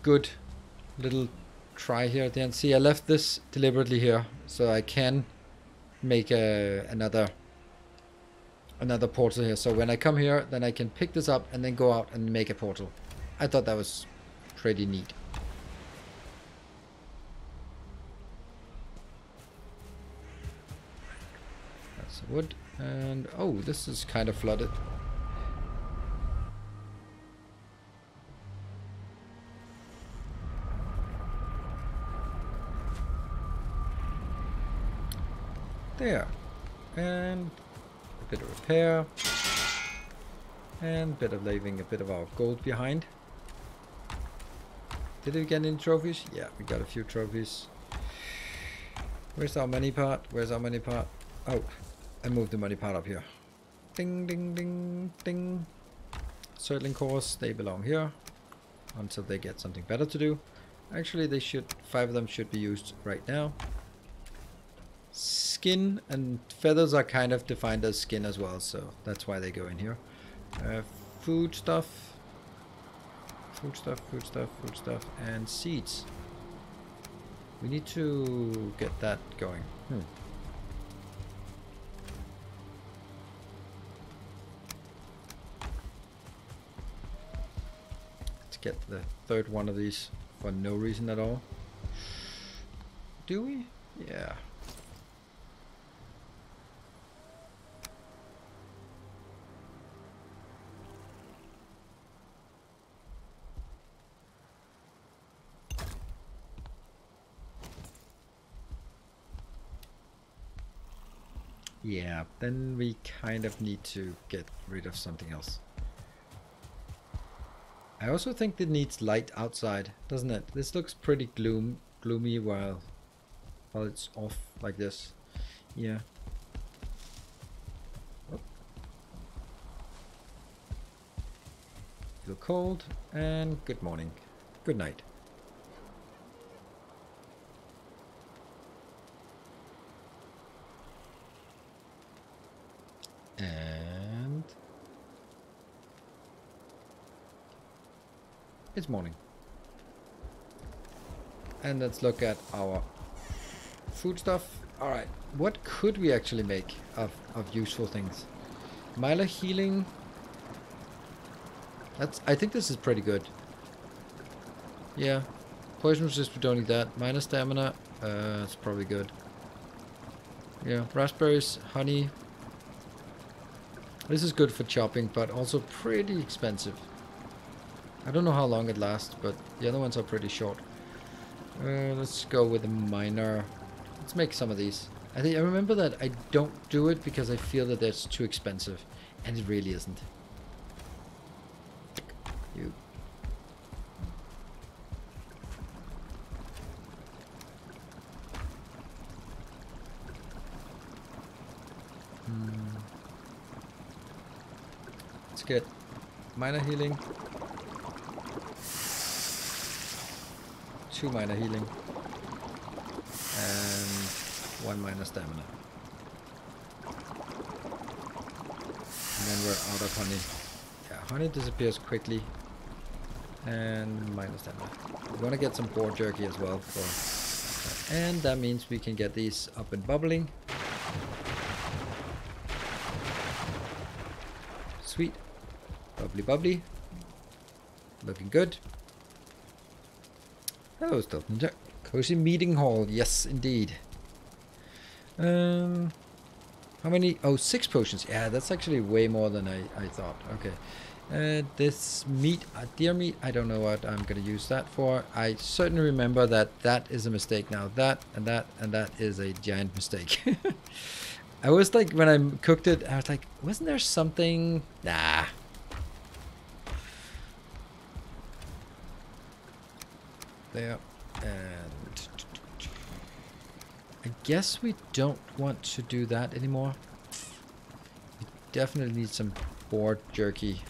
good little try here at the end. See, I left this deliberately here so I can make another portal here. So when I come here, then I can pick this up and then go out and make a portal. I thought that was pretty neat. That's wood. And oh, this is kind of flooded. There. And a bit of repair. And a bit of leaving a bit of our gold behind. Did we get any trophies? Yeah, we got a few trophies. Where's our money part? Where's our money part? Oh, I moved the money part up here. Ding, ding, ding, ding. Circling cores, they belong here. Until they get something better to do. Actually, they should, 5 of them should be used right now. Skin and feathers are kind of defined as skin as well, so that's why they go in here. Food stuff. Food stuff, food stuff, food stuff, and seeds. We need to get that going. Let's get the 3rd one of these for no reason at all. Do we? Yeah. Yeah, then we kind of need to get rid of something else. I also think it needs light outside, doesn't it? This looks pretty gloomy while it's off like this. Yeah. Oh. Feel cold, and good morning. Good night. And it's morning. And let's look at our food stuff. Alright, what could we actually make of useful things? Myla healing. I think this is pretty good. Yeah. Poison resist, we don't need that. Minus stamina, it's probably good. Yeah, raspberries, honey. This is good for chopping, but also pretty expensive. I don't know how long it lasts, but the other ones are pretty short. Let's go with a miner. Let's make some of these. I remember that I don't do it because I feel that it's too expensive, and it really isn't. You. Let's get minor healing. 2 minor healing. And 1 minor stamina. And then we're out of honey. Yeah, honey disappears quickly. And minor stamina. We want to get some boar jerky as well. And that means we can get these up and bubbling. Sweet. Bubbly bubbly. Looking good. Hello, Stealth Ninja. Cozy meeting hall. Yes, indeed. How many? Oh, 6 potions. Yeah, that's actually way more than I thought. Okay. This meat, deer meat, I don't know what I'm going to use that for. I certainly remember that is a mistake now. That and that and that is a giant mistake. I was like, when I cooked it, I was like, wasn't there something? Nah. There. And I guess we don't want to do that anymore. We definitely need some boar jerky.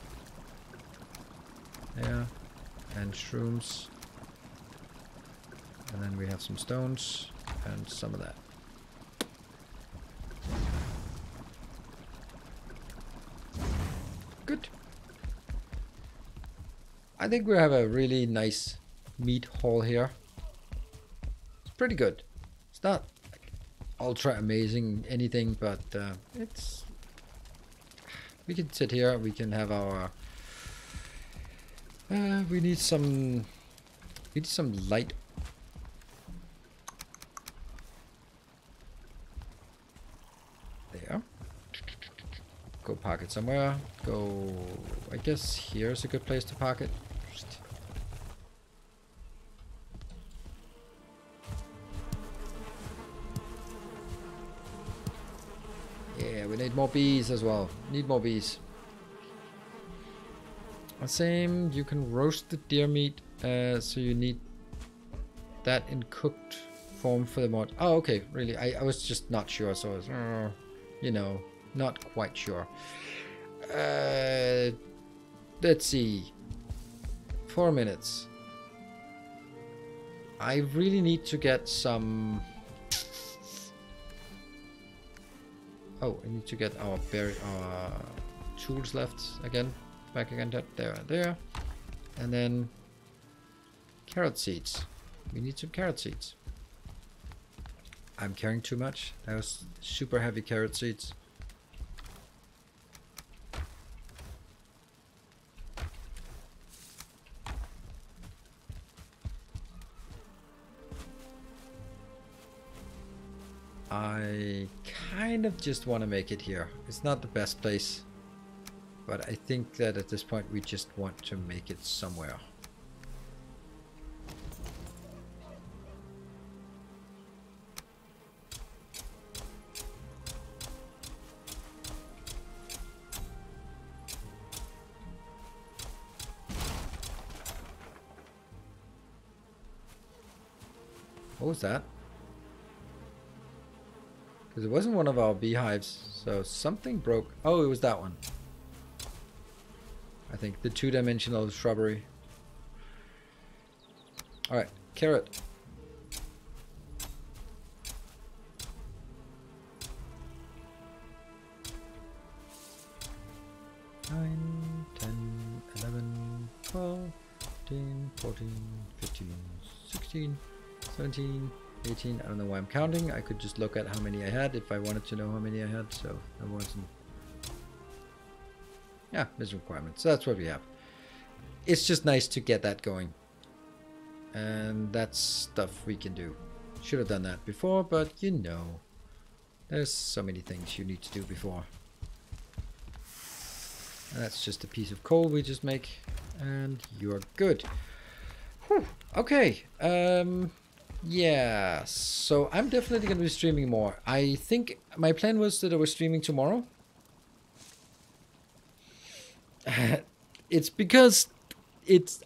Yeah. And shrooms. And then we have some stones and some of that. Good. I think we have a really nice meat haul here. It's pretty good. It's not like ultra amazing anything, but it's, we can sit here, we can have our we need some light. There. Go park it somewhere. Go, I guess here's a good place to park it. we need more bees as well. Need more bees. Same, you can roast the deer meat, so you need that in cooked form for the mod. Oh, okay, really, I was just not sure, so I was, you know, not quite sure. Let's see. 4 minutes. I really need to get some... Oh, I need to get our tools left again. Back again, there. And then carrot seeds. We need some carrot seeds. I'm carrying too much. That was super heavy carrot seeds. I kind of just want to make it here. It's not the best place. But I think that at this point we just want to make it somewhere. What was that? Because it wasn't one of our beehives, so something broke. Oh, it was that one. I think the two-dimensional shrubbery. Alright, carrot. Nine, 10, 11, 12, 13, 14, 15, 16, 17, 18. I don't know why I'm counting. I could just look at how many I had if I wanted to know how many I had, so I wasn't. Yeah, mission requirements. So that's what we have. It's just nice to get that going. And that's stuff we can do. Should have done that before, but you know. There's so many things you need to do before. And that's just a piece of coal we just make. And you're good. Whew. Okay. Yeah. So I'm definitely going to be streaming more. I think my plan was that I was streaming tomorrow. It's because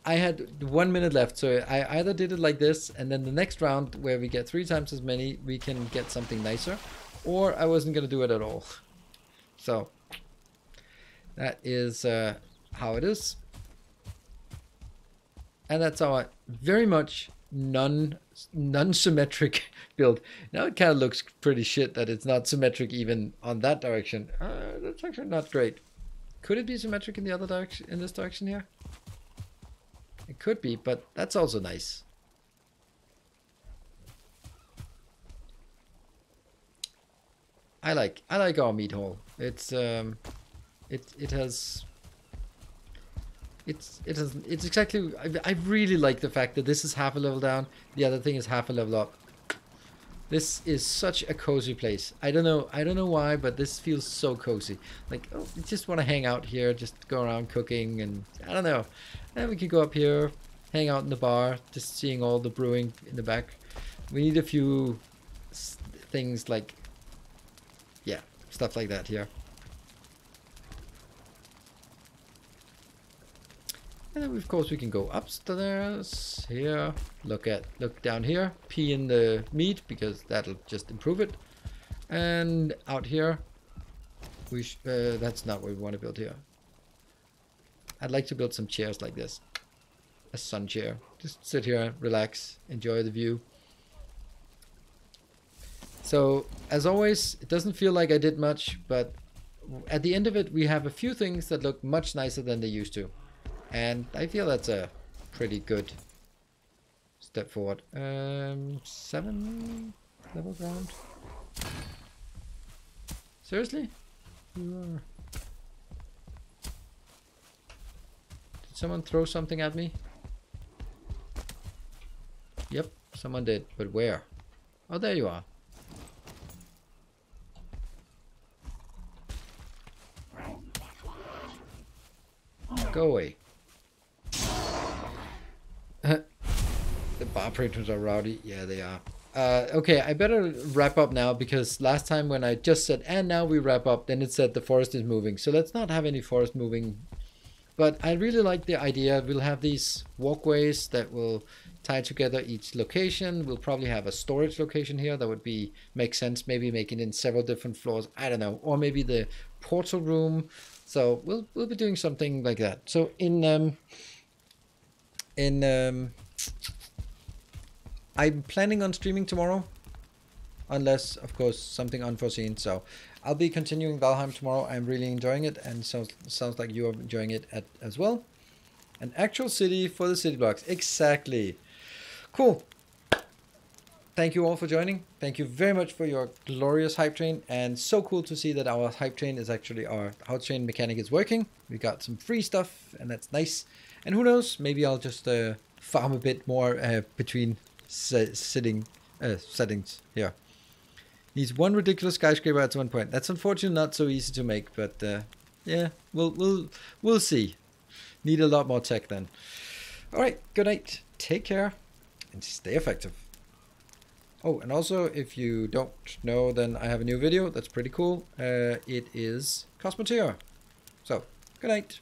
I had 1 minute left, so I either did it like this, and then the next round where we get 3 times as many, we can get something nicer, or I wasn't gonna do it at all. So that is how it is, and that's our very much non-symmetric build. Now it kind of looks pretty shit that it's not symmetric even on that direction. That's actually not great. Could it be symmetric in the other direction, in this direction here? It could be, but that's also nice. I like our meat hole. It's exactly. I really like the fact that this is half a level down. The other thing is half a level up. This is such a cozy place. I don't know why, but this feels so cozy. Like, oh, I just want to hang out here, just go around cooking, and I don't know. And we could go up here, hang out in the bar, just seeing all the brewing in the back. We need a few things like, yeah, stuff like that here. And then of course we can go upstairs here, look down here, pee in the meat because that'll just improve it. And out here, that's not what we want to build here. I'd like to build some chairs like this, a sun chair. Just sit here, relax, enjoy the view. So as always, it doesn't feel like I did much, but at the end of it, we have a few things that look much nicer than they used to. And I feel that's a pretty good step forward. 7 level ground. Seriously? Did someone throw something at me? Yep, someone did. But where? Oh, there you are. Go away. The bar patrons are rowdy. Yeah, they are. Okay, I better wrap up now because last time when I just said, and now we wrap up, then it said the forest is moving. So let's not have any forest moving. But I really like the idea. We'll have these walkways that will tie together each location. We'll probably have a storage location here that would be make sense. Maybe make it in several different floors. I don't know, or maybe the portal room. So we'll be doing something like that. So I'm planning on streaming tomorrow, unless of course something unforeseen. So I'll be continuing Valheim tomorrow. I'm really enjoying it, and so sounds like you are enjoying it as well. An actual city for the city blocks, exactly. Cool. Thank you all for joining. Thank you very much for your glorious hype train, and so cool to see that our hype train is actually our hype train mechanic is working. We got some free stuff, and that's nice. And who knows, maybe I'll just farm a bit more between settings here. Needs one ridiculous skyscraper at one point. That's unfortunately not so easy to make, but yeah, we'll see. Need a lot more tech then. All right, good night. Take care and stay effective. Oh, and also, if you don't know, then I have a new video that's pretty cool. It is Cosmoteer. So, good night.